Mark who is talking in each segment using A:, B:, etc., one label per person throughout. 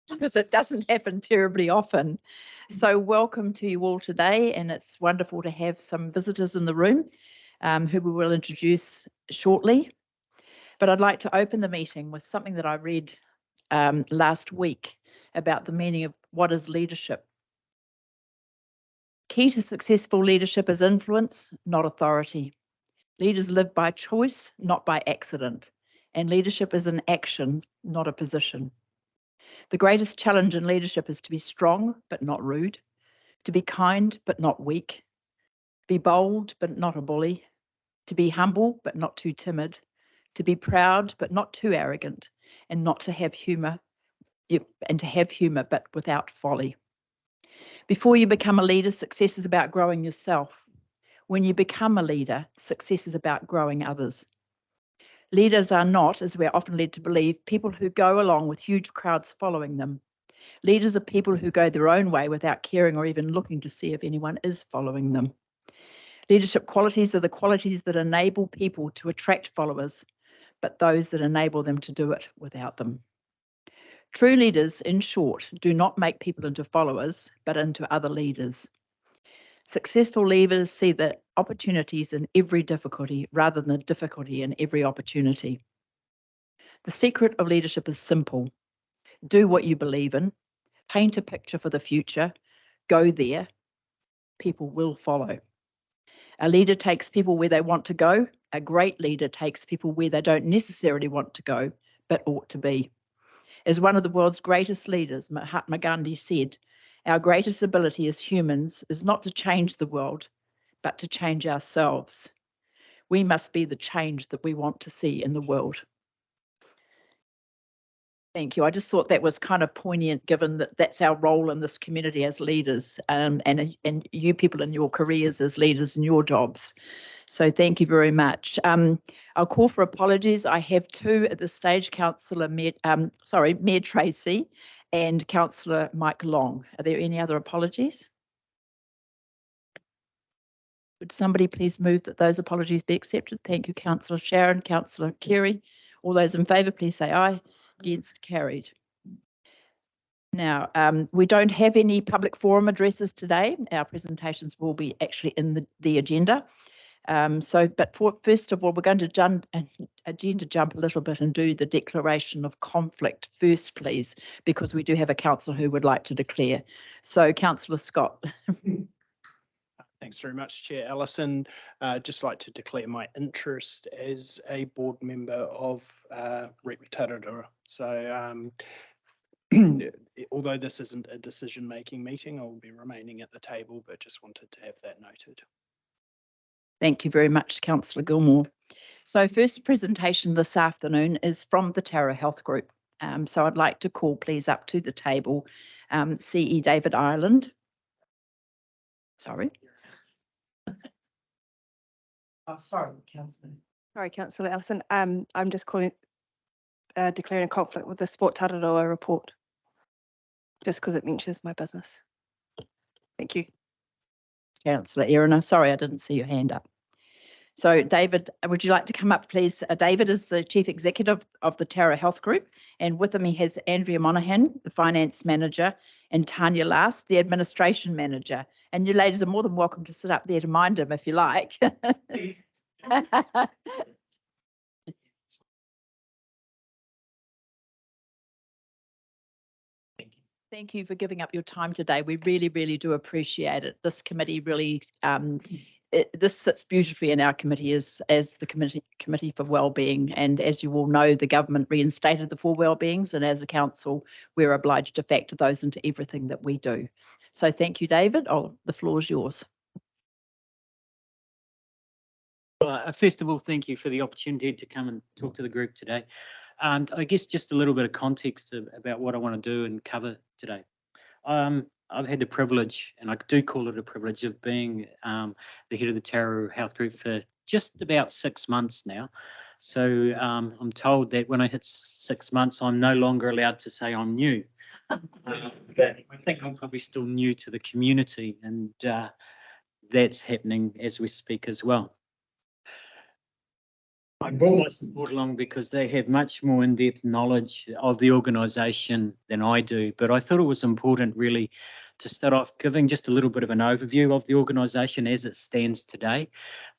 A: because it doesn't happen terribly often. So welcome to you all today, and it's wonderful to have some visitors in the room who we will introduce shortly. But I'd like to open the meeting with something that I read last week about the meaning of what is leadership. Key to successful leadership is influence, not authority. Leaders live by choice, not by accident. And leadership is an action, not a position. The greatest challenge in leadership is to be strong, but not rude, to be kind, but not weak, be bold, but not a bully, to be humble, but not too timid, to be proud, but not too arrogant, and not to have humour, and to have humour, but without folly. Before you become a leader, success is about growing yourself. When you become a leader, success is about growing others. Leaders are not, as we're often led to believe, people who go along with huge crowds following them. Leaders are people who go their own way without caring or even looking to see if anyone is following them. Leadership qualities are the qualities that enable people to attract followers, but those that enable them to do it without them. True leaders, in short, do not make people into followers, but into other leaders. Successful leaders see the opportunities in every difficulty rather than the difficulty in every opportunity. The secret of leadership is simple. Do what you believe in, paint a picture for the future, go there, people will follow. A leader takes people where they want to go. A great leader takes people where they don't necessarily want to go, but ought to be. As one of the world's greatest leaders, Mahatma Gandhi, said, our greatest ability as humans is not to change the world, but to change ourselves. We must be the change that we want to see in the world. Thank you. I just thought that was kind of poignant, given that that's our role in this community as leaders, and you people in your careers as leaders in your jobs. So thank you very much. I'll call for apologies. I have two at this stage, Mayor Tracy and Councillor Mike Long. Are there any other apologies? Would somebody please move that those apologies be accepted? Thank you, Councillor Sharon, Councillor Carey. All those in favour, please say aye. Against, carried. Now, we don't have any public forum addresses today. Our presentations will be actually in the agenda. First of all, we're going to jump a little bit and do the declaration of conflict first, please, because we do have a councillor who would like to declare. So, Councillor Scott.
B: Thanks very much, Chair Allison. Just like to declare my interest as a board member of Rep Taradura. So although this isn't a decision-making meeting, I will be remaining at the table, but just wanted to have that noted.
A: Thank you very much, Councillor Gilmore. So first presentation this afternoon is from the Tara Health Group. So I'd like to call please up to the table CE David Ireland. Sorry. Oh, sorry, Councillor.
C: Sorry, Councillor Allison. I'm just declaring a conflict with the Sport Tararoa report, just because it mentions my business. Thank you.
A: Councillor Erina, sorry, I didn't see your hand up. So David, would you like to come up, please? David is the Chief Executive of the Tara Health Group, and with him he has Andrea Monaghan, the Finance Manager, and Tanya Last, the Administration Manager. And you ladies are more than welcome to sit up there to mind him if you like.
B: Please.
A: Thank you for giving up your time today. We really, really do appreciate it. This committee really, this sits beautifully in our committee as the committee for Wellbeing. And as you all know, the government reinstated the 4 Wellbeings, and as a council, we're obliged to factor those into everything that we do. So thank you, David. The floor is yours.
D: Well, first of all, thank you for the opportunity to come and talk to the group today. And I guess just a little bit of context about what I want to do and cover today. I've had the privilege, and I do call it a privilege, of being the head of the Tara Health Group for just about 6 months now. So I'm told that when I hit 6 months, I'm no longer allowed to say I'm new. But I think I'm probably still new to the community, and that's happening as we speak as well. I brought my support along because they have much more in-depth knowledge of the organisation than I do. But I thought it was important really to start off giving just a little bit of an overview of the organisation as it stands today,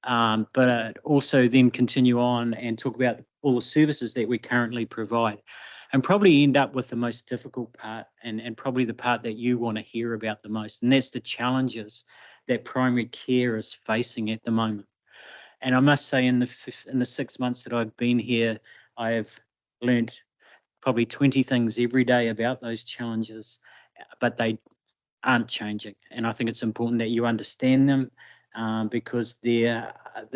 D: but also then continue on and talk about all the services that we currently provide, and probably end up with the most difficult part and probably the part that you want to hear about the most, and that's the challenges that primary care is facing at the moment. And I must say, in the 6 months that I've been here, I have learned probably 20 things every day about those challenges, but they aren't changing. And I think it's important that you understand them, because the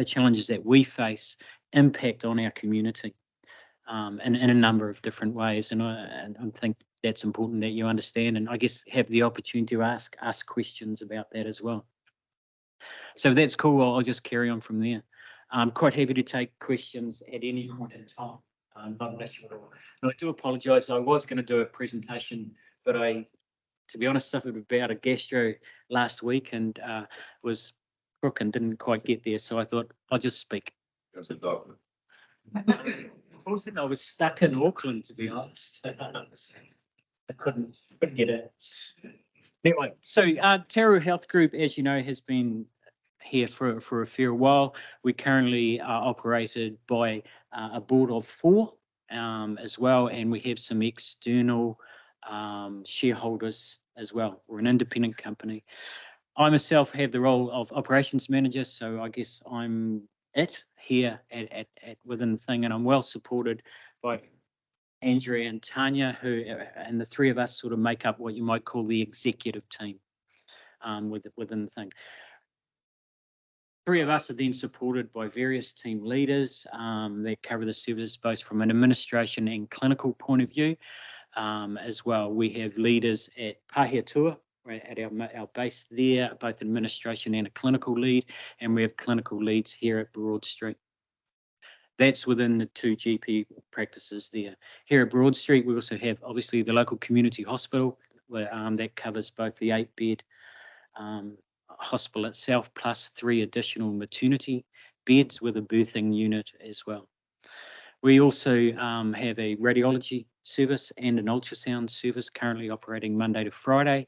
D: challenges that we face impact on our community in a number of different ways. And I think that's important that you understand, and I guess have the opportunity to ask questions about that as well. So that's cool. I'll just carry on from there. I'm quite happy to take questions at any point in time. Not an issue at all. And I do apologise. I was going to do a presentation, but to be honest, suffered a bout of gastro last week and was crook and didn't quite get there. So I thought I'll just speak.
E: As a doctor.
D: Unfortunately, I was stuck in Auckland, to be honest. I couldn't get it. Anyway, so Taru Health Group, as you know, has been here for a fair while. We currently are operated by a board of 4 as well, and we have some external shareholders as well. We're an independent company. I myself have the role of operations manager, so I guess I'm it here at within the thing, and I'm well supported by Andrea and Tanya, and the 3 of us sort of make up what you might call the executive team within the thing. 3 of us are then supported by various team leaders that cover the services both from an administration and clinical point of view. As well, we have leaders at Pahiatua, right, at our base there, both administration and a clinical lead, and we have clinical leads here at Broad Street. That's within the 2 GP practices there. Here at Broad Street, we also have obviously the local community hospital where, that covers both the 8-bed hospital itself plus 3 additional maternity beds with a birthing unit as well. We also have a radiology service and an ultrasound service currently operating Monday to Friday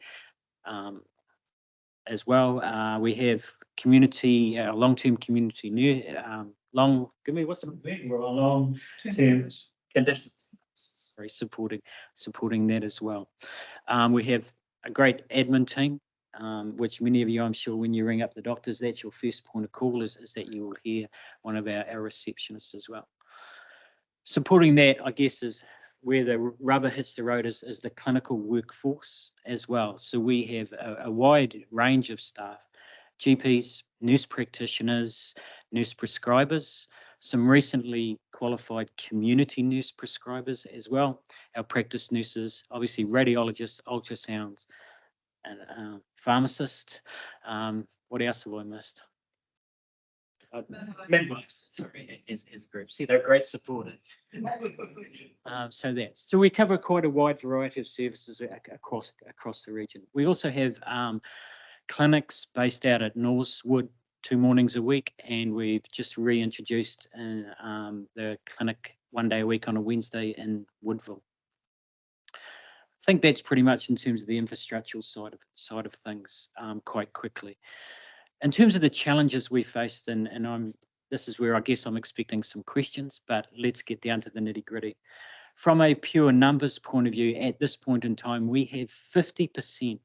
D: as well. We have community, long-term community long-term conditions. Sorry, supporting that as well. We have a great admin team, which many of you, I'm sure, when you ring up the doctors, that's your first point of call is that you will hear one of our receptionists as well. Supporting that, I guess, is where the rubber hits the road is the clinical workforce as well. So we have a wide range of staff, GPs, nurse practitioners, nurse prescribers, some recently qualified community nurse prescribers as well, our practice nurses, obviously radiologists, ultrasounds, and pharmacists. What else have I missed? Midwives, sorry, as groups. See, they're great supporters. So we cover quite a wide variety of services across the region. We also have clinics based out at Norsewood 2 mornings a week, and we've just reintroduced the clinic 1 day a week on a Wednesday in Woodville. I think that's pretty much in terms of the infrastructural side of things quite quickly. In terms of the challenges we faced, and this is where I guess I'm expecting some questions, but let's get down to the nitty-gritty. From a pure numbers point of view, at this point in time, we have 50%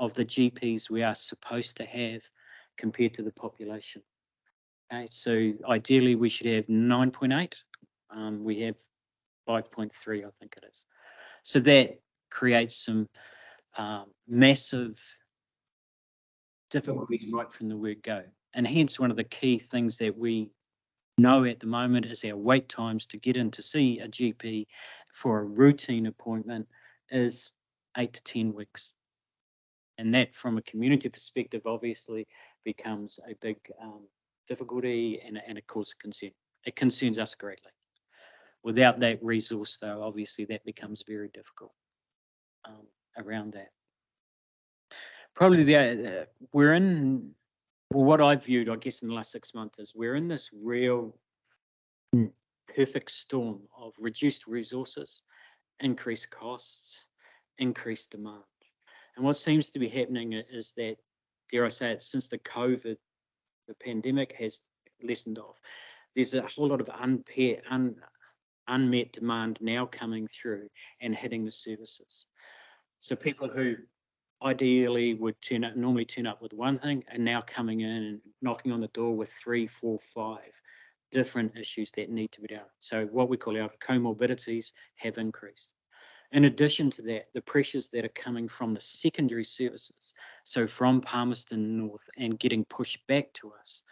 D: of the GPs we are supposed to have compared to the population. Okay, so ideally we should have 9.8. We have 5.3, I think it is. So that creates some massive difficulties right from the word go. And hence one of the key things that we know at the moment is our wait times to get in to see a GP for a routine appointment is 8 to 10 weeks. And that from a community perspective obviously becomes a big difficulty and a cause of concern. It concerns us greatly. Without that resource though, obviously that becomes very difficult around that. Probably we're in, well, what I've viewed, I guess, in the last 6 months is we're in this real perfect storm of reduced resources, increased costs, increased demand. And what seems to be happening is that, dare I say it, since the pandemic has lessened off, there's a whole lot of unmet demand now coming through and hitting the services. So people who ideally would normally turn up with one thing are now coming in and knocking on the door with 3, 4, 5 different issues that need to be done. So what we call our comorbidities have increased. In addition to that, the pressures that are coming from the secondary services, so from Palmerston North and getting pushed back to us,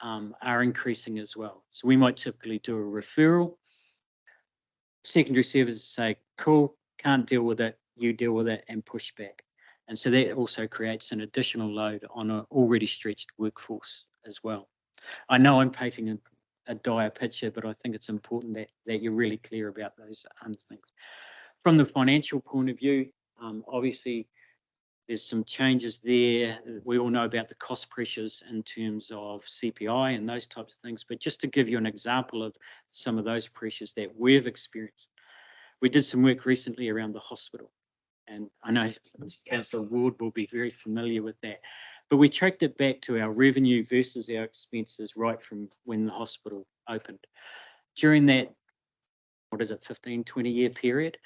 D: are increasing as well. So we might typically do a referral. Secondary services say, cool, can't deal with it, you deal with it, and push back. And so that also creates an additional load on an already stretched workforce as well. I know I'm painting a dire picture, but I think it's important that you're really clear about those things. From the financial point of view, obviously, there's some changes there. We all know about the cost pressures in terms of CPI and those types of things. But just to give you an example of some of those pressures that we've experienced, we did some work recently around the hospital. And I know Councillor Ward will be very familiar with that. But we tracked it back to our revenue versus our expenses right from when the hospital opened. During that, 15, 20-year period,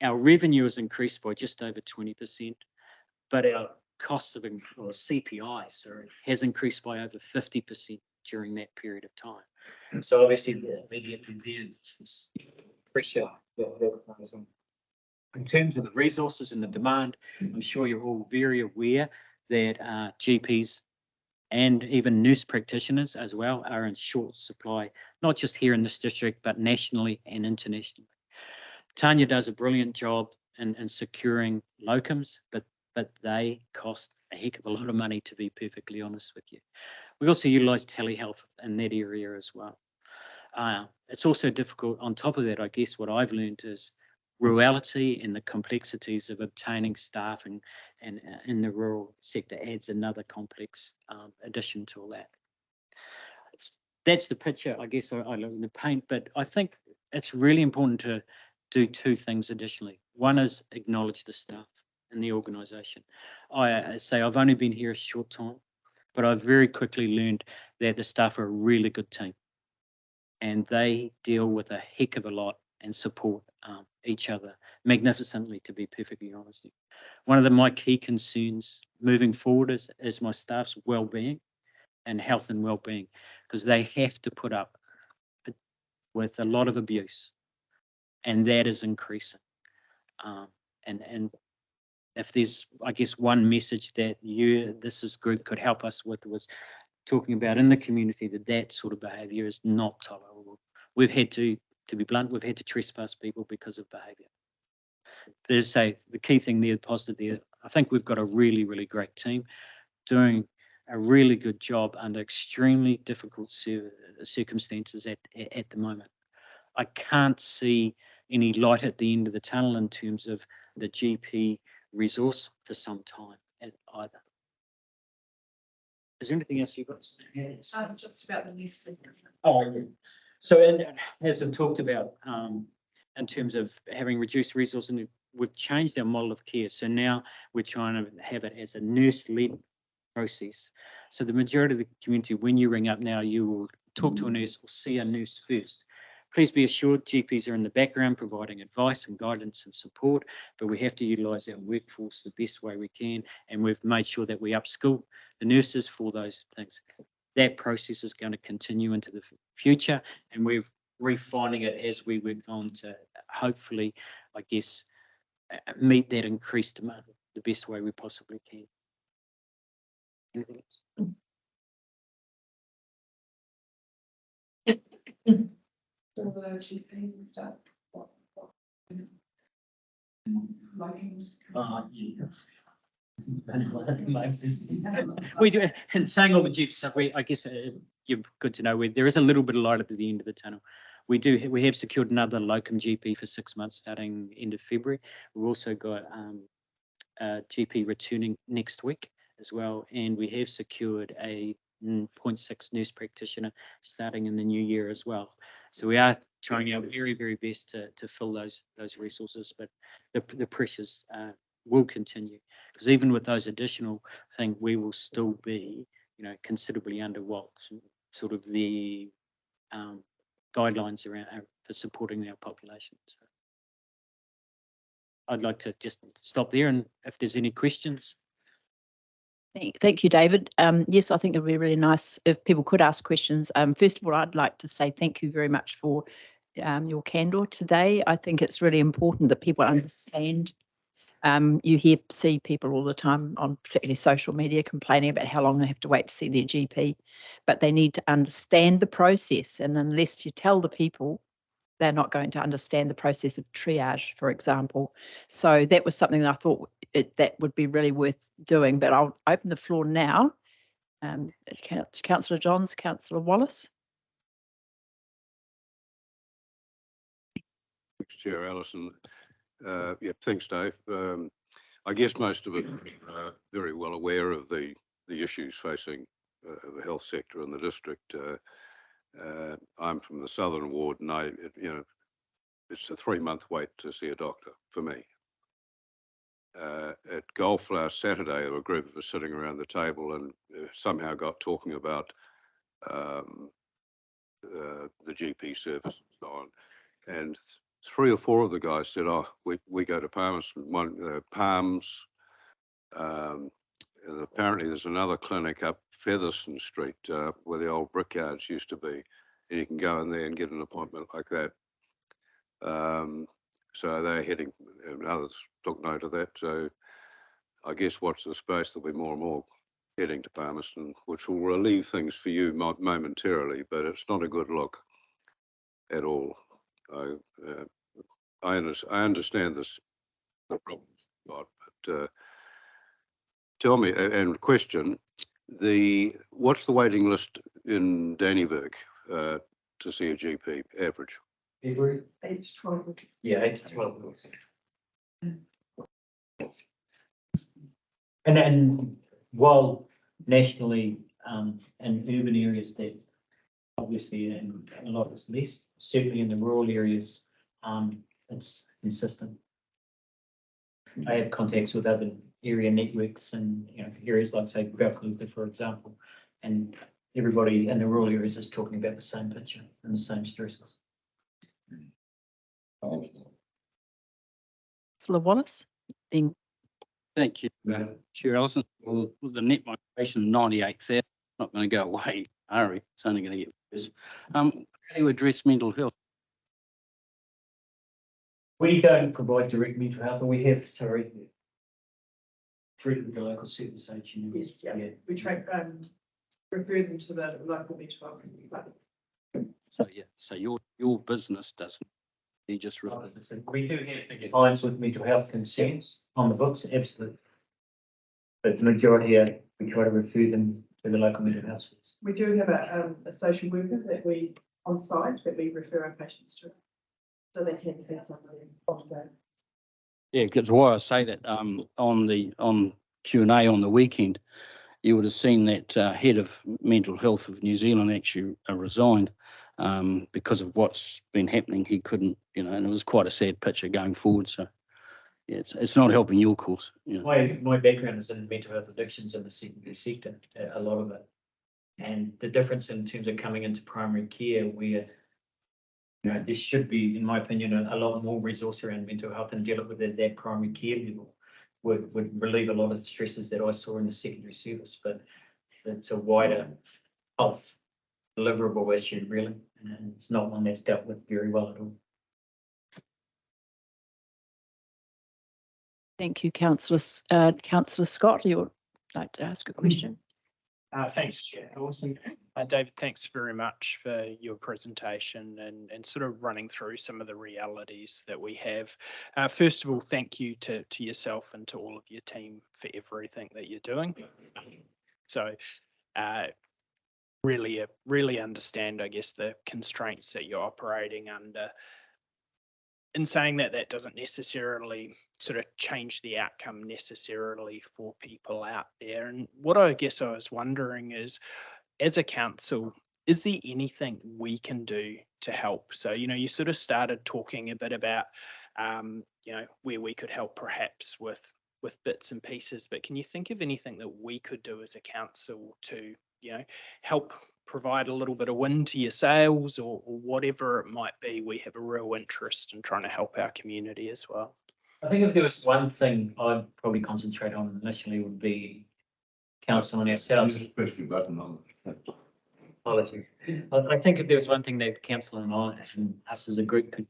D: our revenue has increased by just over 20%, but our costs of CPI, has increased by over 50% during that period of time. So obviously, immediately there's pressure that comes in. In terms of the resources and the demand, I'm sure you're all very aware that GPs and even nurse practitioners as well are in short supply, not just here in this district, but nationally and internationally. Tanya does a brilliant job in securing locums, but they cost a heck of a lot of money, to be perfectly honest with you. We also utilise telehealth in that area as well. It's also difficult. On top of that, I guess what I've learned is rurality and the complexities of obtaining staff and in the rural sector adds another complex addition to all that. That's the picture, I guess, I learned to paint, but I think it's really important to do two things additionally. One is acknowledge the staff in the organisation. I say I've only been here a short time, but I've very quickly learned that the staff are a really good team and they deal with a heck of a lot and support each other magnificently, to be perfectly honest. One of my key concerns moving forward is my staff's well-being and health and well-being, because they have to put up with a lot of abuse, and that is increasing. And if there's, I guess, one message that this group could help us with was talking about in the community that sort of behaviour is not tolerable. We've had to be blunt, we've had to trespass people because of behaviour. But as I say, the key thing there, the positive there, I think we've got a really, really great team doing a really good job under extremely difficult circumstances at the moment. I can't see any light at the end of the tunnel in terms of the GP resource for some time either. Is there anything else you've got to say?
A: Just about the newsfeed.
D: So as I've talked about, in terms of having reduced resources, and we've changed our model of care. So now we're trying to have it as a nurse-led process. So the majority of the community, when you ring up now, you will talk to a nurse or see a nurse first. Please be assured GPs are in the background providing advice and guidance and support, but we have to utilise our workforce the best way we can, and we've made sure that we upskill the nurses for those things. That process is going to continue into the future, and we're refining it as we work on to hopefully, I guess, meet that increased demand the best way we possibly can. Anything else?
E: So the GPs and stuff.
D: We do, and saying all the GP stuff, I guess you're good to know there is a little bit of light at the end of the tunnel. We have secured another locum GP for 6 months starting end of February. We've also got a GP returning next week as well, and we have secured a 0.6 nurse practitioner starting in the new year as well. So we are trying our very, very best to fill those resources, but the pressures will continue, because even with those additional things, we will still be, considerably under what sort of the guidelines around for supporting our population. So I'd like to just stop there, and if there's any questions.
A: Thank you, David. Yes, I think it would be really nice if people could ask questions. First of all, I'd like to say thank you very much for your candor today. I think it's really important that people understand. You see people all the time on particularly social media complaining about how long they have to wait to see their GP, but they need to understand the process. And unless you tell the people, they're not going to understand the process of triage, for example. So that was something that I thought that would be really worth doing. But I'll open the floor now. Councillor Johns, Councillor Wallace.
F: Thanks, Chair Allison. Yeah, thanks, Dave. I guess most of it very well aware of the issues facing the health sector in the district. I'm from the Southern Ward, and it's a 3-month wait to see a doctor for me. At golf last Saturday, a group of us sitting around the table and somehow got talking about the GP service and so on. And 3 or 4 of the guys said, "Oh, we go to Palms. And apparently there's another clinic up Featherston Street where the old brickyards used to be, and you can go in there and get an appointment like that." So they're heading, and others took note of that. So I guess watch the space. There'll be more and more heading to Palmerston, which will relieve things for you momentarily, but it's not a good look at all. I understand this problems, but tell me and question what's the waiting list in Dannyburg to see a GP average?
E: 8 to 12.
D: Yeah, 8 to 12 weeks. And while nationally in urban areas that obviously and a lot is less, certainly in the rural areas, it's consistent. I have contacts with other area networks and areas like say Belfast, for example, and everybody in the rural areas is talking about the same picture and the same stresses.
A: Councillor Wallace. Then
G: Thank you, Chair Allison. Well, the net migration 98,000 not going to go away. Hurry, it's only going to get worse. How do you address mental health?
D: We don't provide direct mental health, and we have through the local service agency.
E: Yes, yeah. We refer them to the local mental health clinic.
G: So your business doesn't. You just refer.
D: We do have clients with mental health concerns on the books, absolutely. But the majority we try to refer them to the local mental health service.
E: We do have a social worker that we on site that we refer our patients to, so they can see somebody on the day.
G: Yeah, because why I say that on Q&A on the weekend, you would have seen that head of mental health of New Zealand actually resigned because of what's been happening. He couldn't, and it was quite a sad picture going forward. So yeah, it's not helping your cause.
D: My background is in mental health addictions in the secondary sector, a lot of it, and the difference in terms of coming into primary care, where there should be, in my opinion, a lot more resource around mental health and deal it with that primary care level would relieve a lot of the stresses that I saw in the secondary service. But it's a wider health deliverable issue, really, and it's not one that's dealt with very well at all.
A: Thank you, Councillor Scott. You would like to ask a question?
B: Thanks, Chair Allison. David, thanks very much for your presentation and sort of running through some of the realities that we have. First of all, thank you to yourself and to all of your team for everything that you're doing. So really understand, I guess, the constraints that you're operating under. In saying that, that doesn't necessarily sort of change the outcome necessarily for people out there. And what I guess I was wondering is, as a council, is there anything we can do help. So, you sort of started talking a bit about, where we could help perhaps with bits and pieces, but can you think of anything that we could do as a council to, help provide a little bit of wind to your sails, or whatever it might be? We have a real interest in trying to help our community as well.
D: I think if there was one thing I'd probably concentrate on initially would be council and ourselves.
F: Push your button on it.
D: Apologies. I think if there was one thing that council and I and us as a group could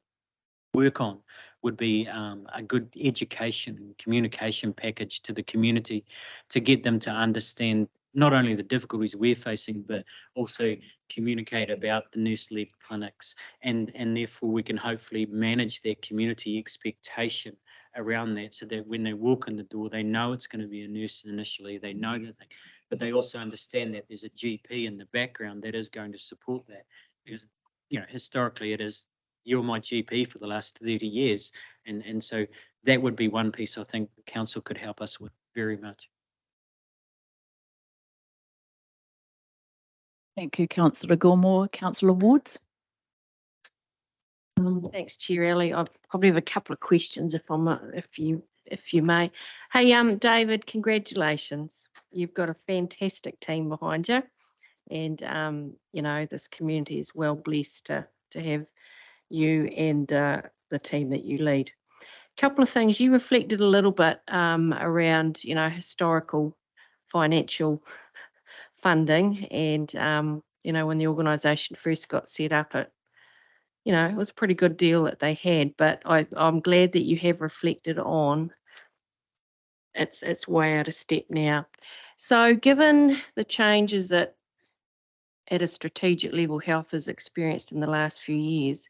D: work on would be a good education and communication package to the community to get them to understand not only the difficulties we're facing, but also communicate about the nurse-led clinics, and therefore we can hopefully manage their community expectation around that, so that when they walk in the door, they know it's going to be a nurse initially, they know that but they also understand that there's a GP in the background that is going to support that. Because, historically it is, you're my GP for the last 30 years. And so that would be one piece I think the council could help us with very much.
A: Thank you, Councillor Gilmore. Councillor Wards.
H: Thanks, Chair Ellie. I probably have a couple of questions if you may. Hey, David, congratulations. You've got a fantastic team behind you, and this community is well blessed to have you and the team that you lead. A couple of things you reflected a little bit around historical financial funding, and when the organisation first got set up, it was a pretty good deal that they had, but I'm glad that you have reflected on it's way out of step now. So given the changes that at a strategic level health has experienced in the last few years,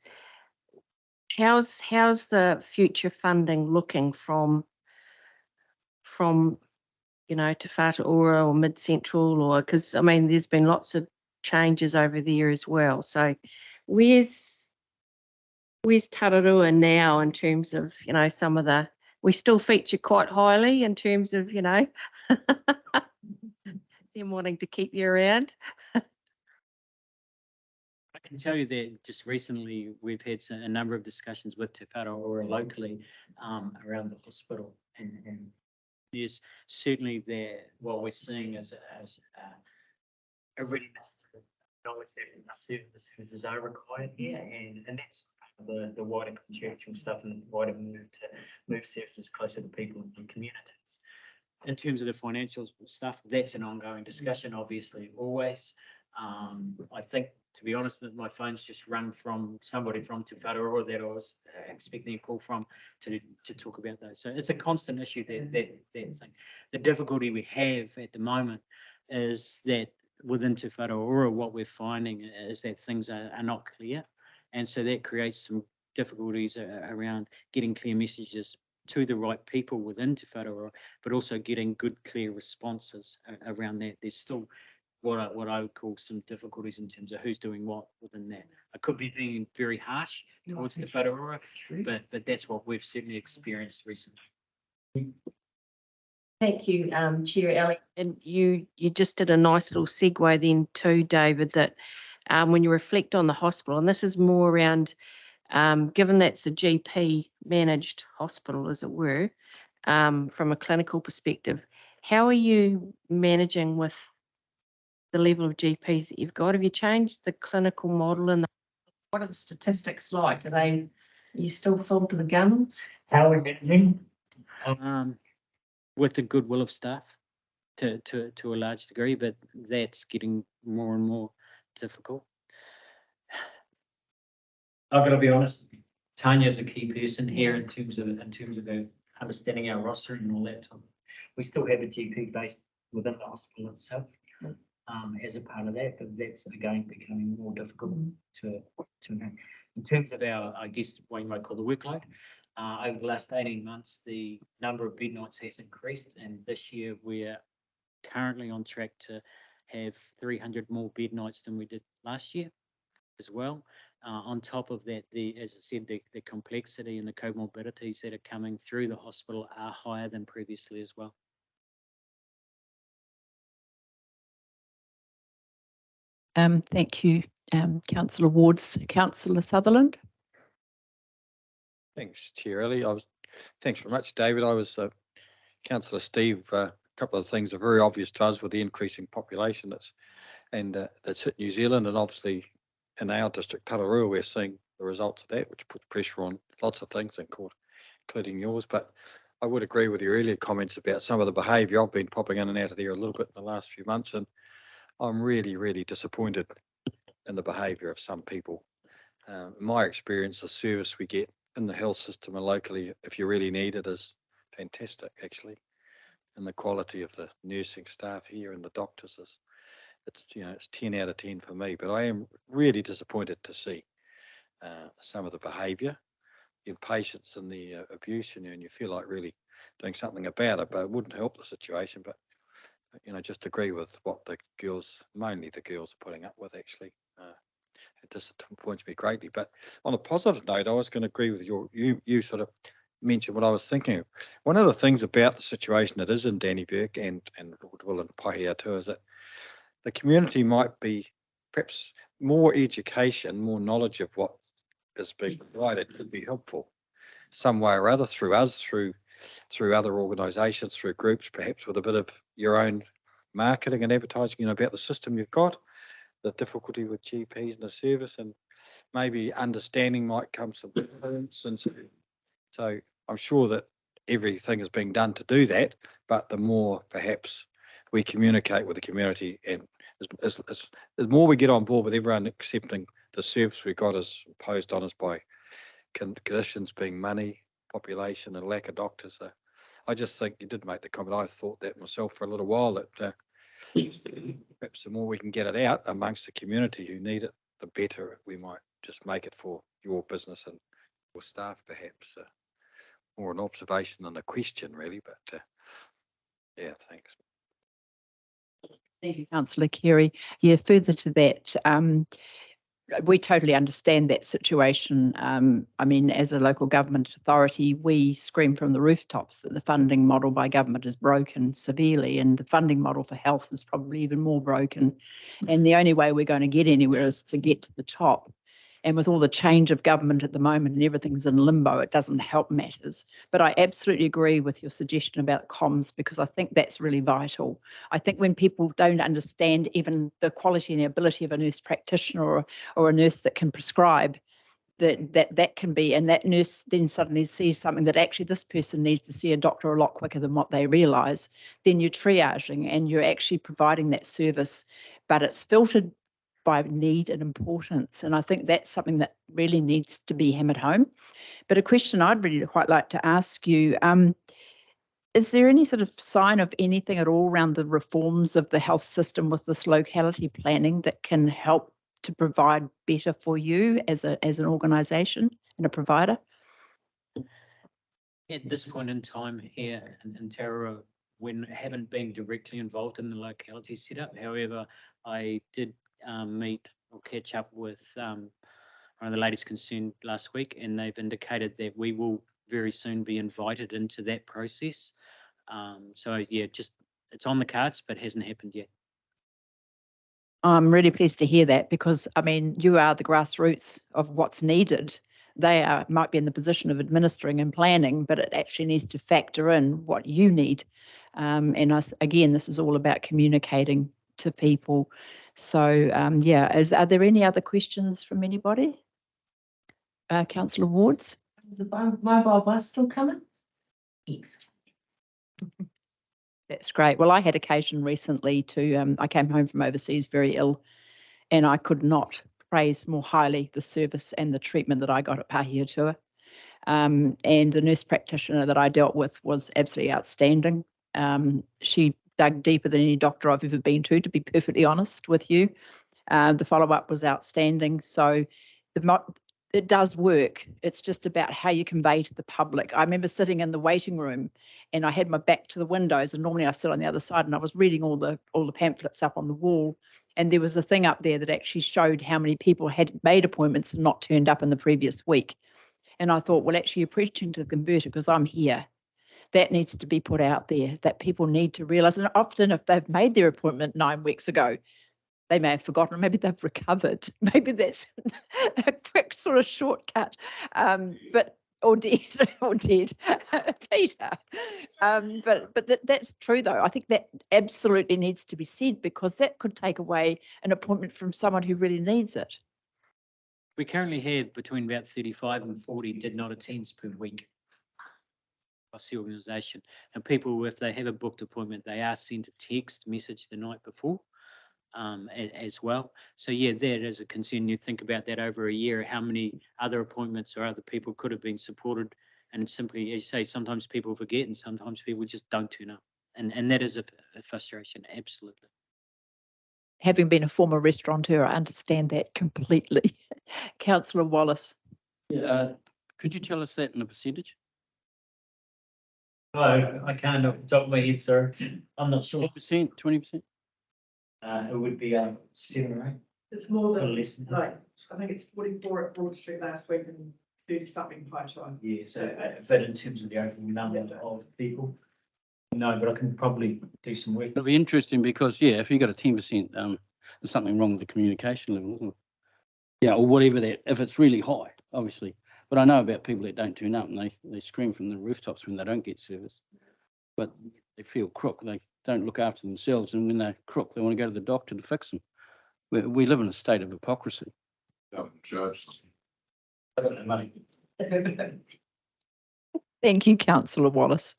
H: how's the future funding looking from Te Whatuora or Mid Central, or because there's been lots of changes over there as well. So where's Tararua now in terms of some of we still feature quite highly in terms of them wanting to keep you around.
D: I can tell you that just recently we've had a number of discussions with Te Whatuora locally around the hospital, and there's certainly what we're seeing as a readiness to acknowledge that the services are required here, and that's the wider contractual stuff and the wider move to move services closer to people and communities. In terms of the financial stuff, that's an ongoing discussion, obviously, always. I think, to be honest, that my phone's just rung from somebody from Te Whatuora that I was expecting a call from to talk about those. So it's a constant issue, that thing. The difficulty we have at the moment is that within Te Whatuora, what we're finding is that things are not clear. And so that creates some difficulties around getting clear messages to the right people within Te Whatuora, but also getting good, clear responses around that. There's still what I would call some difficulties in terms of who's doing what within that. I could be being very harsh towards Te Whatuora, but that's what we've certainly experienced recently.
H: Thank you, Chair Ellie. And you just did a nice little segue then too, David, that when you reflect on the hospital, and this is more around, given that's a GP managed hospital, as it were, from a clinical perspective, how are you managing with the level of GPs that you've got? Have you changed the clinical model, and what are the statistics like? Are you still full to the guns?
D: How are we managing? With the goodwill of staff to a large degree, but that's getting more and more difficult. I've got to be honest, Tanya is a key person here in terms of understanding our roster and all that. We still have a GP based within the hospital itself as a part of that, but that's again becoming more difficult to know. In terms of our, I guess what you might call the workload, over the last 18 months, the number of bed nights has increased, and this year we're currently on track to have 300 more bed nights than we did last year as well. On top of that, as I said, the complexity and the comorbidities that are coming through the hospital are higher than previously as well.
A: Thank you, Councillor Wards. Councillor Sutherland.
I: Thanks, Chair Ellie. Thanks very much, David. I was Councillor Steve. A couple of things are very obvious to us with the increasing population that's hit New Zealand, and obviously in our district, Tararua, we're seeing the results of that, which puts pressure on lots of things in court, including yours. But I would agree with your earlier comments about some of the behaviour. I've been popping in and out of there a little bit in the last few months, and I'm really, really disappointed in the behaviour of some people. In my experience, the service we get in the health system and locally, if you really need it, is fantastic, actually. And the quality of the nursing staff here and the doctors is, it's 10 out of 10 for me. But I am really disappointed to see some of the behaviour, the impatience and the abuse, and you feel like really doing something about it, but it wouldn't help the situation. But just agree with what the girls, mainly the girls, are putting up with. Actually, it disappoints me greatly. But on a positive note, I was going to agree with you sort of mentioned what I was thinking of. One of the things about the situation that is in Dannevirke and Woodville and Paihia too is that the community might be perhaps more education, more knowledge of what is being provided could be helpful some way or other through us, through other organisations, through groups, perhaps with a bit of your own marketing and advertising, about the system you've got, the difficulty with GPs and the service, and maybe understanding might come some difference. And so I'm sure that everything is being done to do that, but the more perhaps we communicate with the community, and as more we get on board with everyone accepting the service we got is imposed on us by conditions being money, population, and lack of doctors. So I just think you did make the comment. I thought that myself for a little while, that perhaps the more we can get it out amongst the community who need it, the better we might just make it for your business and your staff, perhaps. More an observation than a question, really. But yeah, thanks.
A: Thank you, Councillor Carey. Yeah, further to that, we totally understand that situation. I mean, as a local government authority, we scream from the rooftops that the funding model by government is broken severely, and the funding model for health is probably even more broken. And the only way we're going to get anywhere is to get to the top. And with all the change of government at the moment and everything's in limbo, it doesn't help matters. But I absolutely agree with your suggestion about comms, because I think that's really vital. I think when people don't understand even the quality and the ability of a nurse practitioner or a nurse that can prescribe, that can be, and that nurse then suddenly sees something that actually this person needs to see a doctor a lot quicker than what they realise, then you're triaging and you're actually providing that service, but it's filtered by need and importance. And I think that's something that really needs to be hammered home. But a question I'd really quite like to ask you, is there any sort of sign of anything at all around the reforms of the health system with this locality planning that can help to provide better for you as an organisation and a provider?
D: At this point in time here in Tararua, when I haven't been directly involved in the locality setup, however, I did meet or catch up with one of the ladies concerned last week, and they've indicated that we will very soon be invited into that process. So yeah, just it's on the cards, but hasn't happened yet.
A: I'm really pleased to hear that, because I mean, you are the grassroots of what's needed. They might be in the position of administering and planning, but it actually needs to factor in what you need. And again, this is all about communicating to people. So yeah, are there any other questions from anybody? Councillor Wards?
H: Is the mobile bus still coming? Excellent.
A: That's great. Well, I had occasion recently to, I came home from overseas very ill, and I could not praise more highly the service and the treatment that I got at Pahiatua. And the nurse practitioner that I dealt with was absolutely outstanding. She dug deeper than any doctor I've ever been to be perfectly honest with you. The follow-up was outstanding. So it does work. It's just about how you convey to the public. I remember sitting in the waiting room and I had my back to the windows, and normally I sit on the other side, and I was reading all the pamphlets up on the wall. And there was a thing up there that actually showed how many people had made appointments and not turned up in the previous week. And I thought, well, actually, you're preaching to the converted, because I'm here. That needs to be put out there, that people need to realise. And often if they've made their appointment 9 weeks ago, they may have forgotten, maybe they've recovered. Maybe that's a quick sort of shortcut. But or dead, or dead, Peter. But that's true though. I think that absolutely needs to be said, because that could take away an appointment from someone who really needs it.
D: We currently have between about 35 and 40 did not attend per week across the organisation. And people, if they have a booked appointment, they are sent a text message the night before as well. So yeah, that is a concern. You think about that over a year, how many other appointments or other people could have been supported. And simply, as you say, sometimes people forget and sometimes people just don't turn up. And that is a frustration, absolutely.
A: Having been a former restaurateur, I understand that completely. Councillor Wallace.
G: Could you tell us that in a percentage?
D: No, I can't off the top of my head, sir. I'm not sure.
G: 10%, 20%?
D: It would be 7 or 8.
E: It's more
D: Or
E: than,
D: less than that.
E: like, I think it's 44 at Broad Street last week and 30 something High Tide.
D: Yeah, so but in terms of the overall number of people, no, but I can probably do some work.
G: It'll be interesting because, yeah, if you got a 10%, there's something wrong with the communication level, isn't it? Yeah, or whatever that, if it's really high, obviously. But I know about people that don't turn up and they scream from the rooftops when they don't get service. But they feel crook. They don't look after themselves. And when they're crook, they want to go to the doctor to fix them. We live in a state of hypocrisy.
F: Judge.
G: I don't know money.
A: Thank you, Councillor Wallace.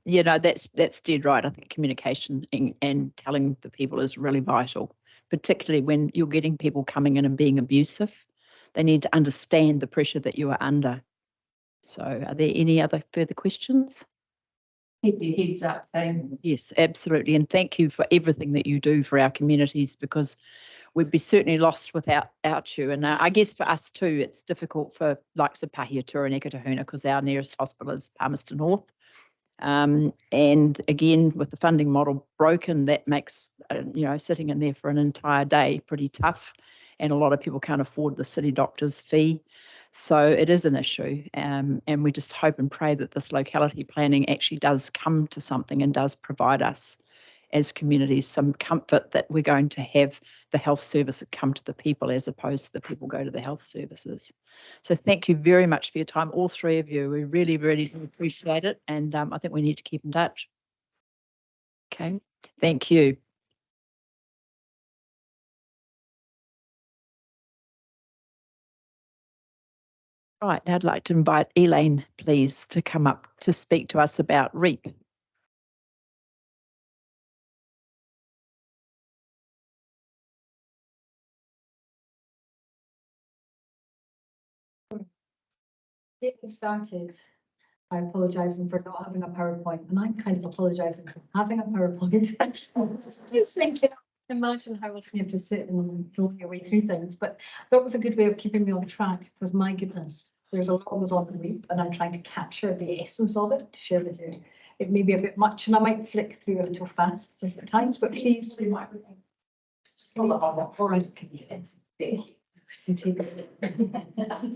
A: You know, that's dead right. I think communication and telling the people is really vital, particularly when you're getting people coming in and being abusive. They need to understand the pressure that you are under. So are there any other further questions?
H: Keep your heads up, Dave.
A: Yes, absolutely. And thank you for everything that you do for our communities, because we'd be certainly lost without you. And I guess for us too, it's difficult for likes of Pahiatura and Ekatahuna because our nearest hospital is Palmerston North. And again, with the funding model broken, that makes, you know, sitting in there for an entire day pretty tough. And a lot of people can't afford the city doctor's fee. So it is an issue. And we just hope and pray that this locality planning actually does come to something and does provide us as communities some comfort that we're going to have the health service come to the people as opposed to the people go to the health services. So thank you very much for your time, all three of you. We really, really do appreciate it. And I think we need to keep in touch. Okay, thank you. Right, now I'd like to invite Elaine, please, to come up to speak to us about REAP.
J: Getting started, I apologising for not having a PowerPoint, and I'm kind of apologising for having a PowerPoint. Just thinking, imagine how often you have to sit and draw your way through things, but that was a good way of keeping me on track, because my goodness, there's a lot that goes on in REAP, and I'm trying to capture the essence of it to share with you. It may be a bit much, and I might flick through a little fast just at times, but please. All right,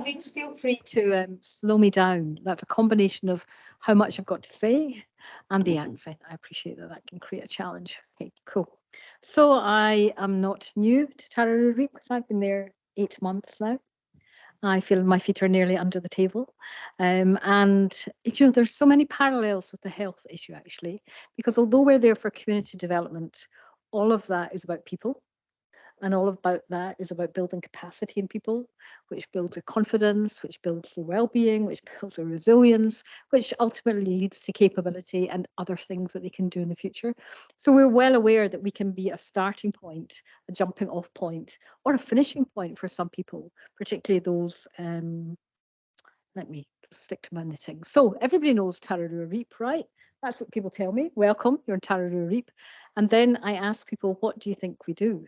J: please feel free to slow me down. That's a combination of how much I've got to say and the accent. I appreciate that can create a challenge. Okay, cool. So I am not new to Tararoo REAP because I've been there 8 months now. I feel my feet are nearly under the table. And, you know, there's so many parallels with the health issue, actually, because although we're there for community development, all of that is about people. And all about that is about building capacity in people, which builds a confidence, which builds the well-being, which builds a resilience, which ultimately leads to capability and other things that they can do in the future. So we're well aware that we can be a starting point, a jumping off point, or a finishing point for some people, particularly those, let me stick to my knitting. So everybody knows Tararoo REAP, right? That's what people tell me. Welcome, you're in Tararoo REAP. And then I ask people, what do you think we do?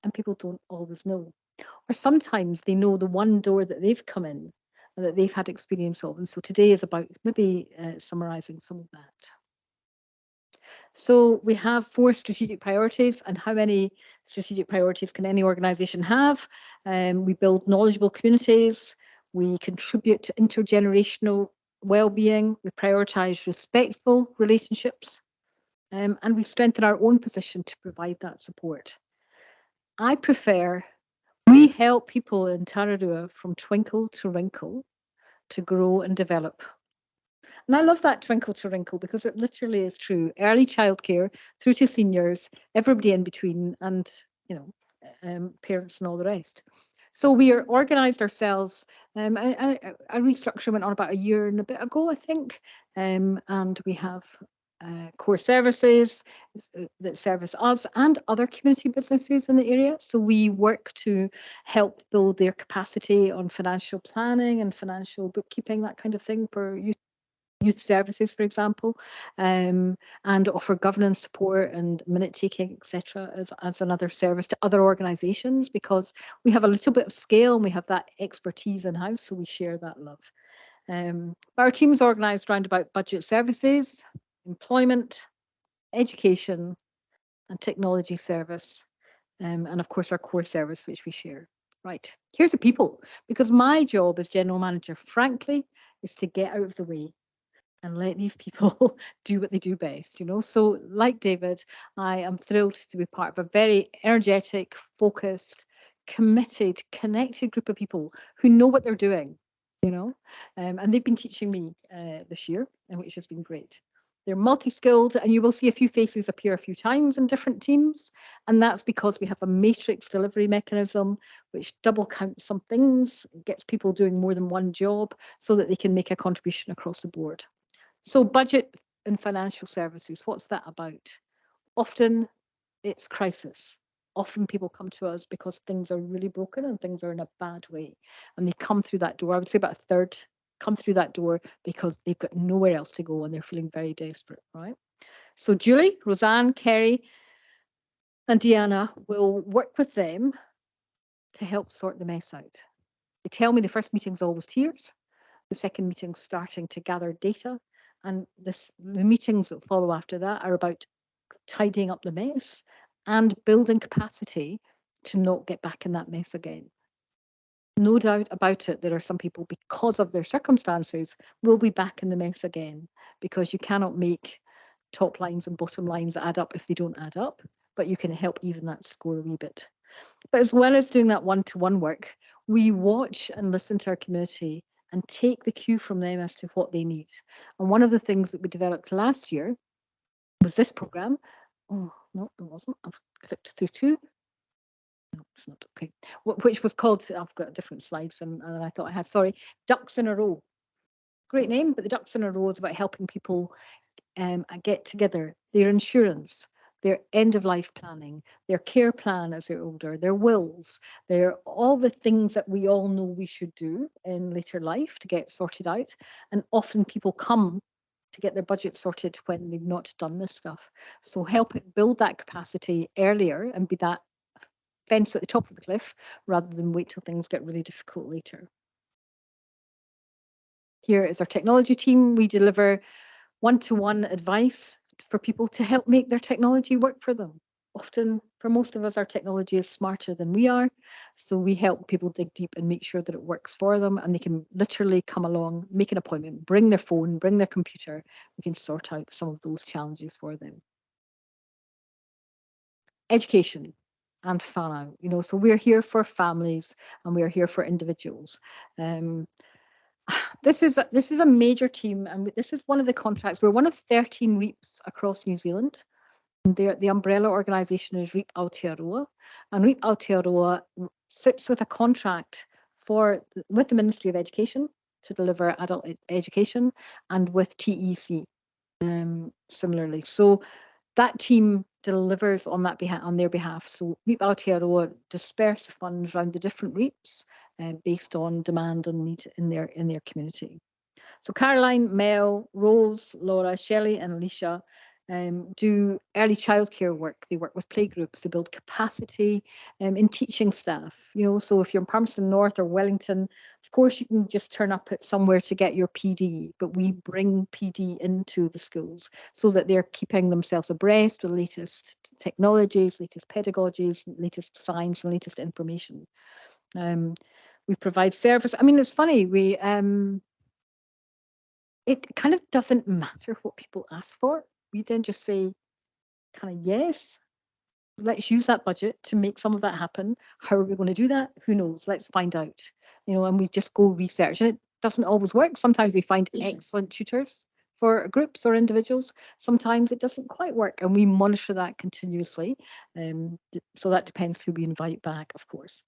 J: And people don't always know. Or sometimes they know the one door that they've come in and that they've had experience of. And so today is about maybe summarising some of that. So we have 4 strategic priorities, and how many strategic priorities can any organisation have? We build knowledgeable communities, we contribute to intergenerational well-being, we prioritise respectful relationships, and we strengthen our own position to provide that support. I prefer, we help people in Tararua from twinkle to wrinkle to grow and develop. And I love that twinkle to wrinkle because it literally is true. Early childcare through to seniors, everybody in between, and parents and all the rest. So we are organised ourselves. A restructure went on about a year and a bit ago, I think, and we have core services that service us and other community businesses in the area. So we work to help build their capacity on financial planning and financial bookkeeping, that kind of thing, for youth services, for example, and offer governance support and minute taking, etc., as another service to other organisations, because we have a little bit of scale and we have that expertise in house, so we share that love. Our team is organised around about budget services, employment, education, and technology service, and of course our core service, which we share. Right, here's the people, because my job as general manager, frankly, is to get out of the way and let these people do what they do best, So like David, I am thrilled to be part of a very energetic, focused, committed, connected group of people who know what they're doing, and they've been teaching me this year, which has been great. They're multi-skilled, and you will see a few faces appear a few times in different teams, and that's because we have a matrix delivery mechanism which double counts some things, gets people doing more than one job so that they can make a contribution across the board. So budget and financial services, what's that about? Often it's crisis. Often people come to us because things are really broken and things are in a bad way. And they come through that door. I would say about a third come through that door because they've got nowhere else to go and they're feeling very desperate, right? So Julie, Roseanne, Kerry, and Deanna will work with them to help sort the mess out. They tell me the first meeting's always tears. The second meeting's starting to gather data. And the meetings that follow after that are about tidying up the mess and building capacity to not get back in that mess again. No doubt about it, there are some people, because of their circumstances, will be back in the mess again, because you cannot make top lines and bottom lines add up if they don't add up, but you can help even that score a wee bit. But as well as doing that one-to-one work, we watch and listen to our community and take the cue from them as to what they need. And one of the things that we developed last year was this program. Oh, no, it wasn't. I've clicked through two. No, it's not. Okay. Which was called, I've got different slides and I thought I had, sorry, Ducks in a Row. Great name, but the Ducks in a Row is about helping people get together their insurance, their end of life planning, their care plan as they're older, their wills, their all the things that we all know we should do in later life to get sorted out. And often people come to get their budget sorted when they've not done this stuff. So helping build that capacity earlier and be that fence at the top of the cliff rather than wait till things get really difficult later. Here is our technology team. We deliver one-to-one advice for people to help make their technology work for them. Often, for most of us, our technology is smarter than we are. So we help people dig deep and make sure that it works for them, and they can literally come along, make an appointment, bring their phone, bring their computer. We can sort out some of those challenges for them. Education and whānau, so we're here for families and we're here for individuals. This is a major team, and this is one of the contracts. We're one of 13 REAPs across New Zealand. And the umbrella organisation is REAP Aotearoa, and REAP Aotearoa sits with a contract with the Ministry of Education to deliver adult education, and with TEC similarly. So that team delivers on their behalf. So REAP Aotearoa disperse the funds around the different REAPs based on demand and need in their community. So Caroline, Mel, Rose, Laura, Shelley and Alicia do early childcare work. They work with playgroups. They build capacity in teaching staff. So if you're in Palmerston North or Wellington, of course you can just turn up at somewhere to get your PD, but we bring PD into the schools so that they're keeping themselves abreast with the latest technologies, latest pedagogies, latest science and latest information. We provide service. I mean, it's funny, it kind of doesn't matter what people ask for. We then just say kind of yes, let's use that budget to make some of that happen. How are we going to do that? Who knows? Let's find out. And we just go research, and it doesn't always work. Sometimes we find excellent tutors for groups or individuals. Sometimes it doesn't quite work, and we monitor that continuously. So that depends who we invite back, of course.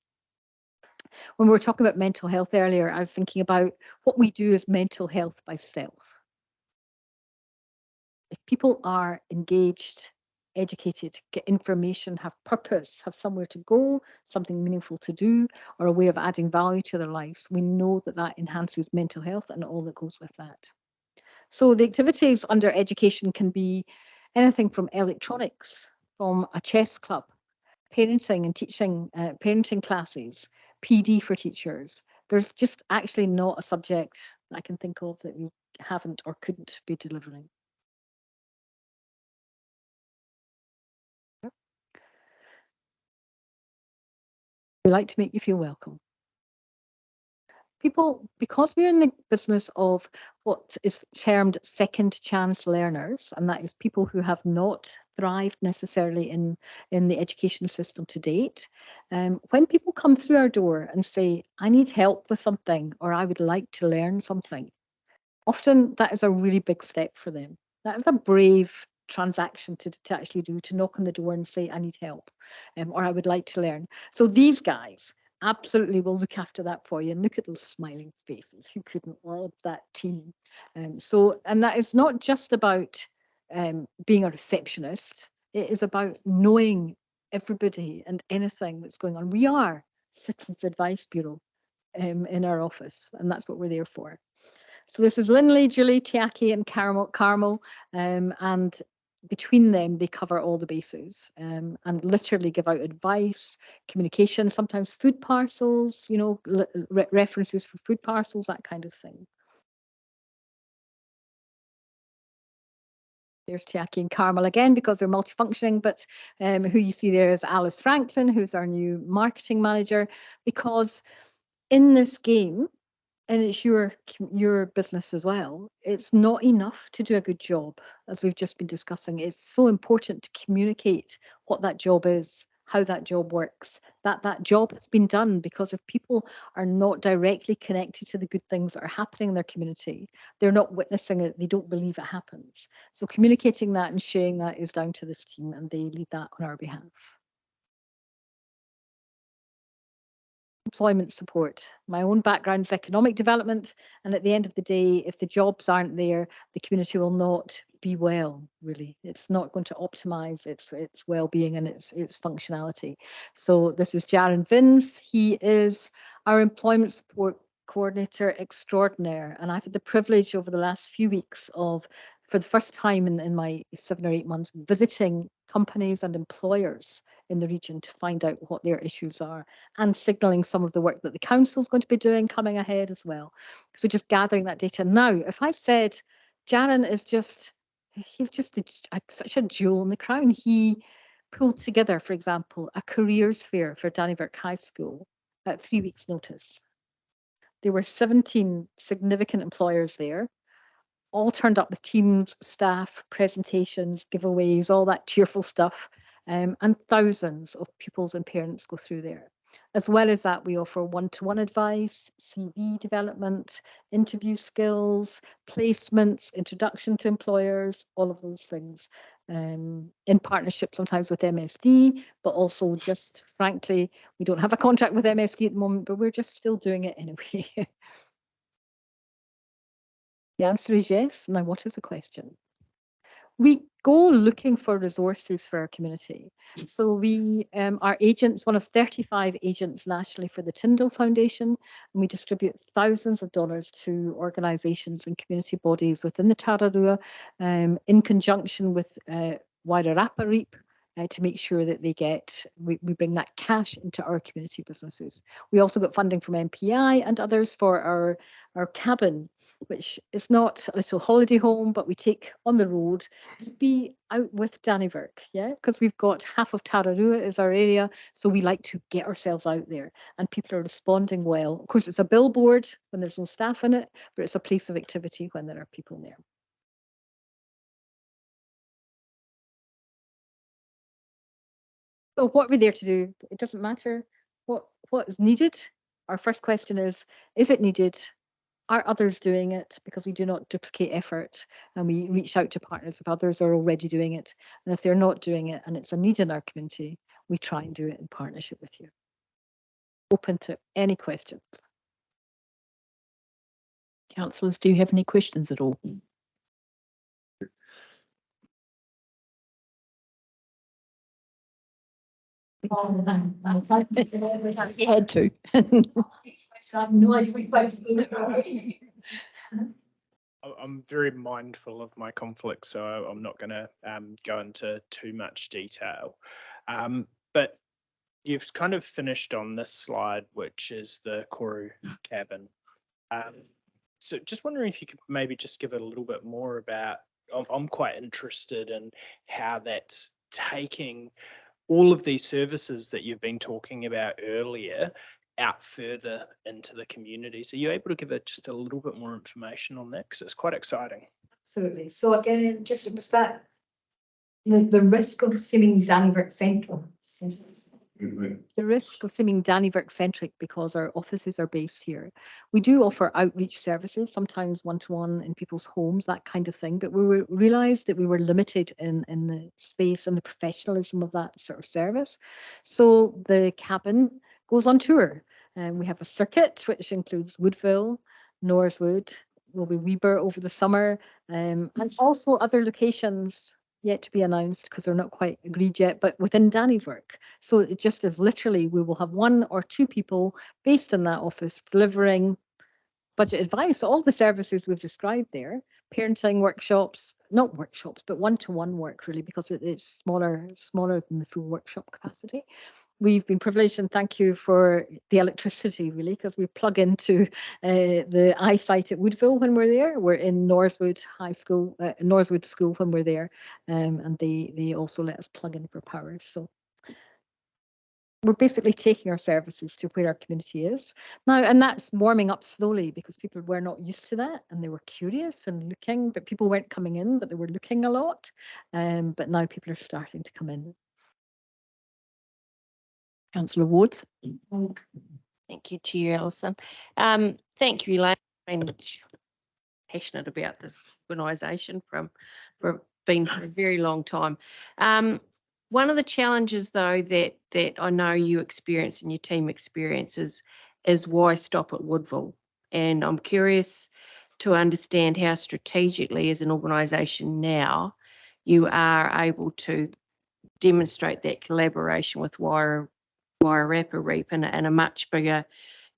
J: When we were talking about mental health earlier, I was thinking about what we do as mental health by stealth. If people are engaged, educated, get information, have purpose, have somewhere to go, something meaningful to do, or a way of adding value to their lives, we know that that enhances mental health and all that goes with that. So the activities under education can be anything from electronics, from a chess club, parenting and teaching, parenting classes, PD for teachers. There's just actually not a subject I can think of that we haven't or couldn't be delivering. We like to make you feel welcome. People, because we're in the business of what is termed second chance learners, and that is people who have not thrived necessarily in the education system to date. When people come through our door and say, I need help with something, or I would like to learn something, often that is a really big step for them. That is a brave transaction to actually do, to knock on the door and say, I need help, or I would like to learn. So these guys absolutely will look after that for you, and look at those smiling faces. Who couldn't love that team? And that is not just about being a receptionist. It is about knowing everybody and anything that's going on. We are Citizens Advice Bureau in our office, and that's what we're there for. So this is Linley, Julie, Tiaki, and Carmel, and between them, they cover all the bases and literally give out advice, communication, sometimes food parcels, references for food parcels, that kind of thing. There's Tiaki and Carmel again, because they're multifunctioning, but who you see there is Alice Franklin, who's our new marketing manager, because in this game, and it's your business as well, it's not enough to do a good job, as we've just been discussing. It's so important to communicate what that job is, how that job works, that job has been done, because if people are not directly connected to the good things that are happening in their community, they're not witnessing it, they don't believe it happens. So communicating that and sharing that is down to this team, and they lead that on our behalf. Employment support. My own background is economic development, and at the end of the day, if the jobs aren't there, the community will not be well, really. It's not going to optimize its well-being and its functionality. So this is Jaron Vins. He is our employment support coordinator extraordinaire, and I've had the privilege over the last few weeks of, for the first time in my 7 or 8 months, visiting companies and employers in the region to find out what their issues are, and signalling some of the work that the council is going to be doing coming ahead as well. So just gathering that data. Now, if I said Jaron is he's just such a jewel in the crown. He pulled together, for example, a careers fair for Dannybrook High School at 3 weeks' notice. There were 17 significant employers there, all turned up with teams, staff, presentations, giveaways, all that cheerful stuff. And thousands of pupils and parents go through there. As well as that, we offer one-to-one advice, CV development, interview skills, placements, introduction to employers, all of those things, in partnership sometimes with MSD, but also just frankly, we don't have a contract with MSD at the moment, but we're just still doing it anyway. The answer is yes. Now, what is the question? We go looking for resources for our community. So we are agents, one of 35 agents nationally for the Tyndall Foundation, and we distribute thousands of dollars to organisations and community bodies within the Tararua, in conjunction with Wairarapa Reap, to make sure that we bring that cash into our community businesses. We also got funding from MPI and others for our cabin, which is not a little holiday home, but we take on the road to be out with Dannybrook, yeah, because we've got half of Tararua is our area, so we like to get ourselves out there, and people are responding well. Of course, it's a billboard when there's no staff in it, but it's a place of activity when there are people there. So what we're there to do, it doesn't matter what is needed. Our first question is it needed? Are others doing it? Because we do not duplicate effort, and we reach out to partners if others are already doing it. And if they're not doing it and it's a need in our community, we try and do it in partnership with you. Open to any questions.
A: Councillors, do you have any questions at all? You had to.
B: I'm very mindful of my conflict, so I'm not going to go into too much detail. But you've kind of finished on this slide, which is the Koru cabin. So just wondering if you could maybe just give it a little bit more about, I'm quite interested in how that's taking all of these services that you've been talking about earlier out further into the communities. Are you able to give it just a little bit more information on that? Because it's quite exciting.
J: Absolutely. So again, just was that the risk of seeming Dannyvirk central. The risk of seeming Dannyvirk centric because our offices are based here. We do offer outreach services, sometimes one-to-one in people's homes, that kind of thing. But we realised that we were limited in the space and the professionalism of that sort of service. So the cabin goes on tour. And we have a circuit which includes Woodville, Norriswood, will be Weber over the summer, and also other locations yet to be announced because they're not quite agreed yet, but within Dannyvirk. So it just is literally, we will have 1 or 2 people based in that office delivering budget advice, all the services we've described there, parenting workshops, not workshops, but one-to-one work really, because it's smaller than the full workshop capacity. We've been privileged, and thank you for the electricity really, because we plug into the eyesight at Woodville when we're there. We're in Norriswood High School, Norriswood School when we're there, and they also let us plug in for power. So we're basically taking our services to where our community is now, and that's warming up slowly because people were not used to that and they were curious and looking, but people weren't coming in, but they were looking a lot. But now people are starting to come in. Councillor Wards.
H: Thank you, Chair Ellison. Thank you, Elaine. I've been passionate about this organisation for been for a very long time. One of the challenges, though, that I know you experience and your team experiences is why stop at Woodville? And I'm curious to understand how strategically, as an organisation now, you are able to demonstrate that collaboration with Wairarapa Reap and a much bigger,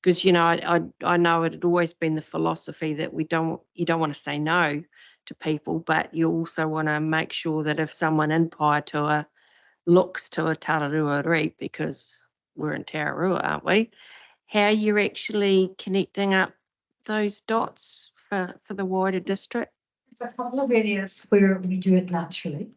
H: because I know it had always been the philosophy that you don't want to say no to people, but you also want to make sure that if someone in Paeatua looks to a Tararua Reap, because we're in Tararua, aren't we, how you're actually connecting up those dots for the wider district?
J: There's a couple of areas where we do it naturally.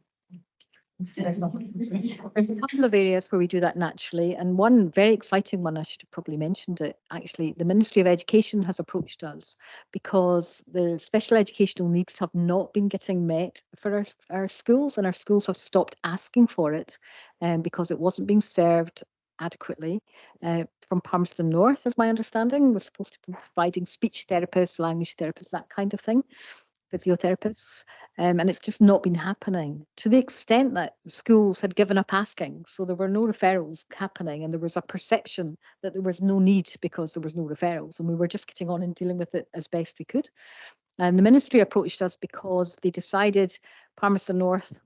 J: There's a couple of areas where we do that naturally, and one very exciting one, I should have probably mentioned it, actually, the Ministry of Education has approached us because the special educational needs have not been getting met for our schools, and our schools have stopped asking for it because it wasn't being served adequately. From Palmerston North, is my understanding, was supposed to be providing speech therapists, language therapists, that kind of thing, physiotherapists, and it's just not been happening to the extent that schools had given up asking. So there were no referrals happening, and there was a perception that there was no need because there was no referrals, and we were just getting on and dealing with it as best we could. And the ministry approached us because they decided Palmerston North,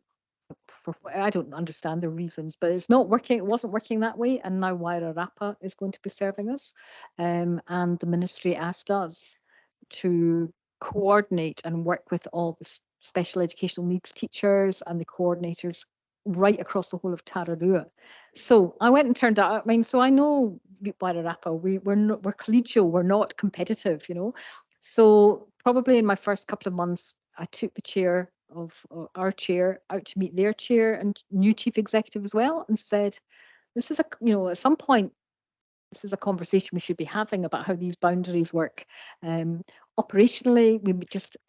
J: I don't understand the reasons, but it's not working. It wasn't working that way, and now Wairarapa is going to be serving us, and the ministry asked us to coordinate and work with all the special educational needs teachers and the coordinators right across the whole of Tararua. So I went and turned out. I mean, so I know Wairarapa. We're collegial. We're not competitive, So probably in my first couple of months, I took the chair of our chair out to meet their chair and new chief executive as well, and said, "This is at some point, this is a conversation we should be having about how these boundaries work. Operationally,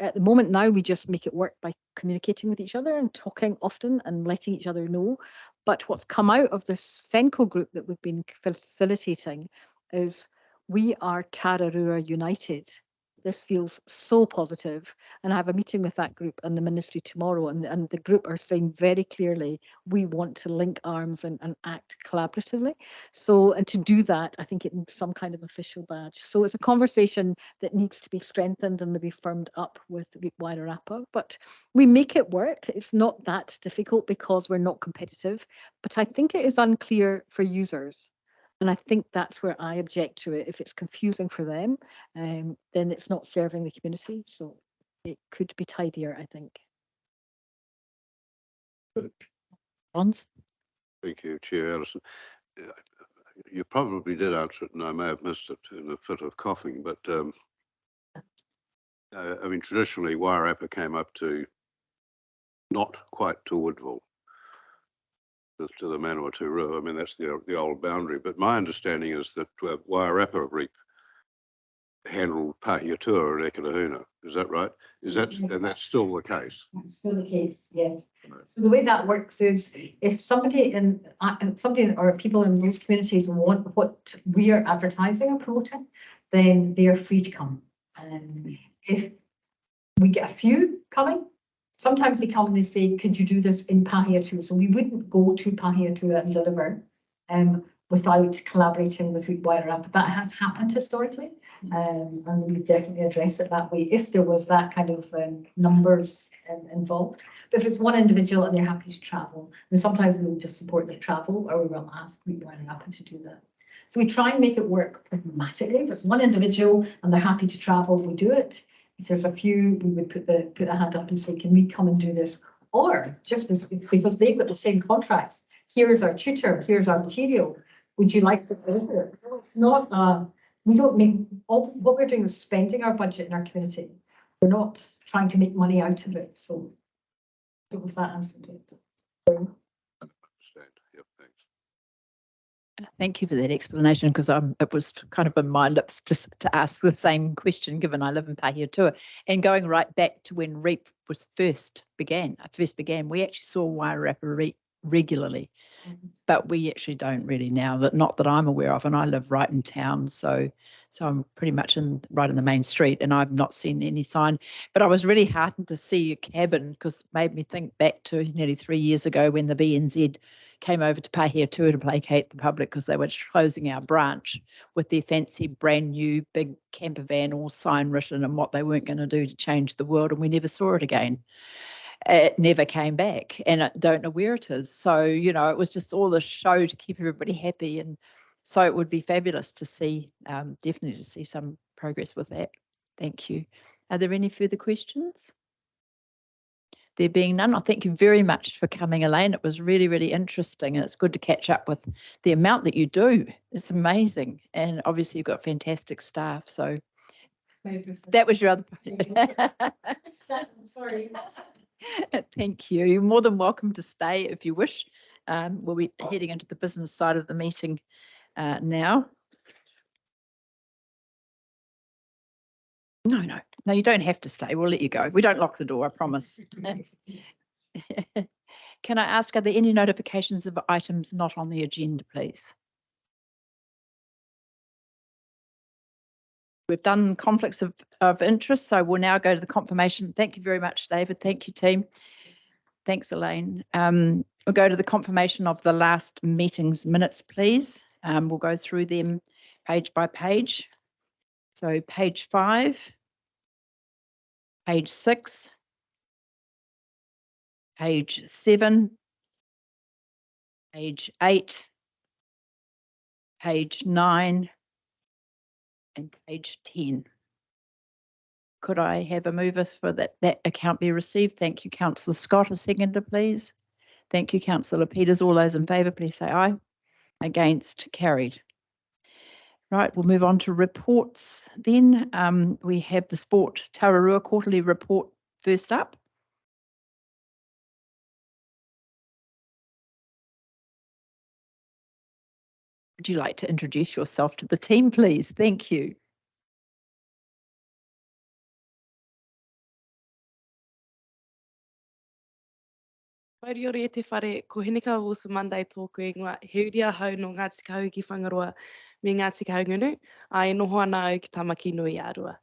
J: at the moment now, we just make it work by communicating with each other and talking often and letting each other know. But what's come out of this Senko group that we've been facilitating is we are Tararua United. This feels so positive, and I have a meeting with that group and the ministry tomorrow, and the group are saying very clearly we want to link arms and act collaboratively. So, and to do that, I think it needs some kind of official badge. So it's a conversation that needs to be strengthened and maybe firmed up with Wairarapa, but we make it work. It's not that difficult because we're not competitive, but I think it is unclear for users. And I think that's where I object to it. If it's confusing for them, then it's not serving the community. So it could be tidier, I think. Hans?
F: Thank you, Chair Allison. You probably did answer it, and I may have missed it in a fit of coughing, but I mean, traditionally, Wairarapa came up to not quite to Woodville, to the Manawatu. I mean, that's the old boundary. But my understanding is that Wairarapa handled Pahiatua and Eketahuna. Is that right? And that's still the case?
J: That's still the case, yeah. So the way that works is if somebody or people in those communities want what we are advertising or promoting, then they are free to come. If we get a few coming, sometimes they come and they say, could you do this in Pahiatua? So we wouldn't go to Pahiatua and deliver without collaborating with Wairarapa. That has happened historically, and we would definitely address it that way if there was that kind of numbers involved. But if it's one individual and they're happy to travel, then sometimes we'll just support their travel, or we will ask Wairarapa to do that. So we try and make it work pragmatically. If it's one individual and they're happy to travel, we do it. If there's a few, we would put the hand up and say, can we come and do this? Or just because they've got the same contracts, here's our tutor, here's our material. Would you like to deliver it? So it's not, we don't make, what we're doing is spending our budget in our community. We're not trying to make money out of it. So I don't know if that answered it.
F: Yep, thanks.
A: Thank you for that explanation, because it was kind of in my lips to ask the same question, given I live in Pahiatua. And going right back to when REAP was first began, we actually saw Wairarapa REAP regularly, but we actually don't really now, not that I'm aware of, and I live right in town, so I'm pretty much right in the main street, and I've not seen any sign. But I was really heartened to see a cabin, because it made me think back to nearly 3 years ago when the BNZ came over to Pahiatua to placate the public because they were closing our branch with their fancy brand new big camper van, all sign written, and what they weren't going to do to change the world, and we never saw it again. It never came back, and I don't know where it is. So, it was just all the show to keep everybody happy. And so it would be fabulous to see, definitely to see some progress with that. Thank you. Are there any further questions? There being none, I thank you very much for coming, Elaine. It was really, really interesting, and it's good to catch up with the amount that you do. It's amazing. And obviously you've got fantastic staff. So that was your other
J: Sorry.
A: Thank you. You're more than welcome to stay if you wish. We'll be heading into the business side of the meeting now. No, you don't have to stay. We'll let you go. We don't lock the door, I promise. Can I ask, are there any notifications of items not on the agenda, please? We've done conflicts of interest, so we'll now go to the confirmation. Thank you very much, David. Thank you, team. Thanks, Elaine. We'll go to the confirmation of the last meeting's minutes, please. We'll go through them page by page. So page 5, page 6, page 7, page 8, page 9, and page 10. Could I have a mover for that account be received? Thank you, Councillor Scott. A seconder, please. Thank you, Councillor Peters. All those in favour, please say aye. Against, carried. Right, we'll move on to reports then. We have the Sport Tararua quarterly report first up. Would you like to introduce yourself to the team, please? Thank you.
K: Mauriore e te whare, ko Hinika o sa Monday tōku ingoa, he uria hau no Ngāti Kahau ki Whangaroa me Ngāti Kahau Ngunu, ai noho ana au ki Tamaki Nui Arua.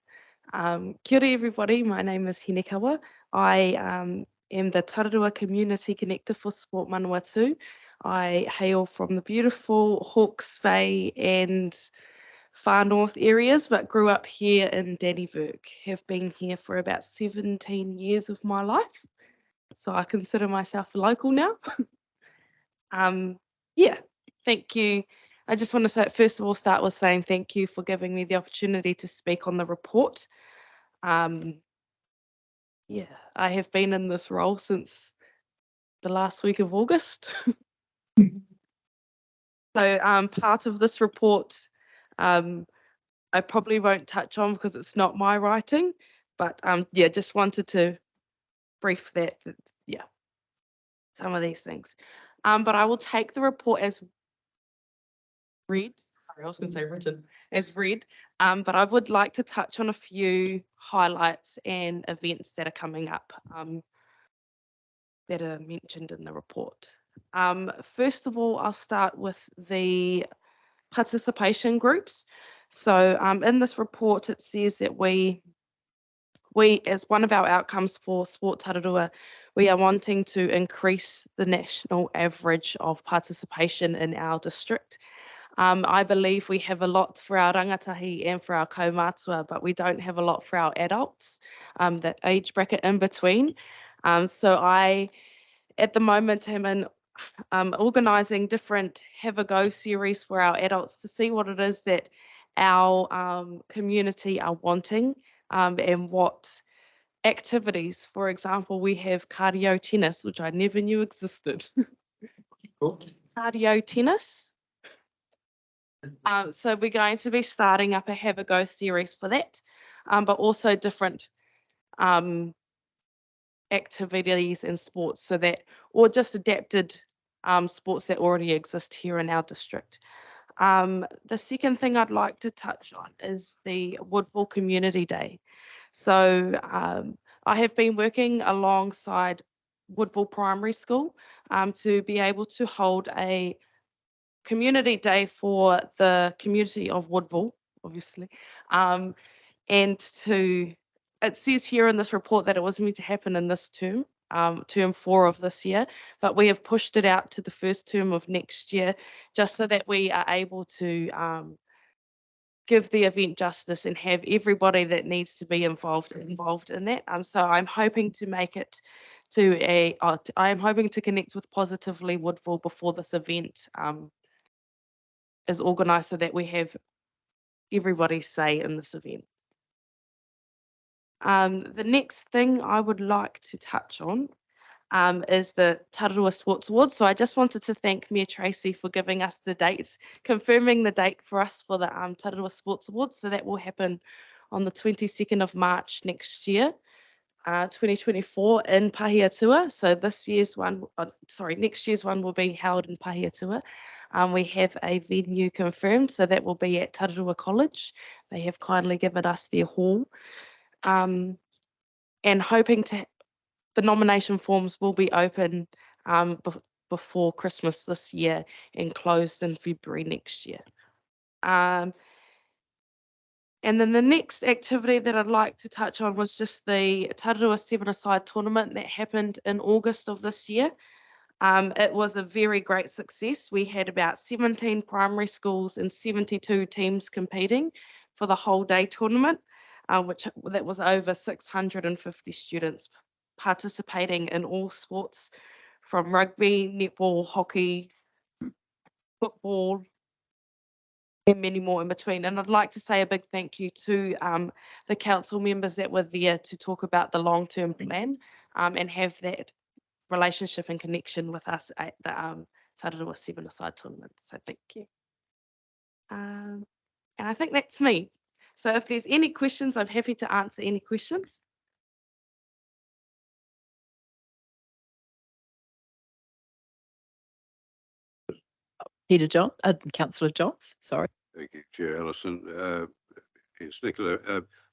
K: Kia ora everybody, my name is Hinekawa. I am the Tararua Community Connector for Sport Manawatu. I hail from the beautiful Hawke's Bay and far north areas, but grew up here in Dannevirke. Have been here for about 17 years of my life. So I consider myself a local now. Yeah, thank you. I just want to say, first of all, start with saying thank you for giving me the opportunity to speak on the report. Yeah, I have been in this role since the last week of August. So part of this report, I probably won't touch on because it's not my writing, but yeah, just wanted to brief that, yeah, some of these things. But I will take the report as read. Sorry, I was going to say written as read. But I would like to touch on a few highlights and events that are coming up that are mentioned in the report. First of all, I'll start with the participation groups. So in this report, it says that we, as one of our outcomes for Sport Tararua, we are wanting to increase the national average of participation in our district. I believe we have a lot for our rangatahi and for our kaumātua, but we don't have a lot for our adults, that age bracket in between. So I, at the moment, am organising different Have a Go series for our adults to see what it is that our community are wanting and what activities. For example, we have cardio tennis, which I never knew existed.
G: Cool.
K: Cardio tennis. So we're going to be starting up a Have a Go series for that, but also different activities and sports, so that, or just adapted sports that already exist here in our district. The second thing I'd like to touch on is the Woodville Community Day. So I have been working alongside Woodville Primary School to be able to hold a community day for the community of Woodville, obviously, and it says here in this report that it was meant to happen in this term, term 4 of this year, but we have pushed it out to the first term of next year, just so that we are able to give the event justice and have everybody that needs to be involved in that. So I'm hoping to make it to I am hoping to connect with Positively Woodville before this event is organised, so that we have everybody's say in this event. The next thing I would like to touch on is the Tararua Sports Awards. So I just wanted to thank Mayor Tracy for giving us the dates, confirming the date for us for the Tararua Sports Awards. So that will happen on the 22nd of March next year, 2024 in Pahiatua. So this year's one, next year's one will be held in Pahiatua. We have a venue confirmed, so that will be at Tararua College. They have kindly given us their hall. And hoping to, the nomination forms will be open before Christmas this year and closed in February next year. And then the next activity that I'd like to touch on was just the Tararua 7-a-side tournament that happened in August of this year. It was a very great success. We had about 17 primary schools and 72 teams competing for the whole day tournament, that was over 650 students participating in all sports, from rugby, netball, hockey, football, and many more in between. And I'd like to say a big thank you to the council members that were there to talk about the long-term plan and have that relationship and connection with us at the Tararua 7-a-side tournament. So thank you. And I think that's me. So if there's any questions, I'm happy to answer any questions.
A: Peter John, Councillor Johns, sorry.
F: Thank you, Chair Ellison. It's Nicola.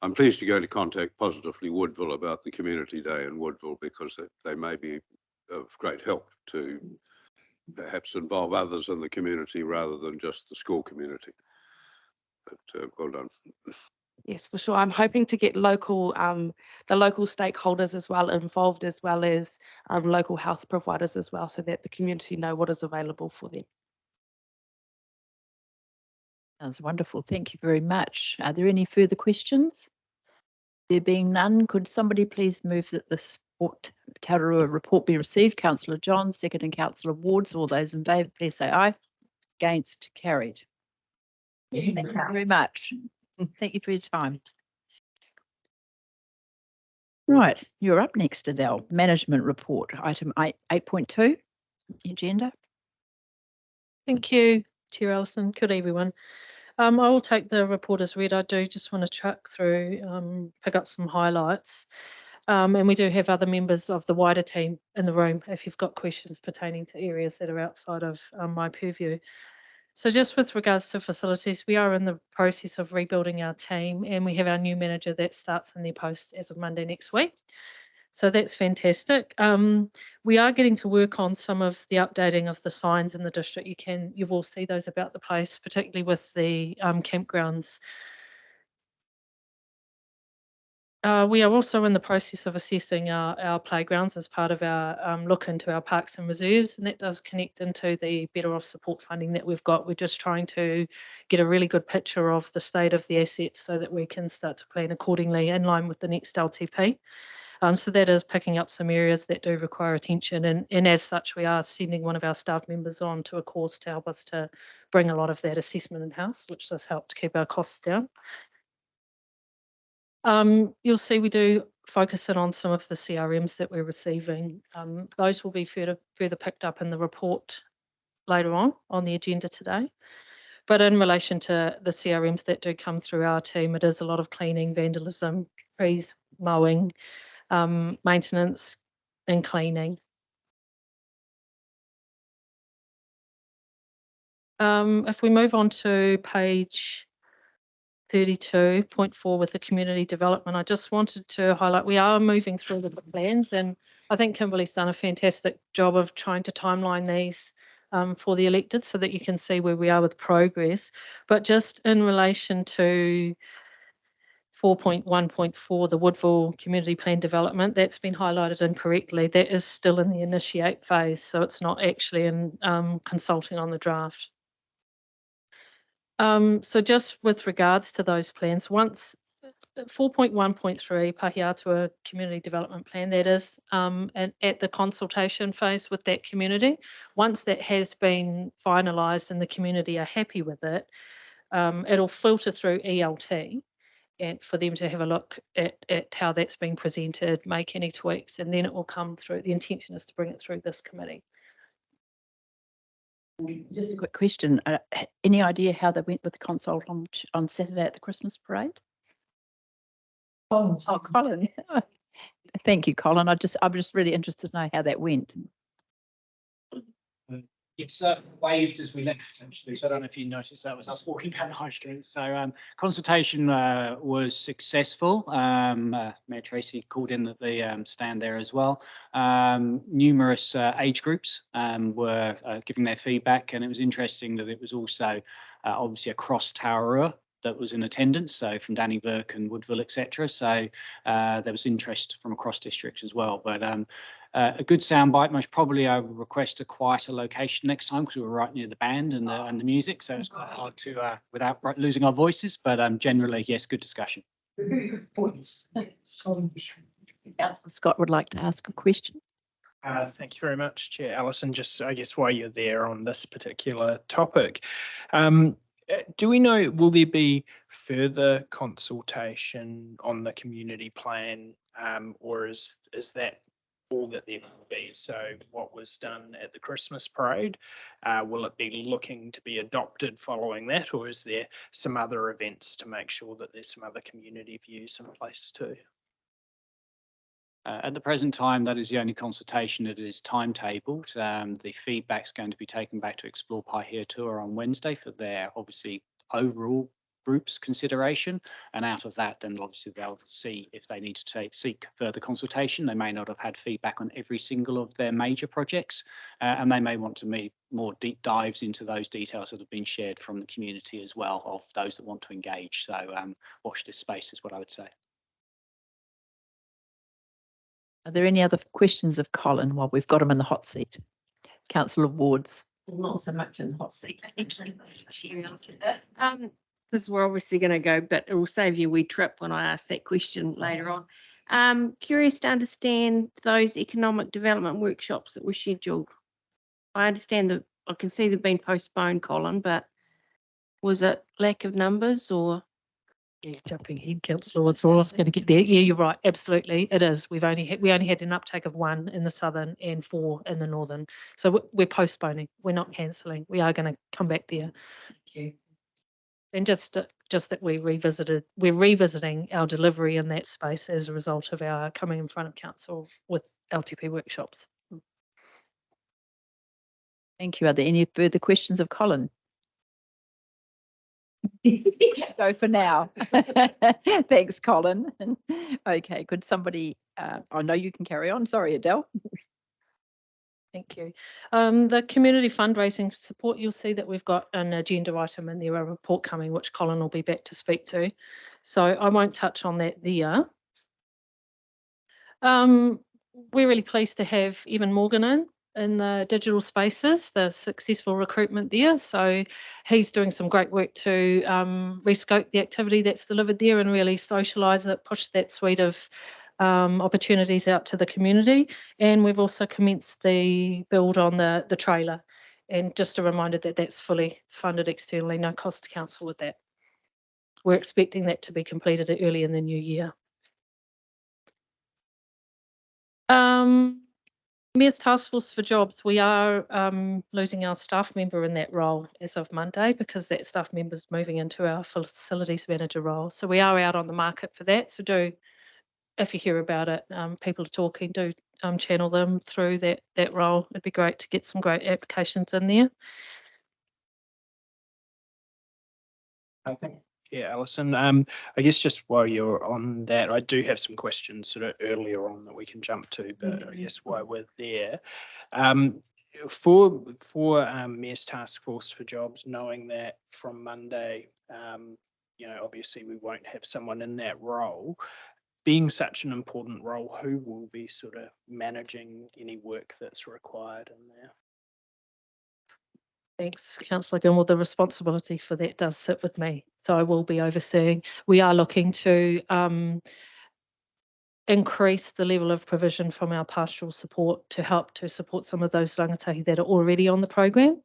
F: I'm pleased to go to contact Positively Woodville about the Community Day in Woodville, because they may be of great help to perhaps involve others in the community rather than just the school community. But well done.
K: Yes, for sure. I'm hoping to get the local stakeholders as well involved, as well as local health providers as well, so that the community know what is available for them.
A: That's wonderful. Thank you very much. Are there any further questions? There being none, could somebody please move that the Sport Tararua report be received? Councillor Johns, second, and Councillor Wards. All those in favour, please say aye. Against, carried. Thank you very much. Thank you for your time. Right, you're up next, Adele. Management report, item 8.2, the agenda.
L: Thank you, Chair Ellison. Good everyone. I will take the report as read. I do just want to track through, pick up some highlights. And we do have other members of the wider team in the room if you've got questions pertaining to areas that are outside of my purview. So just with regards to facilities, we are in the process of rebuilding our team, and we have our new manager that starts in their post as of Monday next week. So that's fantastic. We are getting to work on some of the updating of the signs in the district. You will see those about the place, particularly with the campgrounds. We are also in the process of assessing our playgrounds as part of our look into our parks and reserves, and that does connect into the Better Off support funding that we've got. We're just trying to get a really good picture of the state of the assets so that we can start to plan accordingly in line with the next LTP. So that is picking up some areas that do require attention, and as such, we are sending one of our staff members on to a course to help us to bring a lot of that assessment in-house, which does help to keep our costs down. You'll see we do focus in on some of the CRMs that we're receiving. Those will be further picked up in the report later on the agenda today. But in relation to the CRMs that do come through our team, it is a lot of cleaning, vandalism, trees, mowing, maintenance and cleaning. If we move on to page 32.4 with the community development, I just wanted to highlight we are moving through the plans, and I think Kimberly's done a fantastic job of trying to timeline these for the elected so that you can see where we are with progress. But just in relation to 4.1.4, the Woodville Community Plan Development, that's been highlighted incorrectly. That is still in the initiate phase, so it's not actually in consulting on the draft. So just with regards to those plans, once 4.1.3 Pahiatua Community Development Plan, that is at the consultation phase with that community. Once that has been finalised and the community are happy with it, it'll filter through ELT and for them to have a look at how that's been presented, make any tweaks, and then it will come through. The intention is to bring it through this committee.
A: Just a quick question. Any idea how they went with the consult on Saturday at the Christmas parade? Oh, Colin. Thank you, Colin. I'm just really interested to know how that went.
B: It's waved as we left, actually. So I don't know if you noticed that was us walking down the high street. So consultation was successful. Mayor Tracy called in at the stand there as well. Numerous age groups were giving their feedback, and it was interesting that it was also obviously across Taurua that was in attendance, so from Dannybrook and Woodville, etc. So there was interest from across districts as well. But a good soundbite. Most probably, I would request a quieter location next time because we were right near the band and the music, so it's quite hard to without losing our voices. But generally, yes, good discussion.
A: Scott would like to ask a question.
B: Thank you very much, Chair Ellison. Just, I guess, while you're there on this particular topic, do we know, will there be further consultation on the community plan, or is that all that there will be? So what was done at the Christmas parade, will it be looking to be adopted following that, or is there some other events to make sure that there's some other community views in place too?
D: At the present time, that is the only consultation that is timetabled. The feedback is going to be taken back to Explore Pahiatua on Wednesday for their obviously overall group's consideration. And out of that, then obviously they'll see if they need to seek further consultation. They may not have had feedback on every single of their major projects, and they may want to make more deep dives into those details that have been shared from the community as well, of those that want to engage. So watch this space is what I would say.
A: Are there any other questions of Colin while we've got him in the hot seat? Councillor Wards.
H: Not so much in the hot seat. Because we're obviously going to go, but it will save you a wee trip when I ask that question later on. Curious to understand those economic development workshops that were scheduled. I understand that I can see they've been postponed, Colin, but was it lack of numbers or?
L: Yeah, jumping ahead, Councillor Woods, I was going to get there. Yeah, you're right. Absolutely, it is. We only had an uptake of 1 in the southern and 4 in the northern. So we're postponing. We're not cancelling. We are going to come back there. Thank you. And just that we're revisiting our delivery in that space as a result of our coming in front of council with LTP workshops.
A: Thank you. Are there any further questions of Colin? Go for now. Thanks, Colin. Okay, could somebody, I know you can carry on. Sorry, Adele.
L: Thank you. The community fundraising support, you'll see that we've got an agenda item in there, a report coming, which Colin will be back to speak to. So I won't touch on that there. We're really pleased to have Evan Morgan in the digital spaces, the successful recruitment there. So he's doing some great work to rescope the activity that's delivered there and really socialise it, push that suite of opportunities out to the community. And we've also commenced the build on the trailer. And just a reminder that that's fully funded externally, no cost to council with that. We're expecting that to be completed early in the new year. Mayor's Task Force for Jobs, we are losing our staff member in that role as of Monday because that staff member is moving into our facilities manager role. So we are out on the market for that. So do, if you hear about it, people are talking, do channel them through that role. It'd be great to get some great applications in there.
B: I think, yeah, Alison, I guess just while you're on that, I do have some questions sort of earlier on that we can jump to, but I guess while we're there, for Mayor's Task Force for Jobs, knowing that from Monday, obviously we won't have someone in that role, being such an important role, who will be sort of managing any work that's required in there?
L: Thanks, Councillor Gilmore. The responsibility for that does sit with me. So I will be overseeing. We are looking to increase the level of provision from our pastoral support to help to support some of those rangatahi that are already on the programme.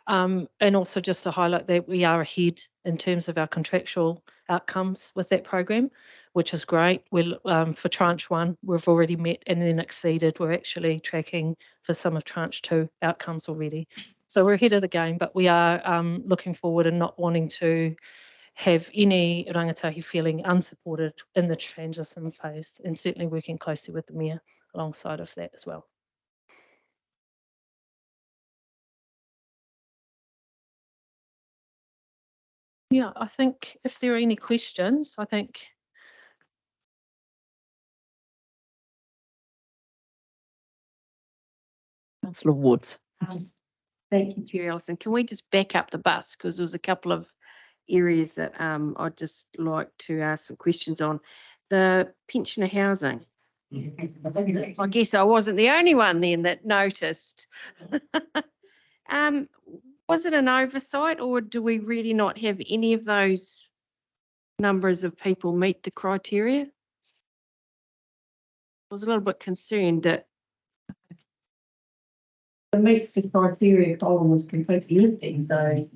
L: And also just to highlight that we are ahead in terms of our contractual outcomes with that programme, which is great. We're, for tranche 1, we've already met and then exceeded. We're actually tracking for some of tranche 2 outcomes already. So we're ahead of the game, but we are looking forward and not wanting to have any rangatahi feeling unsupported in the transition phase, and certainly working closely with the Mayor alongside of that as well. Yeah, I think if there are any questions, I think.
A: Councillor Wards.
H: Thank you, Chair Alison. Can we just back up the bus? Because there was a couple of areas that I'd just like to ask some questions on. The pensioner housing. I guess I wasn't the only one then that noticed. Was it an oversight, or do we really not have any of those numbers of people meet the criteria? I was a little bit concerned that the meets the criteria column was completely empty, so.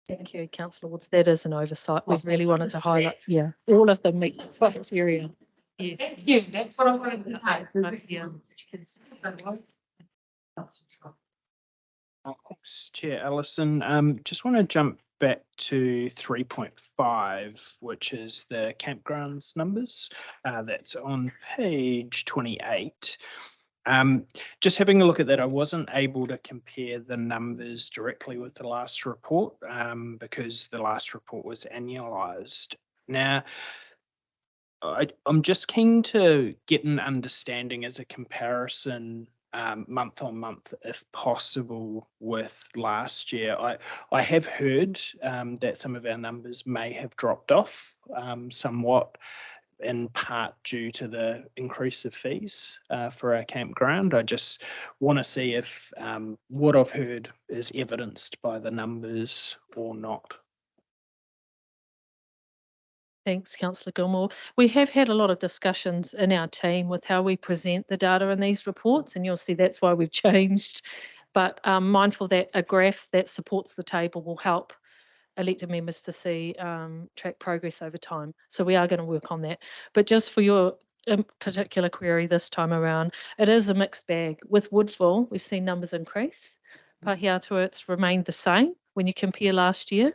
L: Thank you, Councillor Woods. That is an oversight. We've really wanted to highlight, yeah, all of them meet the criteria. Yes.
H: Thank you. That's what I wanted to say.
L: Yeah.
B: Thanks, Chair Alison. Just want to jump back to 3.5, which is the campgrounds numbers. That's on page 28. Just having a look at that, I wasn't able to compare the numbers directly with the last report because the last report was annualised. Now, I'm just keen to get an understanding as a comparison month on month, if possible, with last year. I have heard that some of our numbers may have dropped off somewhat, in part due to the increase of fees for our campground. I just want to see if what I've heard is evidenced by the numbers or not.
L: Thanks, Councillor Gilmore. We have had a lot of discussions in our team with how we present the data in these reports, and you'll see that's why we've changed. But mindful that a graph that supports the table will help elected members to see track progress over time. So we are going to work on that. But just for your particular query this time around, it is a mixed bag. With Woodville, we've seen numbers increase. Pahiatua, it's remained the same when you compare last year.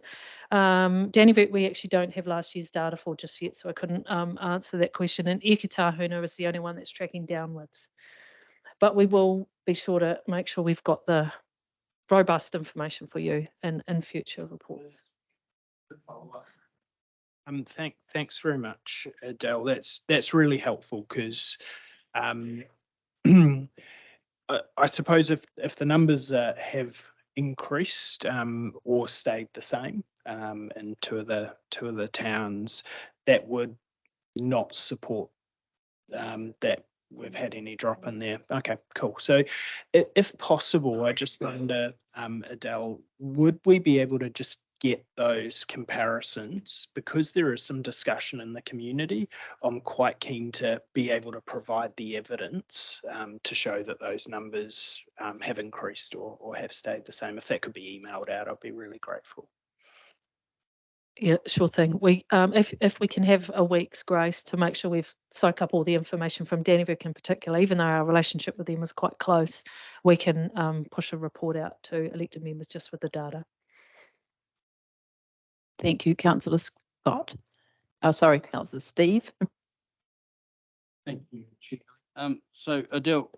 L: Dannyvert, we actually don't have last year's data for just yet, so I couldn't answer that question. And Ekitahuna is the only one that's tracking downwards. But we will be sure to make sure we've got the robust information for you in future reports.
B: Thanks very much, Adele. That's really helpful because I suppose if the numbers have increased or stayed the same in two of the towns, that would not support that we've had any drop in there. Okay, cool. So if possible, I just wonder, Adele, would we be able to just get those comparisons? Because there is some discussion in the community, I'm quite keen to be able to provide the evidence to show that those numbers have increased or have stayed the same. If that could be emailed out, I'd be really grateful.
L: Yeah, sure thing. We, if we can have a week's grace to make sure we've soaked up all the information from Dannyvert in particular, even though our relationship with them is quite close, we can push a report out to elected members just with the data.
A: Thank you, Councillor Scott. Oh, sorry, Councillor Steve.
G: Thank you, Chair. So Adele,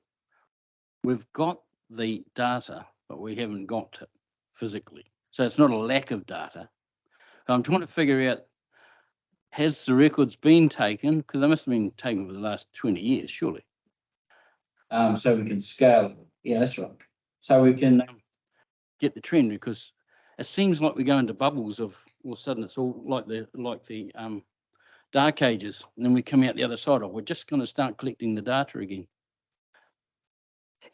G: we've got the data, but we haven't got it physically. So it's not a lack of data. I'm trying to figure out, has the records been taken? Because they must have been taken for the last 20 years, surely. So we can scale it. Yeah, that's right. So we can get the trend, because it seems like we go into bubbles of all of a sudden it's all like the dark ages, and then we come out the other side of, we're just going to start collecting the data again.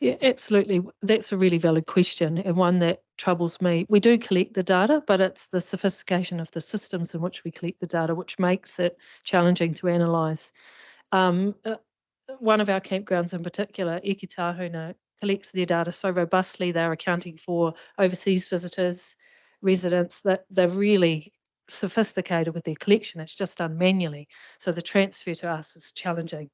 L: Yeah, absolutely. That's a really valid question and one that troubles me. We do collect the data, but it's the sophistication of the systems in which we collect the data which makes it challenging to analyse. One of our campgrounds in particular, Ekitahuna, collects their data so robustly. They're accounting for overseas visitors, residents, that they're really sophisticated with their collection. It's just done manually. So the transfer to us is challenging.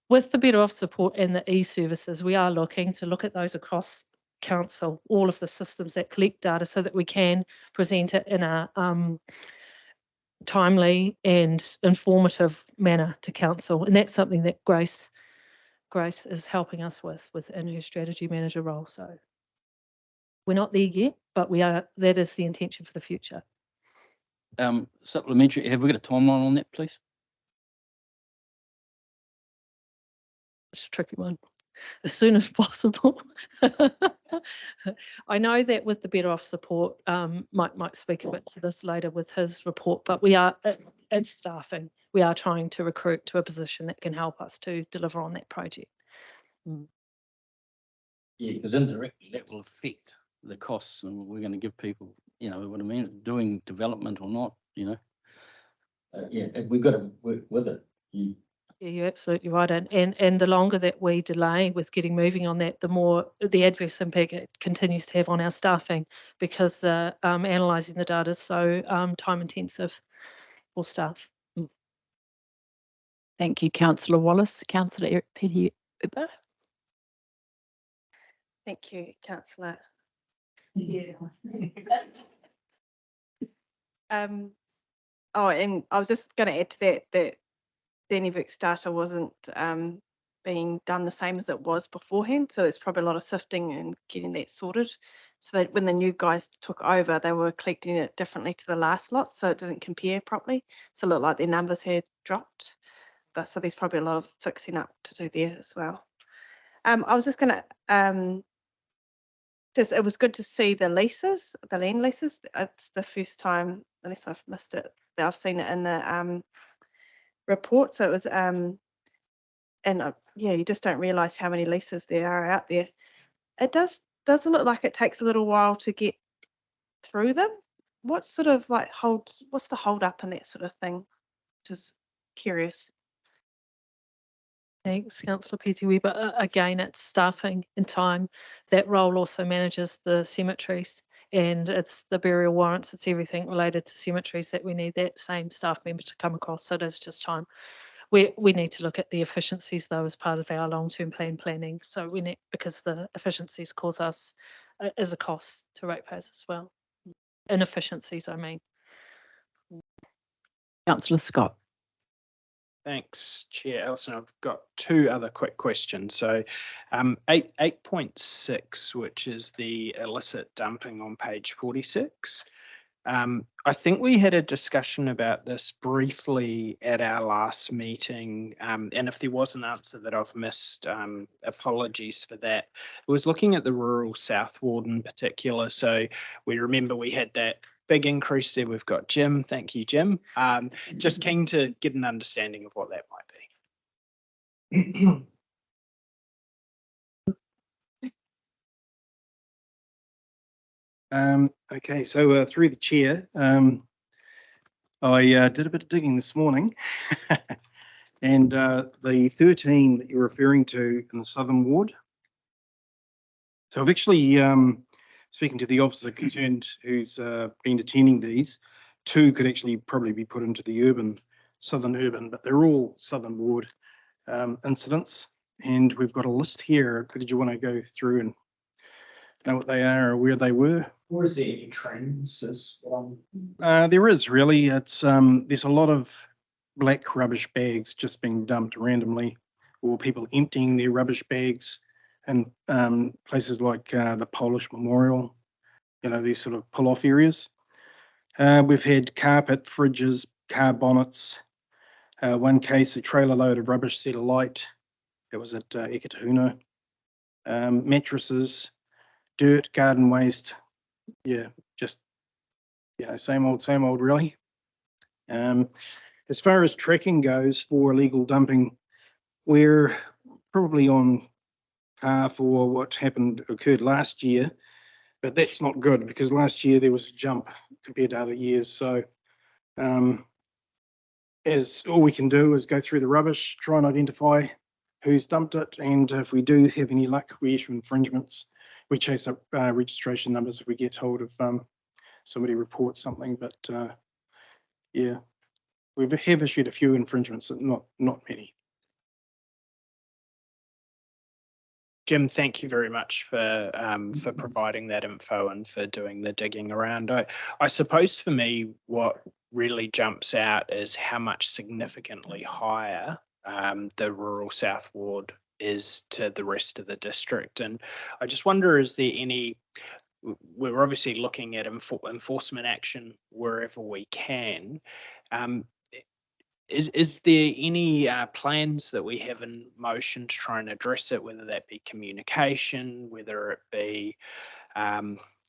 L: With the Better Off support and the e-services, we are looking at those across council, all of the systems that collect data, so that we can present it in a timely and informative manner to council. And that's something that Grace is helping us with in her strategy manager role. So we're not there yet, but we are. That is the intention for the future.
G: Supplementary, have we got a timeline on that, please?
L: It's a tricky one. As soon as possible. I know that with the Better Off support, Mike might speak a bit to this later with his report, but we are at staffing. We are trying to recruit to a position that can help us to deliver on that project.
G: Yeah, because indirectly that will affect the costs, and we're going to give people, you know what I mean, doing development or not, you know. Yeah, we've got to work with it.
L: Yeah, you're absolutely right. And the longer that we delay with getting moving on that, the more the adverse impact it continues to have on our staffing, because the analysing the data is so time intensive for staff.
A: Thank you, Councillor Wallace. Councillor Petty.
C: Thank you, Councillor.
E: Yeah.
C: Oh, and I was just going to add to that Dannyvert's data wasn't being done the same as it was beforehand. So there's probably a lot of sifting and getting that sorted. So that when the new guys took over, they were collecting it differently to the last lot, so it didn't compare properly. So it looked like their numbers had dropped. But so there's probably a lot of fixing up to do there as well. I was just gonna it was good to see the leases, the land leases. It's the first time, unless I've missed it, that I've seen it in the report. So it was yeah, you just don't realise how many leases there are out there. It does look like it takes a little while to get through them. What sort of like what's the hold up in that sort of thing? Just curious.
L: Thanks, Councillor Pettiwee, but again, it's staffing and time. That role also manages the cemeteries, and it's the burial warrants, it's everything related to cemeteries that we need that same staff member to come across, so it is just time. We need to look at the efficiencies though as part of our long-term planning, so we need, because the efficiencies cause us as a cost to ratepayers as well. Inefficiencies, I mean.
A: Councillor Scott.
B: Thanks, Chair Alison. I've got two other quick questions. So 8.6, which is the illicit dumping on page 46. I think we had a discussion about this briefly at our last meeting, and if there was an answer that I've missed, apologies for that. It was looking at the rural South Ward in particular. So we remember we had that big increase there. We've got Jim. Thank you, Jim. Just keen to get an understanding of what that might be.
M: Okay, so through the chair, I did a bit of digging this morning, and the 13 that you're referring to in the Southern Ward. So I've actually, speaking to the officer concerned who's been attending these, 2 could actually probably be put into the Southern Urban, but they're all Southern Ward incidents, and we've got a list here. Did you want to go through and know what they are or where they were?
B: Or is there any trends?
M: There is really. It's there's a lot of black rubbish bags just being dumped randomly, or people emptying their rubbish bags in places like the Polish Memorial, you know, these sort of pull-off areas. We've had carpet, fridges, car bonnets. One case, a trailer load of rubbish set alight. It was at Ekatahuna. Mattresses, dirt, garden waste. Yeah, just, you know, same old really. As far as tracking goes for illegal dumping, we're probably on par for what occurred last year, but that's not good because last year there was a jump compared to other years. So as all we can do is go through the rubbish, try and identify who's dumped it, and if we do have any luck, we issue infringements. We chase up registration numbers if we get hold of somebody reports something, but yeah, we have issued a few infringements, not many.
B: Jim, thank you very much for providing that info and for doing the digging around. I suppose for me, what really jumps out is how much significantly higher the rural South Ward is to the rest of the district. And I just wonder, is there any, we're obviously looking at enforcement action wherever we can. Is there any plans that we have in motion to try and address it, whether that be communication, whether it be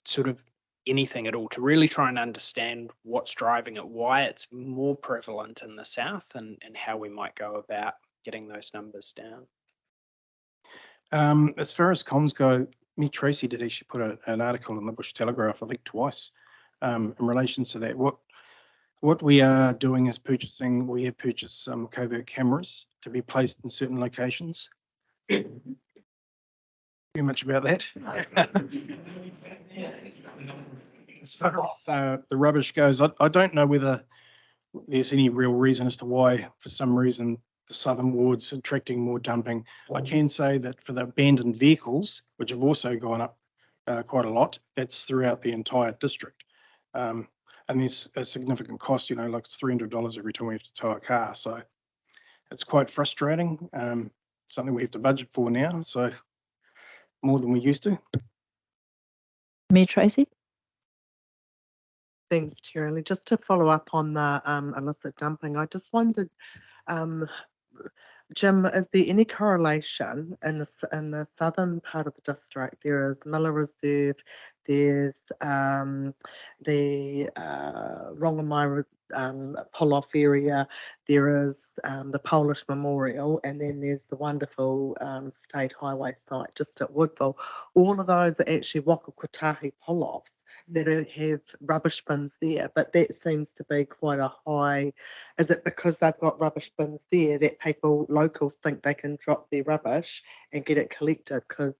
B: sort of anything at all, to really try and understand what's driving it, why it's more prevalent in the south, and how we might go about getting those numbers down?
M: As far as comms go, me, Tracy did actually put an article in the Bush Telegraph, I think twice, in relation to that. What we are doing is we have purchased some covert cameras to be placed in certain locations. Too much about that. As far as the rubbish goes, I don't know whether there's any real reason as to why, for some reason, the Southern Ward's attracting more dumping. I can say that for the abandoned vehicles, which have also gone up quite a lot, that's throughout the entire district. And there's a significant cost, you know, like it's $300 every time we have to tow a car. So it's quite frustrating. something we have to budget for now, so more than we used to.
A: Mayor Tracy?
N: Thanks, Chair. Just to follow up on the illicit dumping, I just wondered, Jim, is there any correlation in the southern part of the district? There is Miller Reserve, there's the Rongamai pull-off area, there is the Polish Memorial, and then there's the wonderful state highway site just at Woodville. All of those are actually Waka Kotahi pull-offs that have rubbish bins there, but that seems to be quite a high. Is it because they've got rubbish bins there that locals think they can drop their rubbish and get it collected? Because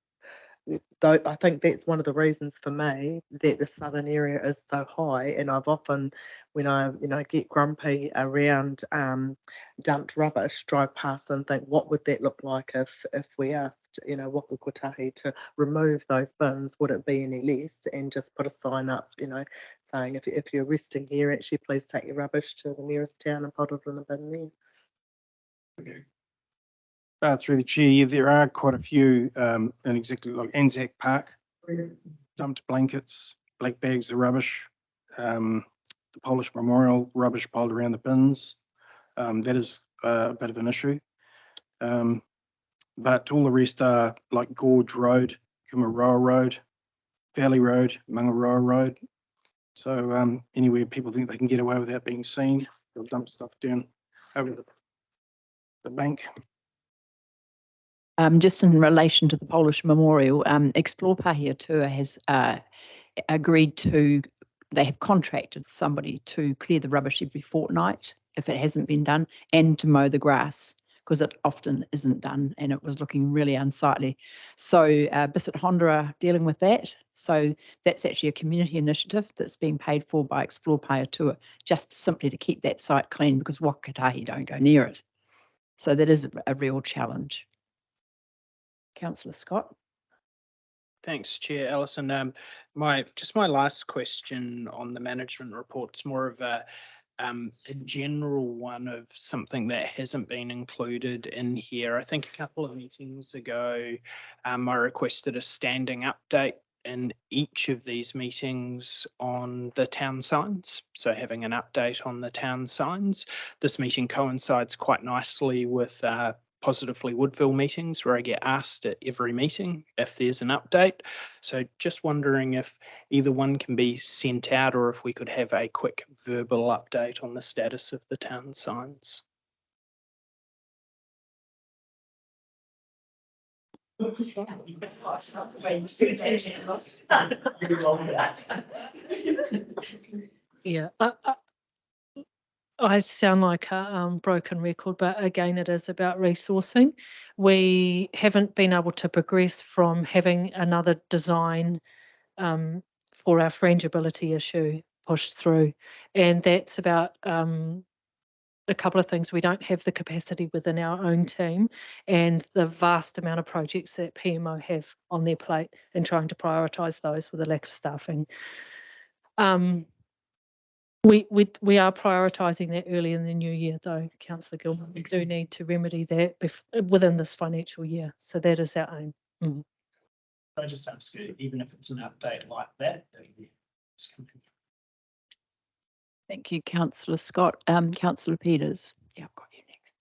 N: I think that's one of the reasons for me that the southern area is so high. And I've often, when I get grumpy around dumped rubbish, drive past and think, what would that look like if we asked, Waka Kotahi to remove those bins? Would it be any less? And just put a sign up, saying if you're resting here, actually please take your rubbish to the nearest town and put it in a bin there.
M: Through the chair, there are quite a few in exactly like Anzac Park, dumped blankets, black bags of rubbish, the Polish Memorial, rubbish piled around the bins. That is a bit of an issue. But all the rest are like Gorge Road, Kumaroa Road, Valley Road, Mangaroa Road. So anywhere people think they can get away without being seen, they'll dump stuff down over the bank.
A: Just in relation to the Polish Memorial, Explore Pahiatua has agreed to, they have contracted somebody to clear the rubbish every fortnight if it hasn't been done, and to mow the grass, because it often isn't done and it was looking really unsightly. So Bissett Honda are dealing with that. So that's actually a community initiative that's being paid for by Explore Pahiatua, just simply to keep that site clean, because Waka Kotahi don't go near it. So that is a real challenge. Councillor Scott.
B: Thanks, Chair Alison. My last question on the management report is more of a general one of something that hasn't been included in here. I think a couple of meetings ago, I requested a standing update in each of these meetings on the town signs. So having an update on the town signs. This meeting coincides quite nicely with Positively Woodville meetings, where I get asked at every meeting if there's an update. So just wondering if either one can be sent out, or if we could have a quick verbal update on the status of the town signs.
L: Yeah, I sound like a broken record, but again, it is about resourcing. We haven't been able to progress from having another design for our frangibility issue pushed through, and that's about a couple of things. We don't have the capacity within our own team, and the vast amount of projects that PMO have on their plate, and trying to prioritise those with a lack of staffing. We are prioritising that early in the new year, though, Councillor Gilman. We do need to remedy that within this financial year. So that is our aim. Mm.
B: I just ask you, even if it's an update like that.
A: Thank you, Councillor Scott. Councillor Peters. Yeah, I've got you next.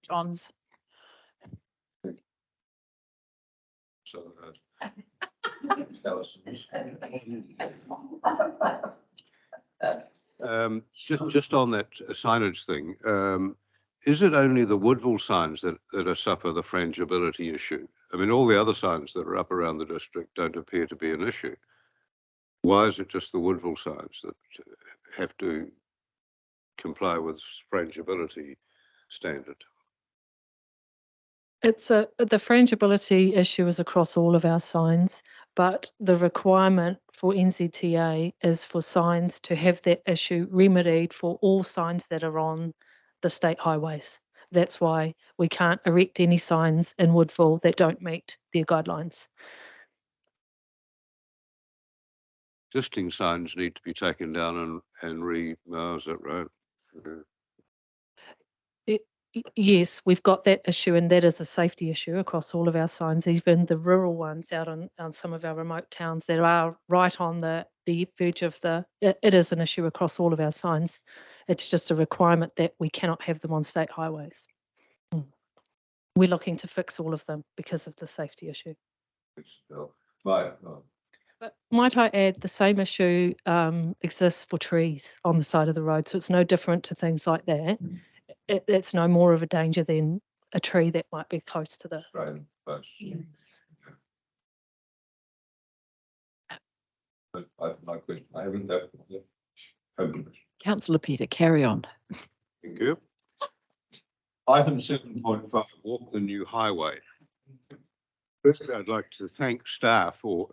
A: John's.
F: So, just on that signage thing, is it only the Woodville signs that suffer the frangibility issue? I mean, all the other signs that are up around the district don't appear to be an issue. Why is it just the Woodville signs that have to comply with frangibility standard?
L: The frangibility issue is across all of our signs, but the requirement for NZTA is for signs to have that issue remedied for all signs that are on the state highways. That's why we can't erect any signs in Woodville that don't meet their guidelines.
F: Existing signs need to be taken down and is that right?
L: Yes, we've got that issue, and that is a safety issue across all of our signs, even the rural ones out on some of our remote towns that are right on the verge of it is an issue across all of our signs. It's just a requirement that we cannot have them on state highways. We're looking to fix all of them because of the safety issue. But might I add, the same issue exists for trees on the side of the road, so it's no different to things like that. It's no more of a danger than a tree that might be close to the.
F: I haven't.
A: Councillor Peter, carry on.
F: Thank you. Item 7.5, walk the new highway. Firstly, I'd like to thank staff or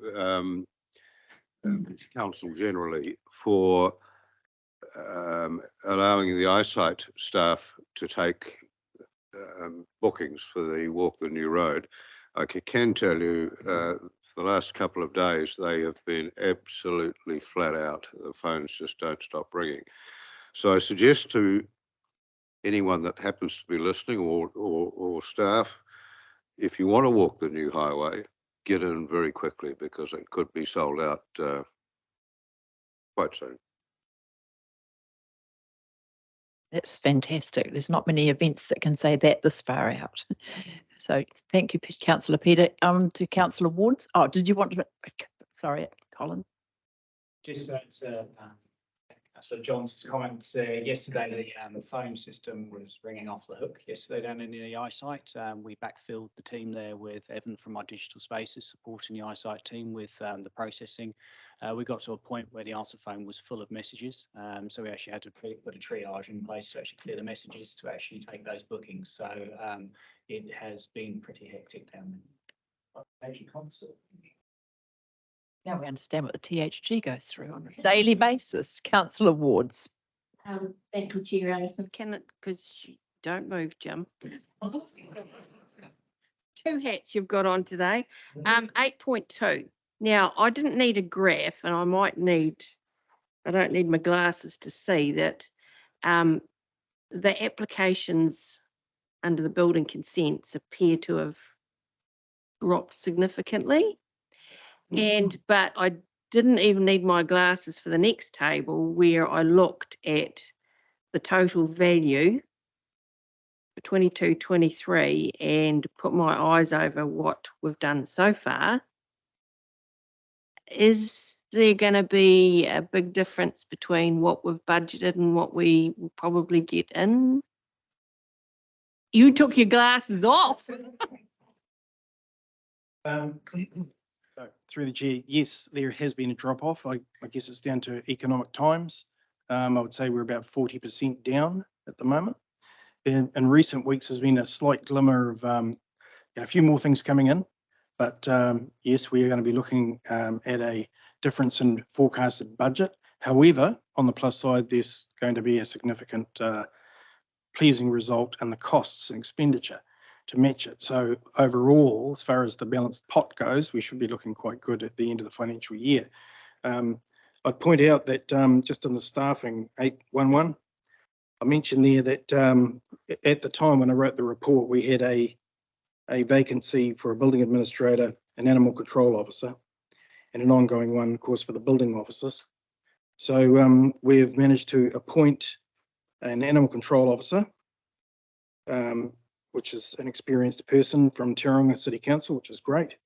F: council generally for allowing the eyesight staff to take bookings for the walk the new road. I can tell you for the last couple of days they have been absolutely flat out. The phones just don't stop ringing. So I suggest to anyone that happens to be listening or staff, if you want to walk the new highway, get in very quickly because it could be sold out quite soon.
A: That's fantastic. There's not many events that can say that this far out. So thank you, Councillor Peter. To Councillor Wards. Oh, did you want to? Sorry, Colin.
O: Just to answer so John's comments, yesterday the phone system was ringing off the hook yesterday down in the eyesight. We backfilled the team there with Evan from our digital spaces supporting the eyesight team with the processing. We got to a point where the answer phone was full of messages, so we actually had to put a triage in place to actually clear the messages to actually take those bookings. So it has been pretty hectic down there.
A: Now we understand what the THG goes through on a daily basis. Councillor Wards.
H: Thank you, Chair Alison. Can it, because you don't move, Jim. Two hats you've got on today. 8.2. Now, I didn't need a graph, and I don't need my glasses to see that the applications under the building consents appear to have dropped significantly. But I didn't even need my glasses for the next table where I looked at the total value for 22-23 and put my eyes over what we've done so far. Is there going to be a big difference between what we've budgeted and what we will probably get in? You took your glasses off.
M: So through the chair, yes, there has been a drop off. I guess it's down to economic times. I would say we're about 40% down at the moment. In recent weeks, there's been a slight glimmer of a few more things coming in. But yes, we are going to be looking at a difference in forecasted budget. However, on the plus side, there's going to be a significant pleasing result in the costs and expenditure to match it. So overall, as far as the balanced pot goes, we should be looking quite good at the end of the financial year. I'd point out that just on the staffing 811, I mentioned there that at the time when I wrote the report, we had a vacancy for a building administrator, an animal control officer, and an ongoing one, of course, for the building officers. So we've managed to appoint an animal control officer, which is an experienced person from Tauranga City Council, which is great.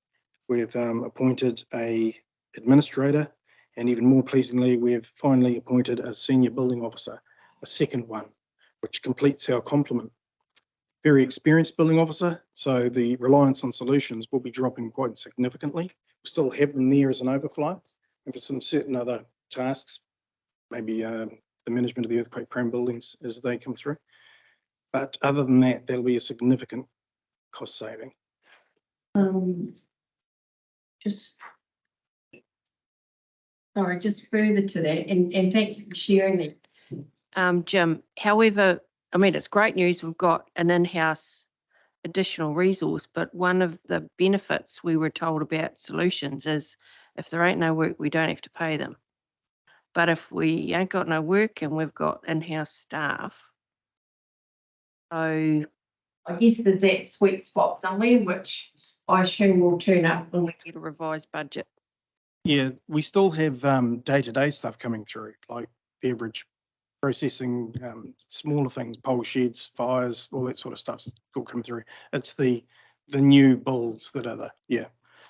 M: We've appointed a administrator, and even more pleasingly, we've finally appointed a senior building officer, a second one, which completes our complement. Very experienced building officer, so the reliance on solutions will be dropping quite significantly. We still have them there as an overflow, and for some certain other tasks, maybe the management of the earthquake-prone buildings as they come through. But other than that, there'll be a significant cost saving.
H: Just further to that, and thank you for sharing that, Jim. However, I mean, it's great news we've got an in-house additional resource, but one of the benefits we were told about solutions is if there ain't no work, we don't have to pay them. But if we ain't got no work and we've got in-house staff, So I guess there's that sweet spot somewhere, which I assume will turn up when we get a revised budget.
M: Yeah, we still have day-to-day stuff coming through, like beverage processing, smaller things, pole sheds, fires, all that sort of stuff's all come through. It's the new builds that are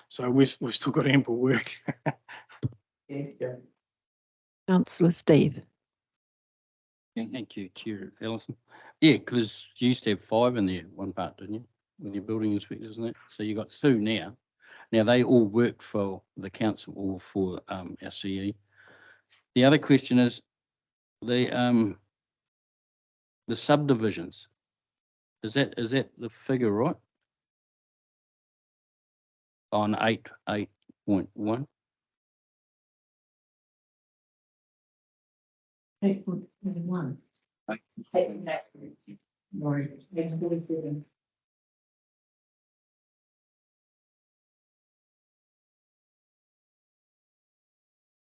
M: so we've still got ample work.
N: Yeah.
A: Councillor Steve.
G: Yeah, thank you, Chair Ellison. Yeah, because you used to have 5 in there one part, didn't you? With your building inspectors and that. So you got 2 now. Now they all work for the council or for our CE. The other question is the subdivisions. Is that the figure right? On 8.1.
H: 8.1.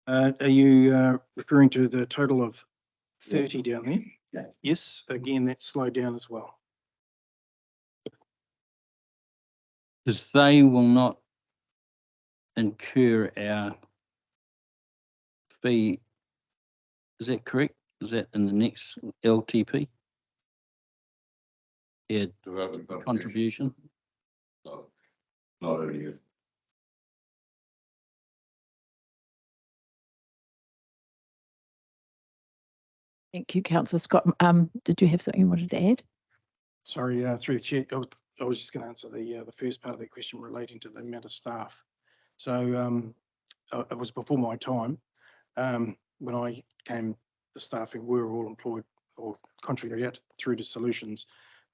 M: Are you referring to the total of 30 down there? Yeah. Yes, again, that's slowed down as well.
G: Because they will not incur our fee. Is that correct? Is that in the next LTP? Yeah, contribution.
F: No, not any use.
A: Thank you, Councillor Scott. Did you have something you wanted to add?
M: Sorry, through the chair, I was just going to answer the first part of that question relating to the amount of staff. So it was before my time. When I came, the staffing were all employed or contracted out through to Solutions.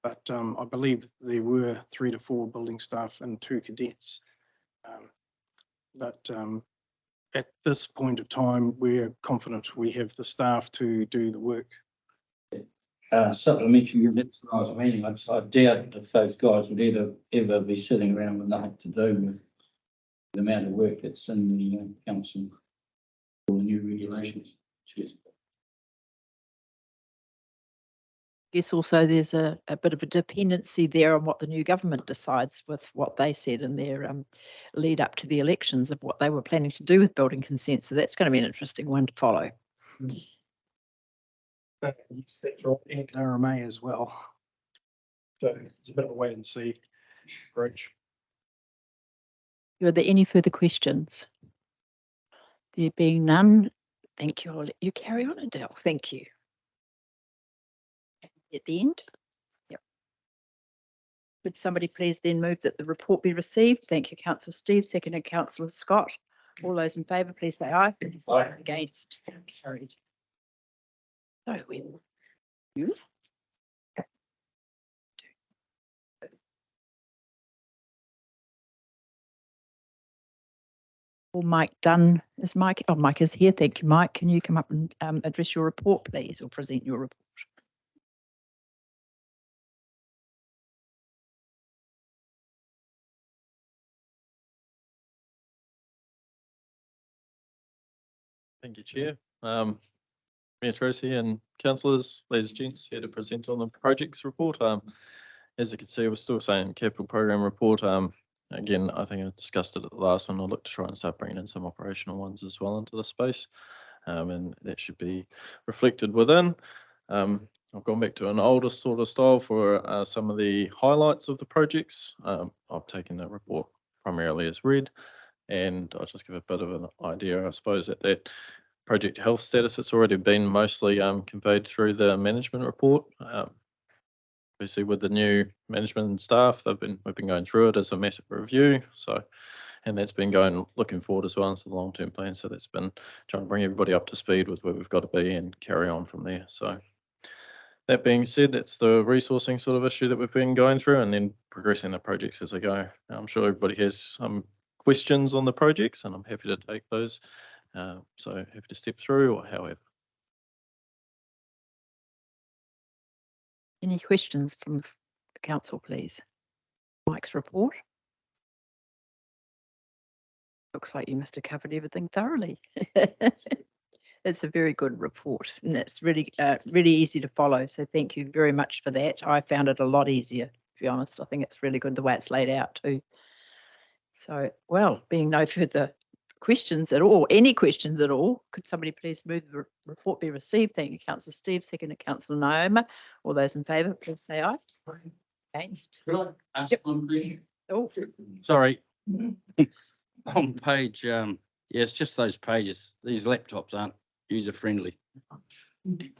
M: But I believe there were 3 to 4 building staff and 2 cadets. But at this point of time, we're confident we have the staff to do the work.
G: Supplementary units, I was meaning, I doubt if those guys would ever be sitting around with nothing to do with the amount of work that's in the council for the new regulations. Cheers.
A: I guess also there's a bit of a dependency there on what the new government decides with what they said in their lead up to the elections of what they were planning to do with building consent. So that's going to be an interesting one to follow.
M: Yes, that's right, and RMA as well. So it's a bit of a wait and see approach.
A: Are there any further questions? There being none, thank you. I'll let you carry on, Adele. Thank you. At the end? Yep. Would somebody please then move that the report be received? Thank you, Councillor Steve. Seconded, Councillor Scott. All those in favour, please say aye. Aye. Against? Carried. So you? Or Mike Dunn. Is Mike? Oh, Mike is here. Thank you, Mike. Can you come up and address your report, please, or present your report?
P: Thank you, Chair. Mayor Tracy and councillors, ladies and gents, here to present on the projects report. As you can see, we're still saying capital program report. Again, I think I discussed it at the last one. I'll look to try and start bringing in some operational ones as well into the space, and that should be reflected within. I've gone back to an older sort of style for some of the highlights of the projects. I've taken the report primarily as read, and I'll just give a bit of an idea, I suppose, that project health status, it's already been mostly conveyed through the management report. Obviously with the new management and staff, we've been going through it as a massive review. So, and that's been looking forward as well into the long-term plan. So that's been trying to bring everybody up to speed with where we've got to be and carry on from there. So that being said, that's the resourcing sort of issue that we've been going through, and then progressing the projects as they go. I'm sure everybody has some questions on the projects, and I'm happy to take those. So happy to step through or however.
A: Any questions from the council, please? Mike's report. Looks like you must have covered everything thoroughly. It's a very good report, and it's really, really easy to follow. So thank you very much for that. I found it a lot easier, to be honest. I think it's really good the way it's laid out too. So, well, being no further questions at all, any questions at all, could somebody please move the report be received? Thank you, Councillor Steve. Second to Councillor Naoma. All those in favour, please say aye. Against?
G: Could I ask
A: Yep.
G: one question?
A: Oh,
G: Sorry. On page, yeah, it's just those pages. These laptops aren't user friendly. And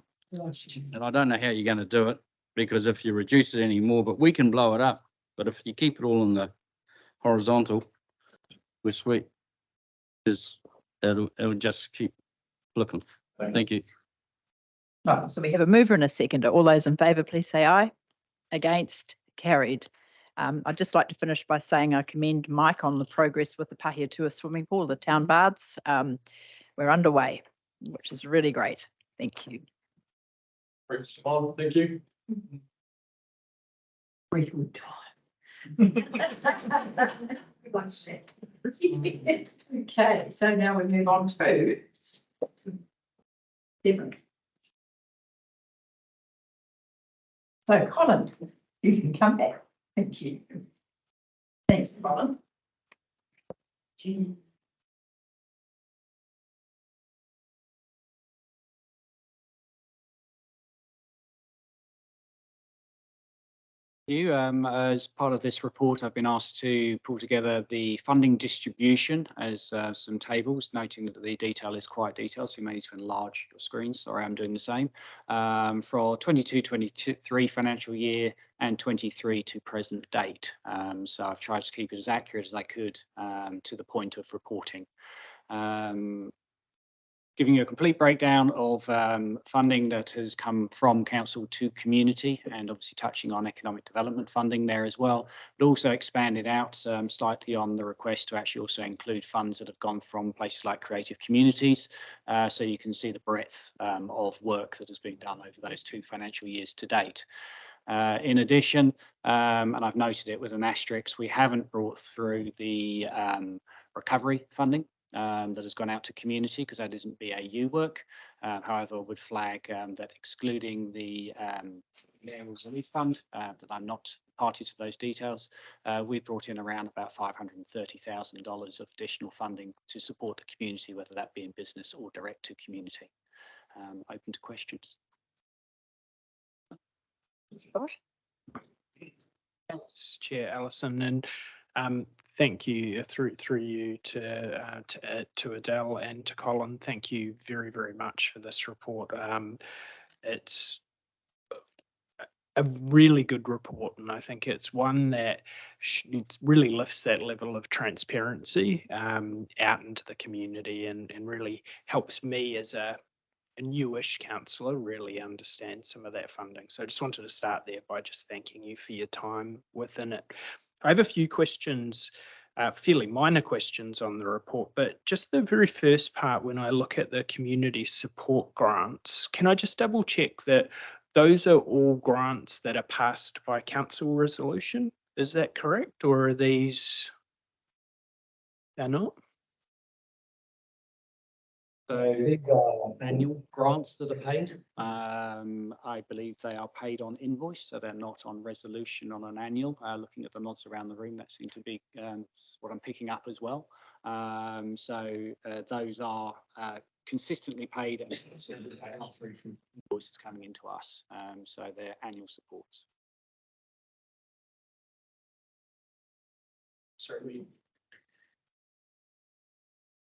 G: I don't know how you're going to do it, because if you reduce it anymore, but we can blow it up. But if you keep it all in the horizontal, we're sweet. Because it'll just keep flipping. Thank you.
A: no, so we have a mover and a seconder. All those in favour, please say aye. Against? Carried. I'd just like to finish by saying I commend Mike on the progress with the Pahiatua swimming pool, the town baths. We're underway, which is really great. Thank you.
P: Thank you.
A: Record time. Okay, so now we move on to 7. So Colin, you can come back. Thank you. Thanks, Colin.
O: You, as part of this report, I've been asked to pull together the funding distribution as some tables, noting that the detail is quite detailed, so you may need to enlarge your screens. Sorry, I'm doing the same. For 22-23 financial year and 23 to present date. So I've tried to keep it as accurate as I could to the point of reporting. Giving you a complete breakdown of funding that has come from council to community, and obviously touching on economic development funding there as well, but also expanded out slightly on the request to actually also include funds that have gone from places like creative communities. So you can see the breadth of work that has been done over those 2 financial years to date. In addition, and I've noted it with an asterisk, we haven't brought through the recovery funding that has gone out to community, because that isn't BAU work. However, I would flag that excluding the Mayor's Relief Fund, that I'm not party to those details, we brought in around about $530,000 of additional funding to support the community, whether that be in business or direct to community. Open to questions.
B: Thanks, Chair Allison, and thank you through you to Adele and to Colin. Thank you very, very much for this report. It's a really good report, and I think it's one that really lifts that level of transparency out into the community, and really helps me as a newish councillor really understand some of that funding. So I just wanted to start there by just thanking you for your time within it. I have a few questions, fairly minor questions on the report, but just the very first part, when I look at the community support grants, can I just double check that those are all grants that are passed by council resolution? Is that correct? Or are these, they're not?
O: So these are annual grants that are paid. I believe they are paid on invoice, so they're not on resolution on an annual. Looking at the nods around the room, that seems to be what I'm picking up as well. So those are consistently paid and consistently paid out through from invoices coming into us. So they're annual supports.
B: Sorry.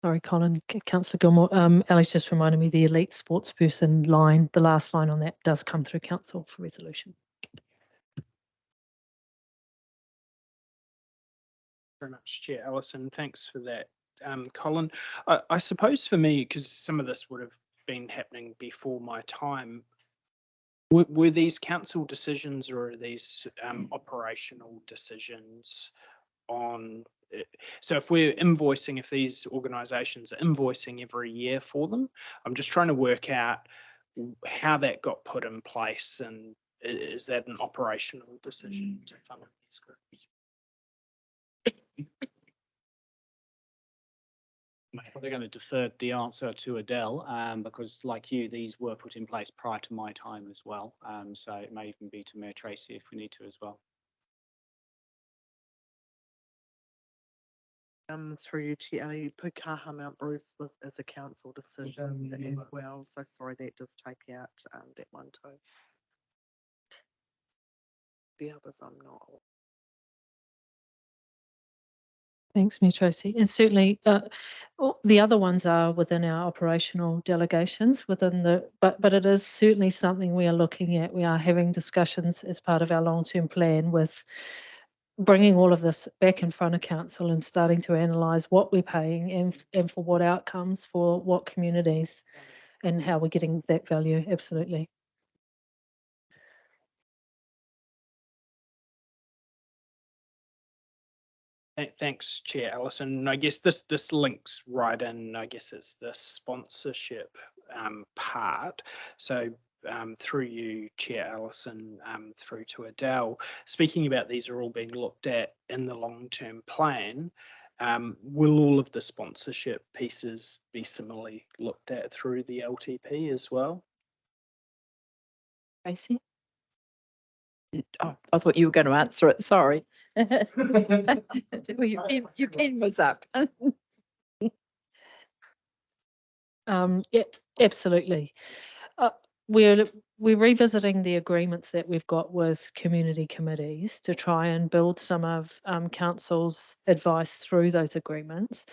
L: Sorry, Colin, Councillor Gilmore. Ellie's just reminded me the elite sports person line, the last line on that does come through council for resolution.
B: Very much, Chair Allison. Thanks for that, Colin. I suppose for me, because some of this would have been happening before my time, were these council decisions, or are these operational decisions on? So if we're invoicing, if these organisations are invoicing every year for them, I'm just trying to work out how that got put in place, and is that an operational decision to fund these groups?
O: I'm probably going to defer the answer to Adele, because like you, these were put in place prior to my time as well. So it may even be to Mayor Tracy if we need to as well.
N: Through you, Chair Ali, Pukaha Mount Bruce is a council decision as well, so sorry, that does take out, that one too. The others I'm not.
L: Thanks, Mayor Tracy. And certainly, the other ones are within our operational delegations within but it is certainly something we are looking at. We are having discussions as part of our long-term plan with bringing all of this back in front of council and starting to analyse what we're paying and for what outcomes, for what communities, and how we're getting that value. Absolutely.
B: Thanks, Chair Allison. I guess this links right in. I guess it's the sponsorship part. So through you, Chair Allison, through to Adele, speaking about these are all being looked at in the long-term plan. Will all of the sponsorship pieces be similarly looked at through the LTP as well?
A: Tracy? Oh, I thought you were going to answer it. Sorry. Your pen was up.
L: Yeah, absolutely. We're revisiting the agreements that we've got with community committees to try and build some of council's advice through those agreements.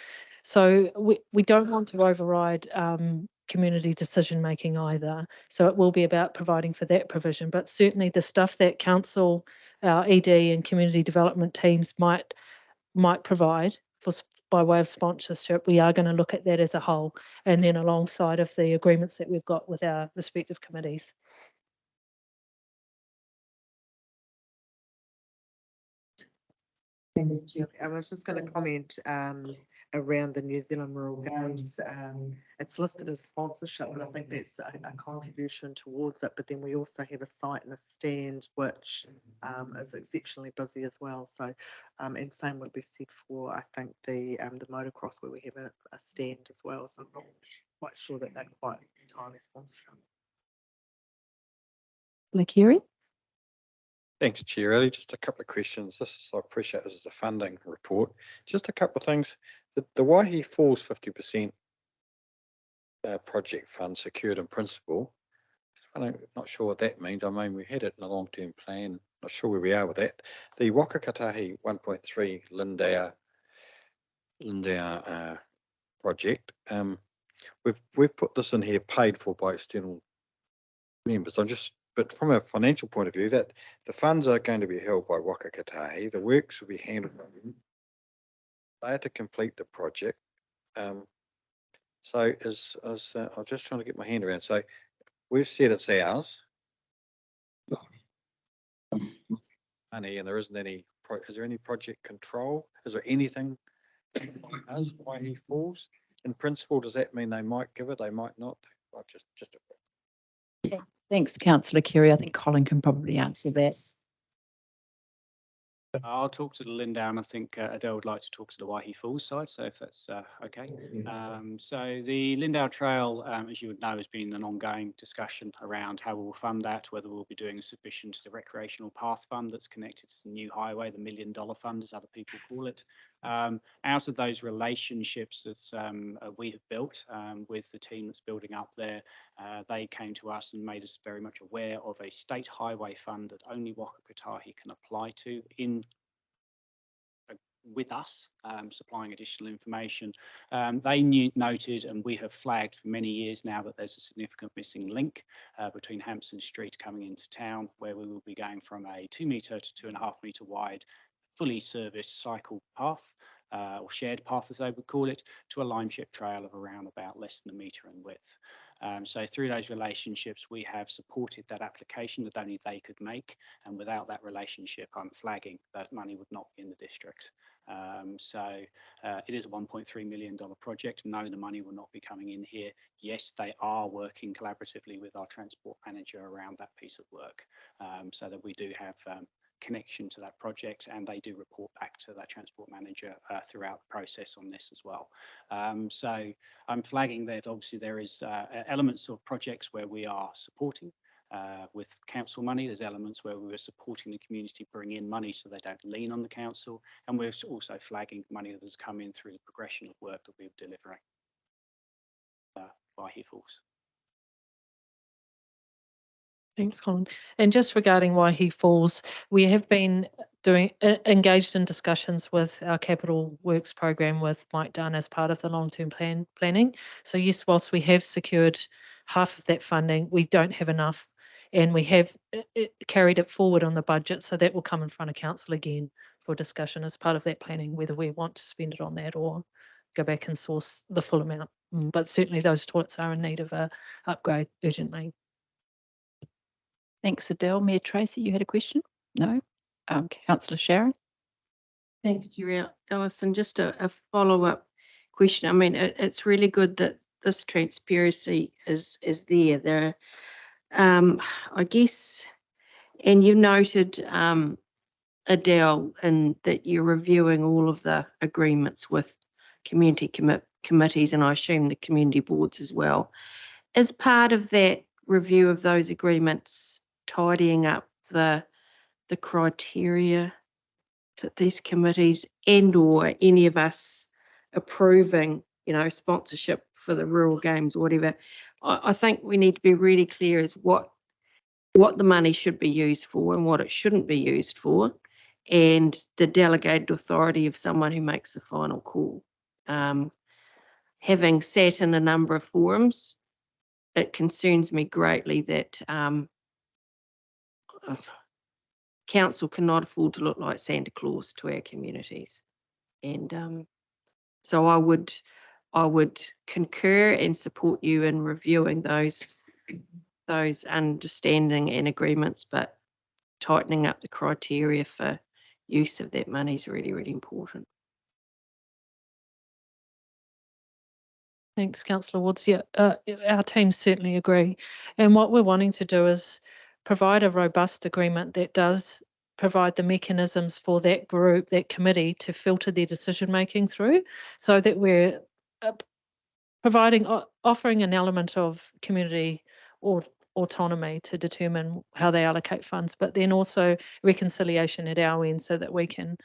L: So we don't want to override community decision making either. So it will be about providing for that provision, but certainly the stuff that council, our ED and community development teams might provide by way of sponsorship, we are going to look at that as a whole, and then alongside of the agreements that we've got with our respective committees.
N: I was just going to comment around the New Zealand Rural Games. It's listed as sponsorship, and I think that's a contribution towards it. But then we also have a site and a stand, which is exceptionally busy as well. So, and same would be said for, I think, the motocross, where we have a stand as well. So I'm not quite sure that they're quite entirely sponsorship.
A: Lakiri?
I: Thanks, Chair. Ali. Just a couple of questions. I appreciate this is a funding report. Just a couple of things. The Waihi Falls 50% project fund secured in principle. I'm not sure what that means. I mean, we had it in the long-term plan. Not sure where we are with that. The Wakakatahi 1.3 Lindau project. We've put this in here, paid for by external members. But from a financial point of view, that the funds are going to be held by Wakakatahi. The works will be handled by them. They had to complete the project. I'm just trying to get my hand around. So we've said it's ours. Money, and there isn't any. Is there any project control? Is there anything as Waihi Falls? In principle, does that mean they might give it? They might not. Just a
A: Thanks, Councillor Kerry. I think Colin can probably answer that.
O: I'll talk to the Lindau, and I think Adele would like to talk to the Waihi Falls side, so if that's okay. So the Lindau Trail, as you would know, has been an ongoing discussion around how we'll fund that, whether we'll be doing a submission to the Recreational Path Fund that's connected to the new highway, the $1 Million Fund, as other people call it. Out of those relationships that we have built with the team that's building up there, they came to us and made us very much aware of a state highway fund that only Wakakatahi can apply to with us, supplying additional information. They noted, and we have flagged for many years now, that there's a significant missing link between Hampson Street coming into town, where we will be going from a 2 metre to 2.5 metre wide fully serviced cycle path, or shared path as they would call it, to a limeship trail of around about less than 1 metre in width. So through those relationships, we have supported that application that only they could make, and without that relationship, I'm flagging that money would not be in the district. It is a $1.3 million project. No, the money will not be coming in here. Yes, they are working collaboratively with our transport manager around that piece of work, so that we do have connection to that project, and they do report back to that transport manager throughout the process on this as well. So I'm flagging that obviously there is elements of projects where we are supporting with council money. There's elements where we were supporting the community bring in money so they don't lean on the council, and we're also flagging money that has come in through the progression of work that we're delivering by Falls.
L: Thanks, Colin. And just regarding Waihi Falls, we have been engaged in discussions with our capital works program with Mike Dunn as part of the long-term planning. So yes, whilst we have secured half of that funding, we don't have enough, and we have carried it forward on the budget. So that will come in front of council again for discussion as part of that planning, whether we want to spend it on that or go back and source the full amount. But certainly those toilets are in need of a upgrade urgently.
A: Thanks, Adele. Mayor Tracy, you had a question? No? Councillor Sharon?
H: Thanks, Alison. Just a follow-up question. I mean, it's really good that this transparency is there. There, I guess, and you noted, Adele, and that you're reviewing all of the agreements with community committees, and I assume the community boards as well. As part of that review of those agreements, tidying up the criteria that these committees and or any of us approving, sponsorship for the rural games or whatever, I think we need to be really clear as what the money should be used for and what it shouldn't be used for, and the delegated authority of someone who makes the final call. Having sat in a number of forums, it concerns me greatly that council cannot afford to look like Santa Claus to our communities. And so I would concur and support you in reviewing those understanding and agreements, but tightening up the criteria for use of that money is really, really important.
L: Thanks, Councillor Woods. Yeah, our teams certainly agree. And what we're wanting to do is provide a robust agreement that does provide the mechanisms for that group, that committee, to filter their decision making through, so that we're offering an element of community or autonomy to determine how they allocate funds, but then also reconciliation at our end so that we can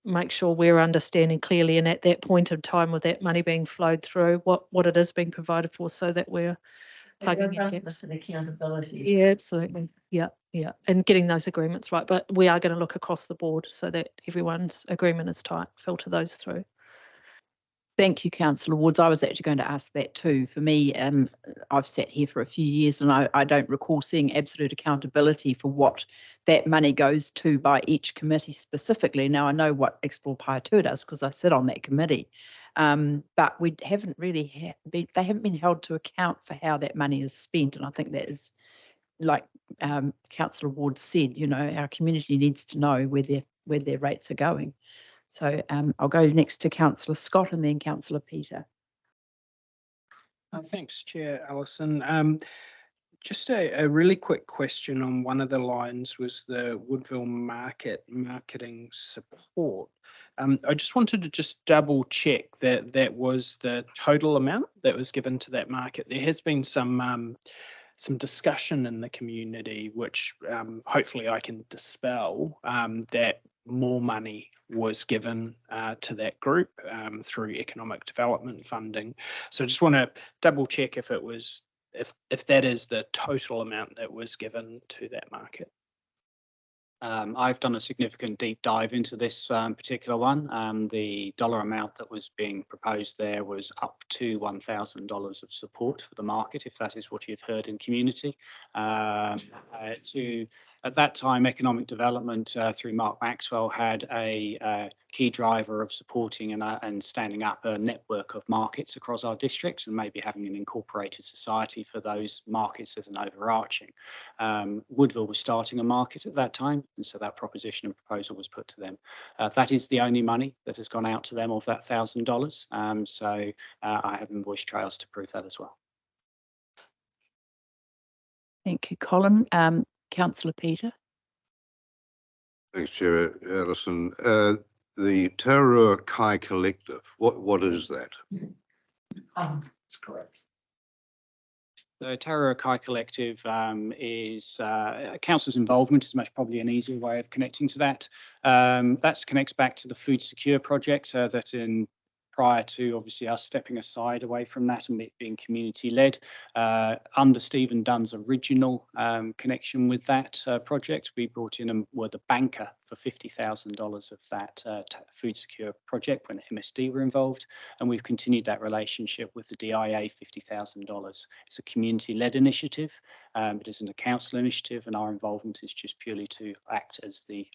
L: make sure we're understanding clearly, and at that point of time with that money being flowed through, what it is being provided for, so that we're plugging in gaps.
H: And accountability.
L: Yeah, absolutely. Yeah, and getting those agreements right. But we are going to look across the board so that everyone's agreement is tight, filter those through.
A: Thank you, Councillor Woods. I was actually going to ask that too. For me, I've sat here for a few years and I don't recall seeing absolute accountability for what that money goes to by each committee specifically. Now, I know what Explore Paetua does because I sit on that committee, but we haven't really they haven't been held to account for how that money is spent. And I think that is, like Councillor Ward said, our community needs to know where their rates are going. So I'll go next to Councillor Scott and then Councillor Peter.
B: Thanks, Chair Alison. Just a really quick question on one of the lines was the Woodville marketing support. I just wanted to just double check that was the total amount that was given to that market. There has been some discussion in the community, which hopefully I can dispel, that more money was given to that group through economic development funding. So I just want to double check if it was, if that is the total amount that was given to that market.
O: I've done a significant deep dive into this particular one. The dollar amount that was being proposed there was up to $1,000 of support for the market, if that is what you've heard in community. At that time, economic development through Mark Maxwell had a key driver of supporting and standing up a network of markets across our district, and maybe having an incorporated society for those markets as an overarching. Woodville was starting a market at that time, and so that proposition and proposal was put to them. That is the only money that has gone out to them of that $1,000. So I have invoice trails to prove that as well.
A: Thank you, Colin. Councillor Peter.
F: Thanks, Chair Ellison. The Tararua Kai Collective, what is that?
O: That's correct. The Tararua Kai Collective is council's involvement is much probably an easier way of connecting to that. That connects back to the Food Secure project that in prior to obviously us stepping aside away from that and it being community led under Stephen Dunn's original connection with that project, we brought in and were the banker for $50,000 of that Food Secure project when MSD were involved, and we've continued that relationship with the DIA $50,000. It's a community led initiative. It isn't a council initiative, and our involvement is just purely to act as the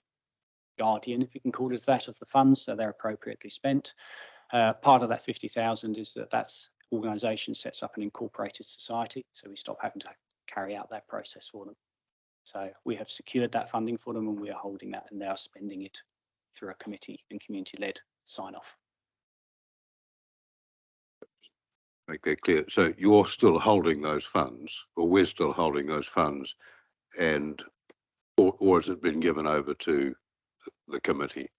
O: guardian, if you can call it that, of the funds, so they're appropriately spent. Part of that 50,000 is that's organisation sets up an incorporated society, so we stop having to carry out that process for them. So we have secured that funding for them and we are holding that, and they are spending it through a committee and community-led sign-off.
F: Make that clear. So you're still holding those funds, or we're still holding those funds, and or has it been given over to the committee?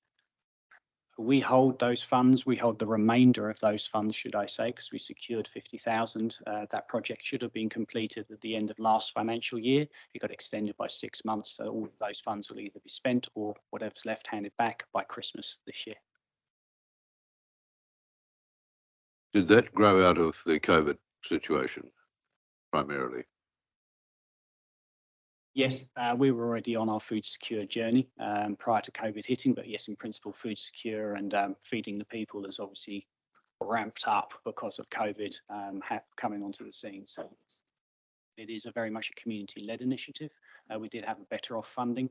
O: We hold those funds. We hold the remainder of those funds, should I say, because we secured 50,000. That project should have been completed at the end of last financial year. It got extended by 6 months, so all of those funds will either be spent or whatever's left handed back by Christmas this year.
F: Did that grow out of the COVID situation primarily?
O: Yes, we were already on our Food Secure journey prior to COVID hitting, but yes, in principle, Food Secure and feeding the people has obviously ramped up because of COVID coming onto the scene. So it is a very much a community-led initiative. We did have a better off funding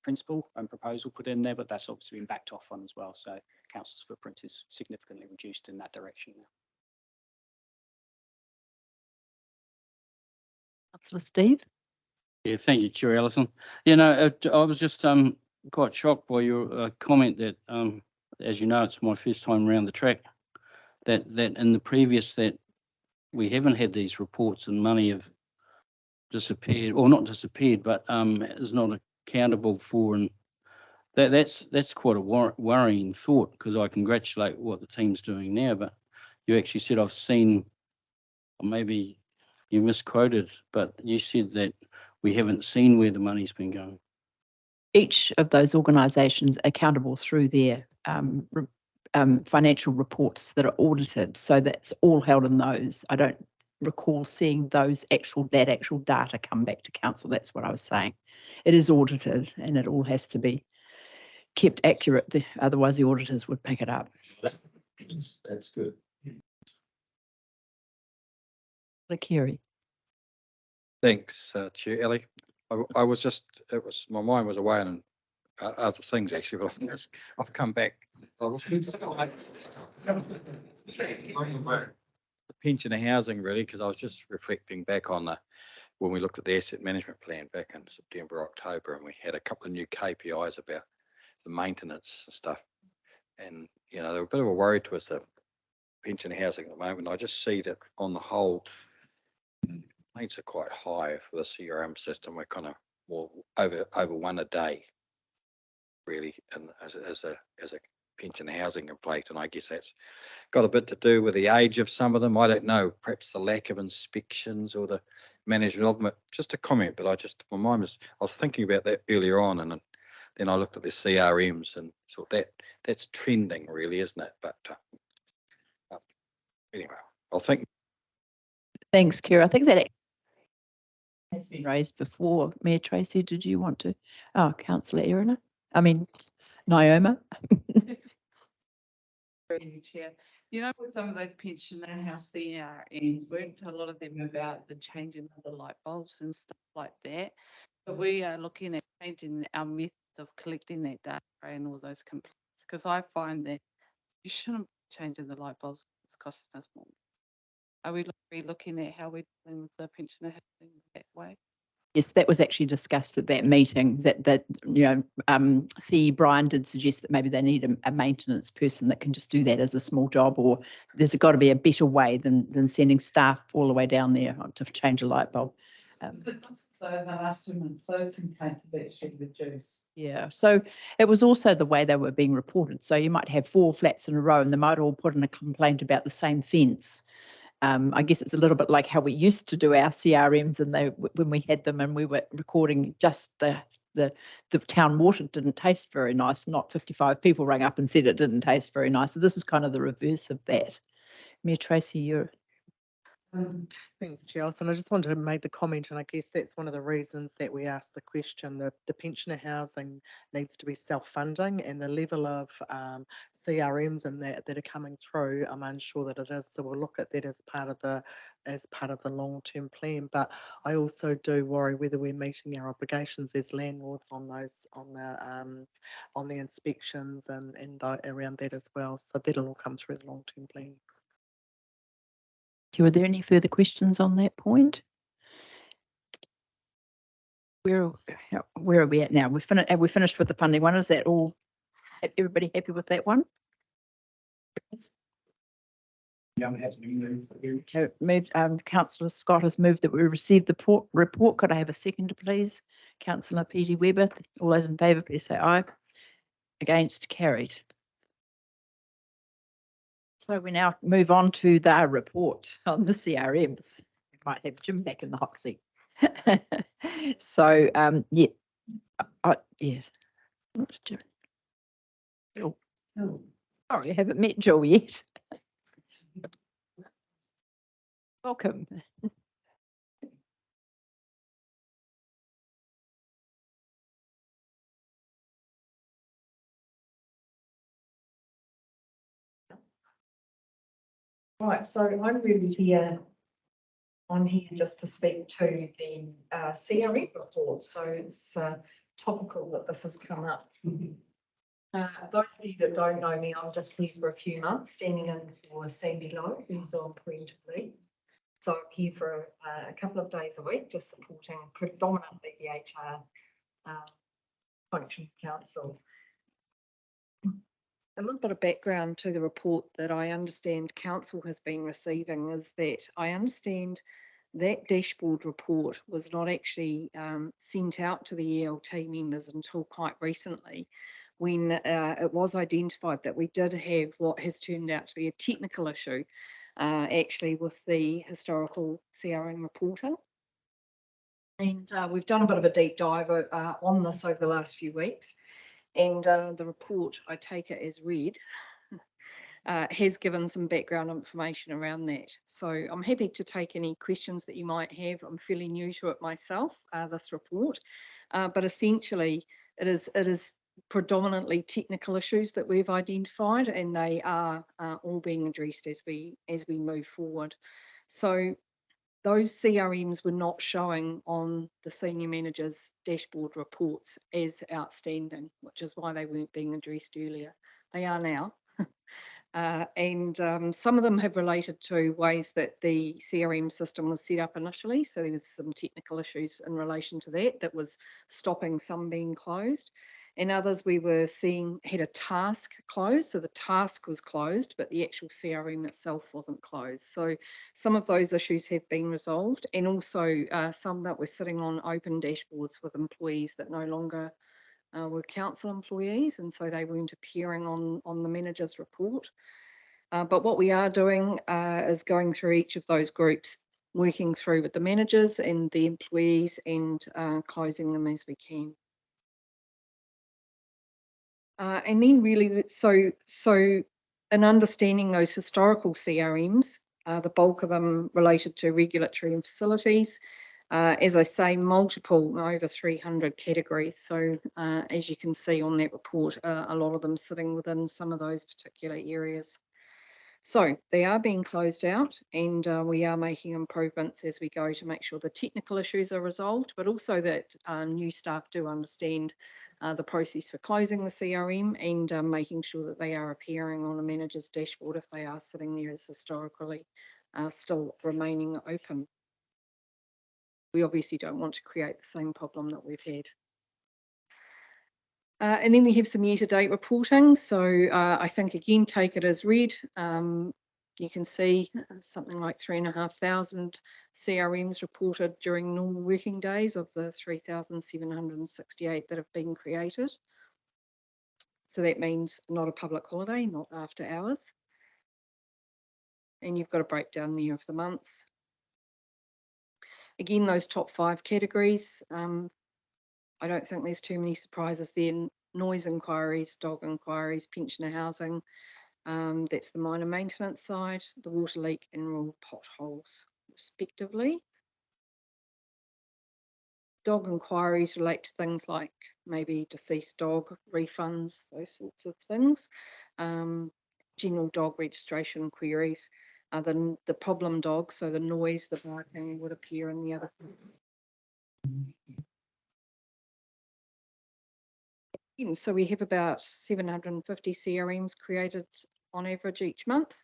O: principle and proposal put in there, but that's obviously been backed off on as well. So council's footprint is significantly reduced in that direction now.
A: Councillor Steve.
G: Yeah, thank you, Chair Ellison. You know, I was just quite shocked by your comment that, as you know, it's my first time around the track, that in the previous that we haven't had these reports and money have disappeared, or not disappeared, but is not accountable for, and that's quite a worrying thought, because I congratulate what the team's doing now, but you actually said I've seen, or maybe you misquoted, but you said that we haven't seen where the money's been going.
A: Each of those organisations accountable through their financial reports that are audited, so that's all held in those. I don't recall seeing that actual data come back to council. That's what I was saying. It is audited and it all has to be kept accurate. Otherwise, the auditors would pick it up.
O: That's good.
A: Kerry.
I: Thanks, Chair Ellie. I was just, my mind was away on other things actually, but I've come back. The pensioner housing really, because I was just reflecting back on when we looked at the asset management plan back in September, October, and we had a couple of new KPIs about the maintenance and stuff. And, you know, they were a bit of a worry to us, the pensioner housing at the moment. I just see that on the whole, complaints are quite high for the CRM system. We're kind of more over one a day, really, and as a pension housing complaint, and I guess that's got a bit to do with the age of some of them. I don't know, perhaps the lack of inspections or the management of them. Just a comment, but my mind was, I was thinking about that earlier on, and then I looked at the CRMs and thought that's trending, really, isn't it? But anyway, I'll think.
A: Thanks, Kira. I think that has been raised before. Mayor Tracy, did you want to? Oh, Councillor Naoma.
Q: Chair. You know, with some of those pensioner house CRNs, weren't a lot of them about the changing of the light bulbs and stuff like that. But we are looking at changing our methods of collecting that data and all those complaints, because I find that you shouldn't be changing the light bulbs. It's costing us more. Are we looking at how we're dealing with the pensioner housing that way?
A: Yes, that was actually discussed at that meeting. CE Brian did suggest that maybe they need a maintenance person that can just do that as a small job, or there's got to be a better way than sending staff all the way down there to change a light bulb.
Q: So in the last 2 months, those complaints have actually reduced.
A: Yeah, so it was also the way they were being reported. So you might have 4 flats in a row and they might all put in a complaint about the same fence. I guess it's a little bit like how we used to do our CRMs and when we had them and we were recording just the town water didn't taste very nice. Not 55 people rang up and said it didn't taste very nice. So this is kind of the reverse of that. Mayor Tracy, you're.
N: Thanks, Chair Alison. I just wanted to make the comment, and I guess that's one of the reasons that we asked the question. The pensioner housing needs to be self-funding, and the level of CRMs and that are coming through, I'm unsure that it is. So we'll look at that as part of the long-term plan. But I also do worry whether we're meeting our obligations as landlords on the inspections and around that as well. So that'll all come through the long-term plan.
A: Are there any further questions on that point? Where are we at now? Have we finished with the funding one? Is that all? Everybody happy with that one?
O: Yeah, I'm happy to move.
A: Okay, Councillor Scott has moved that we receive the report. Could I have a second, please? Councillor Petey Webber. All those in favour, please say aye. Against, carried. So we now move on to the report on the CRMs. We might have Jim back in the hot seat. So, yeah. Yes. What's Jim? Jill. Oh, sorry, I haven't met Jill yet. Welcome.
R: Right, so I'm really here. I'm here just to speak to the CRM report. So it's topical that this has come up. Those of you that don't know me, I'm just here for a few months, standing in for Sandy Lowe, who's on parental leave. So I'm here for a couple of days a week, just supporting predominantly the HR function council.
H: A little bit of background to the report that I understand council has been receiving is that I understand that dashboard report was not actually sent out to the ELT members until quite recently, when it was identified that we did have what has turned out to be a technical issue actually with the historical CRM reporting. And we've done a bit of a deep dive on this over the last few weeks. And the report, I take it as read, has given some background information around that. So I'm happy to take any questions that you might have. I'm fairly new to it myself, this report, but essentially it is predominantly technical issues that we've identified, and they are all being addressed as we move forward. So those CRMs were not showing on the senior manager's dashboard reports as outstanding, which is why they weren't being addressed earlier. They are now. And some of them have related to ways that the CRM system was set up initially. So there was some technical issues in relation to that was stopping some being closed. And others we were seeing had a task closed. So the task was closed, but the actual CRM itself wasn't closed. So some of those issues have been resolved, and also some that were sitting on open dashboards with employees that no longer were council employees, and so they weren't appearing on the manager's report. But what we are doing is going through each of those groups, working through with the managers and the employees, and closing them as we can. And then really, so in understanding those historical CRMs, the bulk of them related to regulatory and facilities. As I say, multiple, over 300 categories. So as you can see on that report, a lot of them sitting within some of those particular areas. So they are being closed out, and we are making improvements as we go to make sure the technical issues are resolved, but also that new staff do understand the process for closing the CRM, and making sure that they are appearing on a manager's dashboard if they are sitting there as historically still remaining open. We obviously don't want to create the same problem that we've had. And then we have some year-to-date reporting. So I think, again, take it as read.
R: You can see something like 3,500 CRMs reported during normal working days of the 3,768 that have been created. So that means not a public holiday, not after hours. And you've got a breakdown there of the months. Again, those top 5 categories, I don't think there's too many surprises there. Noise inquiries, dog inquiries, pensioner housing, that's the minor maintenance side, the water leak and rural potholes, respectively. Dog inquiries relate to things like maybe deceased dog, refunds, those sorts of things. General dog registration queries. The problem dog, so the noise, the barking would appear in the other. So we have about 750 CRMs created on average each month,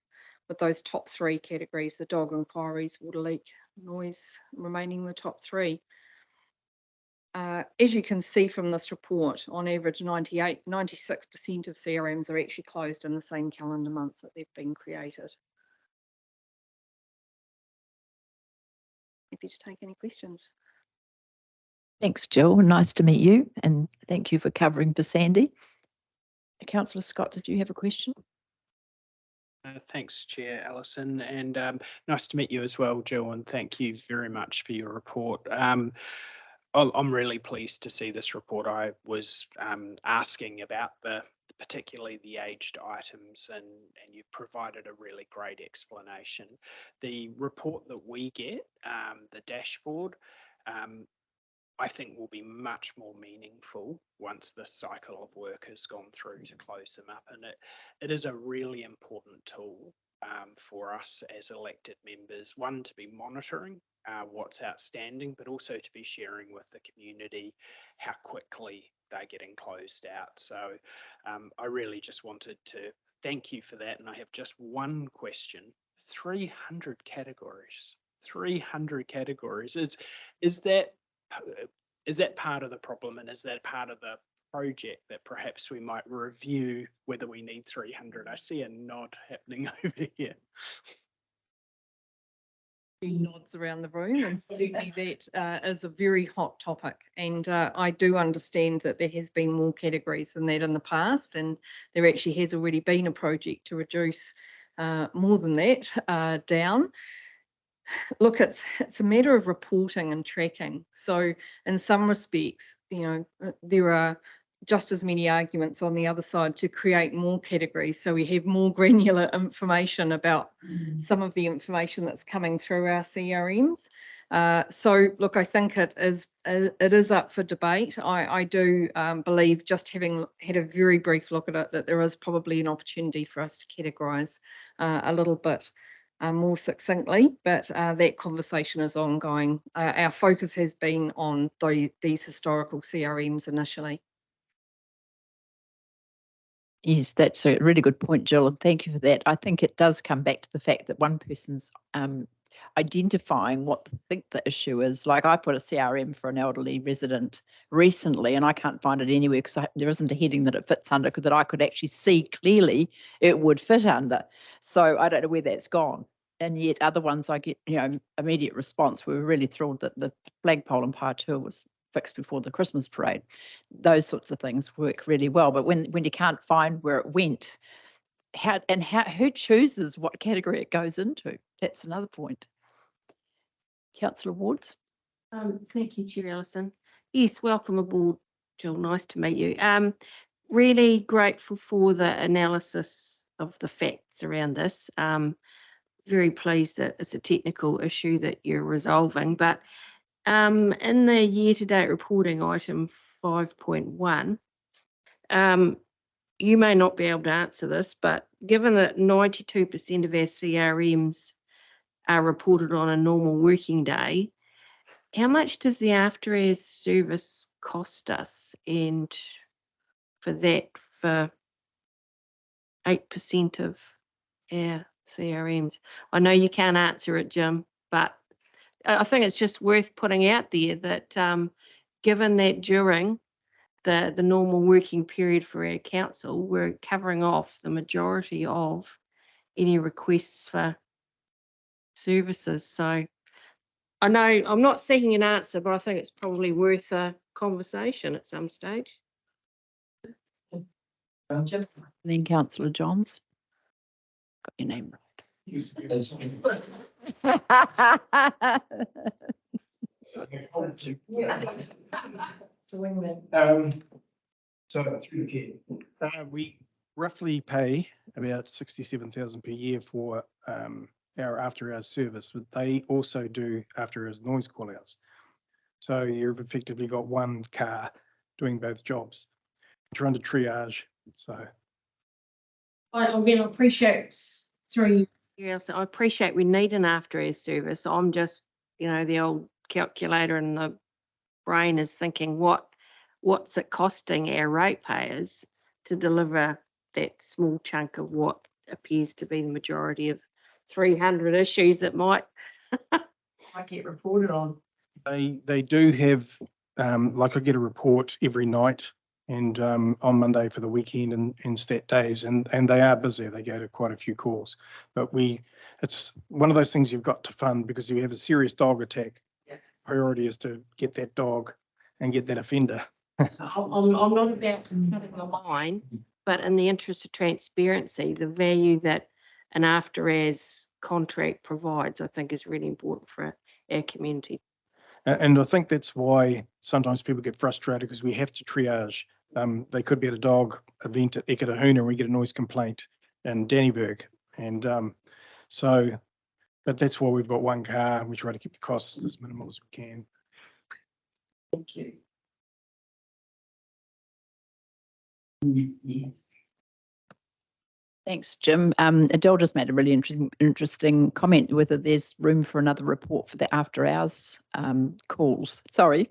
R: with those top 3 categories, the dog inquiries, water leak, noise remaining the top 3. As you can see from this report, on average 96% of CRMs are actually closed in the same calendar month that they've been created. Happy to take any questions.
A: Thanks, Jill. Nice to meet you, and thank you for covering for Sandy. Councillor Scott, did you have a question?
B: Thanks, Chair Alison, and nice to meet you as well, Jill, and thank you very much for your report. I'm really pleased to see this report. I was asking about particularly the aged items, and you've provided a really great explanation. The report that we get, the dashboard, I think will be much more meaningful once this cycle of work has gone through to close them up. And it is a really important tool for us as elected members, one, to be monitoring what's outstanding, but also to be sharing with the community how quickly they're getting closed out. So I really just wanted to thank you for that. And I have just one question. 300 categories. 300 categories. Is that part of the problem, and is that part of the project that perhaps we might review whether we need 300? I see a nod happening over here.
R: Nods around the room, and certainly that is a very hot topic, and I do understand that there has been more categories than that in the past, and there actually has already been a project to reduce more than that down. Look, it's a matter of reporting and tracking. So in some respects, there are just as many arguments on the other side to create more categories, so we have more granular information about some of the information that's coming through our CRMs. So look, I think it is up for debate. I do believe, just having had a very brief look at it, that there is probably an opportunity for us to categorise a little bit more succinctly, but that conversation is ongoing. Our focus has been on these historical CRMs initially.
A: Yes, that's a really good point, Jill, and thank you for that. I think it does come back to the fact that one person's identifying what they think the issue is. Like, I put a CRM for an elderly resident recently, and I can't find it anywhere because there isn't a heading that it fits under that I could actually see clearly it would fit under. So I don't know where that's gone. And yet other ones I get, immediate response. We were really thrilled that the flagpole in Patua was fixed before the Christmas parade. Those sorts of things work really well. But when you can't find where it went, who chooses what category it goes into? That's another point. Councillor Wards.
H: Thank you, Chair Alison. Yes, welcome aboard, Jill. Nice to meet you. Really grateful for the analysis of the facts around this. Very pleased that it's a technical issue that you're resolving, but in the year-to-date reporting item 5.1, you may not be able to answer this, but given that 92% of our CRMs are reported on a normal working day, how much does the after-hours service cost us? And for 8% of our CRMs. I know you can't answer it, Jim, but I think it's just worth putting out there that given that during the normal working period for our council, we're covering off the majority of any requests for services. So I know I'm not seeking an answer, but I think it's probably worth a conversation at some stage.
A: Jim, then Councillor Johns. Got your name
M: So through the chair, we roughly pay about 67,000 per year for our after hours service, but they also do after hours noise call outs. So you've effectively got one car doing both jobs, trying to triage. So
H: I mean, I appreciate through. Yes, I appreciate we need an after hours service. I'm just, the old calculator in the brain is thinking, what's it costing our ratepayers to deliver that small chunk of what appears to be the majority of 300 issues that might get reported on.
M: they do have, like I get a report every night and on Monday for the weekend and stat days, and they are busy. They go to quite a few calls, but it's one of those things you've got to fund because you have a serious dog attack. Yeah. Priority is to get that dog and get that offender.
H: I'm not about cutting the line, but in the interest of transparency, the value that an after hours contract provides, I think, is really important for our community.
M: And I think that's why sometimes people get frustrated because we have to triage. They could be at a dog event at Ekatahuna and we get a noise complaint in Dannyburg. And but that's why we've got one car and we try to keep the costs as minimal as we can.
H: Thank you.
A: Thanks, Jim. Adele just made a really interesting comment whether there's room for another report for the after hours calls. Sorry.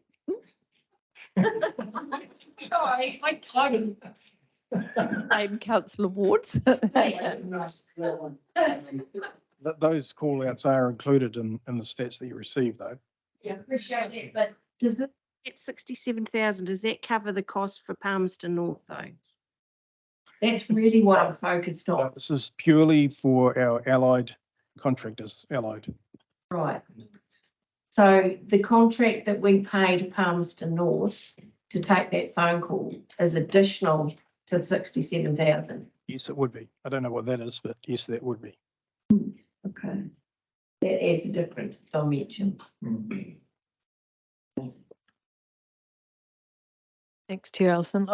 H: Sorry, I can't.
A: Same Councillor Wards.
M: Those call outs are included in the stats that you receive though.
H: Yeah, appreciate that. But does that 67,000, does that cover the cost for Palmerston North though? That's really what I'm focused on.
M: This is purely for our allied contractors, allied.
H: Right. So the contract that we pay to Palmerston North to take that phone call is additional to the 67,000.
M: Yes, it would be. I don't know what that is, but yes, that would be.
H: Okay. That adds a different dimension.
L: Thanks, Chair Ellison.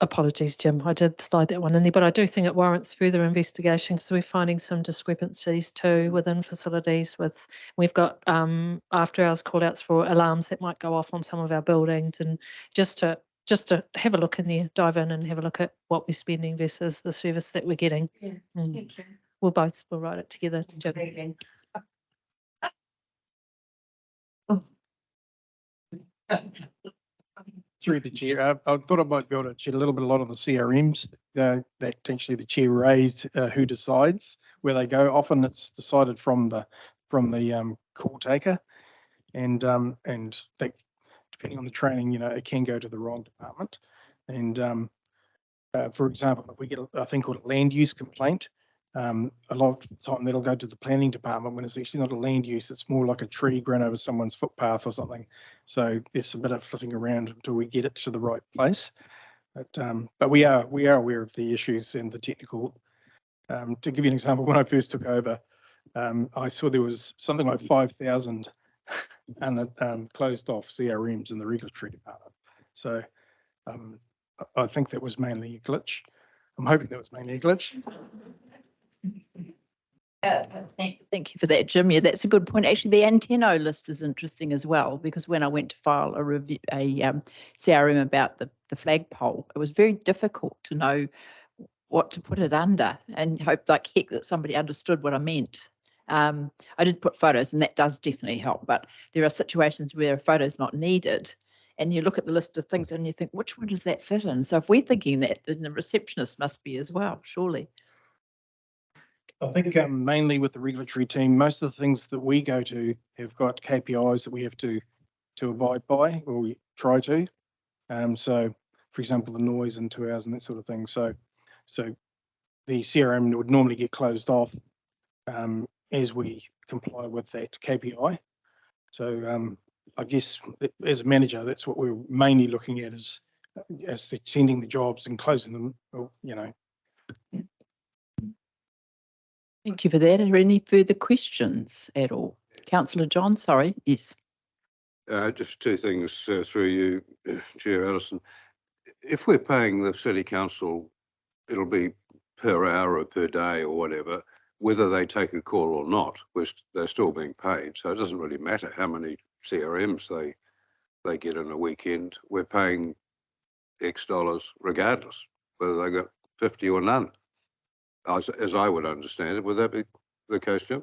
L: Apologies, Jim. I did slide that one in there, but I do think it warrants further investigation because we're finding some discrepancies too within facilities. We've got after hours call outs for alarms that might go off on some of our buildings, and just to have a look in there, dive in and have a look at what we're spending versus the service that we're getting.
H: Yeah, thank you.
L: We'll write it together, Jim.
M: Through the chair, I thought I might be able to shed a little bit light on the CRMs that actually the chair raised. Who decides where they go? Often it's decided from the call taker, and they, depending on the training, it can go to the wrong department. And for example, if we get a thing called a land use complaint, a lot of the time that'll go to the planning department when it's actually not a land use, it's more like a tree grown over someone's footpath or something. So there's a bit of flitting around until we get it to the right place. But we are aware of the issues and the technical. To give you an example, when I first took over, I saw there was something like 5,000 closed off CRMs in the regulatory department. So I think that was mainly a glitch. I'm hoping that was mainly a glitch.
A: Thank you for that, Jim. Yeah, that's a good point. Actually, the antenno list is interesting as well, because when I went to file a review, CRM about the flagpole, it was very difficult to know what to put it under and hope like heck that somebody understood what I meant. I did put photos and that does definitely help, but there are situations where a photo is not needed and you look at the list of things and you think, which one does that fit in? So if we're thinking that, then the receptionist must be as well, surely.
M: I think mainly with the regulatory team, most of the things that we go to have got KPIs that we have to abide by, or we try to. So, for example, the noise in 2 hours and that sort of thing. So the CRM would normally get closed off as we comply with that KPI. So I guess as a manager, that's what we're mainly looking at is as sending the jobs and closing them, you know.
A: Thank you for that. Are there any further questions at all? Councillor John, sorry, yes.
F: Just two things through you, Chair Ellison. If we're paying the City Council, it'll be per hour or per day or whatever, whether they take a call or not, they're still being paid. So it doesn't really matter how many CRMs they get in a weekend. We're paying X dollars regardless, whether they got 50 or none, as I would understand it. Would that be the case, Jim?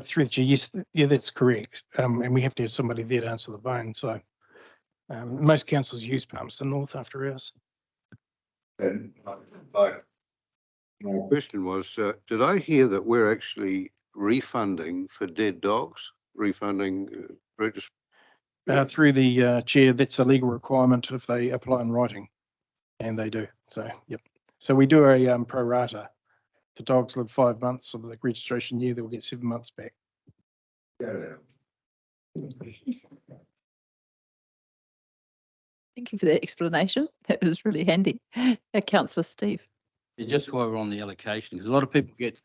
M: Through the Chair, yes, yeah, that's correct. And we have to have somebody there to answer the phone. So most councils use Palmerston North after hours.
F: And my question was, did I hear that we're actually refunding for dead dogs? Refunding registry?
M: Through the Chair, that's a legal requirement if they apply in writing, and they do. So, yep. So we do a pro rata. If the dogs live 5 months of the registration year, they'll get 7 months back.
A: Thank you for that explanation. That was really handy. Councillor Steve.
G: Yeah, just while we're on the allocation, because a lot of people get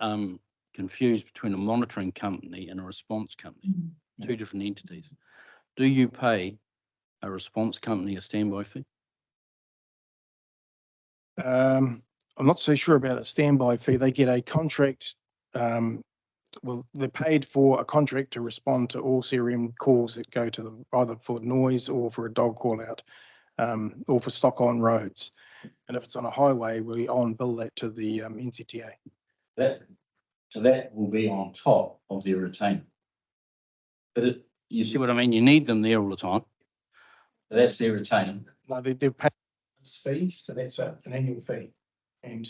G: confused between a monitoring company and a response company, two different entities. Do you pay a response company a standby fee?
M: I'm not so sure about a standby fee. They get a contract. Well, they're paid for a contract to respond to all CRM calls that go to them, either for noise or for a dog call out, or for stock on roads. And if it's on a highway, we on bill that to the NCTA.
G: So that will be on top of their retainer. But you see what I mean? You need them there all the time. So that's their retainer.
M: No, they're paid fee, so that's an annual fee, and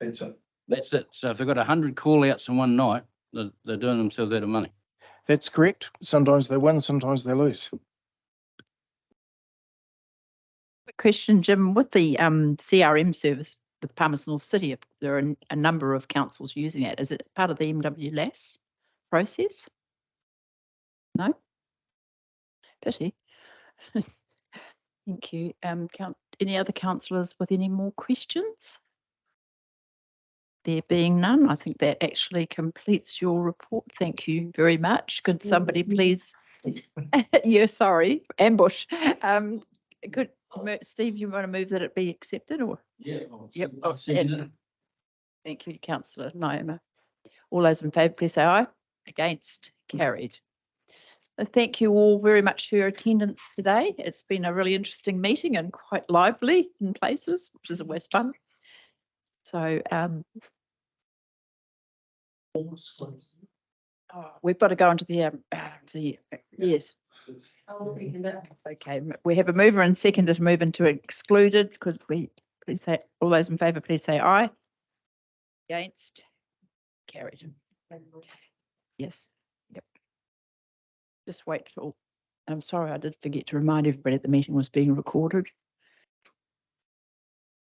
M: that's it.
G: That's it. So if they've got 100 call outs in one night, they're doing themselves out of money.
M: That's correct. Sometimes they win, sometimes they lose.
A: Question, Jim, with the CRM service with Palmerston North City, there are a number of councils using it. Is it part of the MWLAS process? No? Pity. Thank you. Any other councillors with any more questions? There being none, I think that actually completes your report. Thank you very much. Could somebody please? Yeah, sorry, ambush. Could Steve, you want to move that it be accepted or?
G: Yeah.
A: Yep. Thank you, Councillor Naima. All those in favour, please say aye. Against, carried. Thank you all very much for your attendance today. It's been a really interesting meeting and quite lively in places, which is always fun. So we've got to go into the yes. Okay, we have a mover and seconder to move into excluded. Could we please say, all those in favour, please say aye. Against, carried. Yes, yep. Just wait till, I'm sorry, I did forget to remind everybody the meeting was being recorded.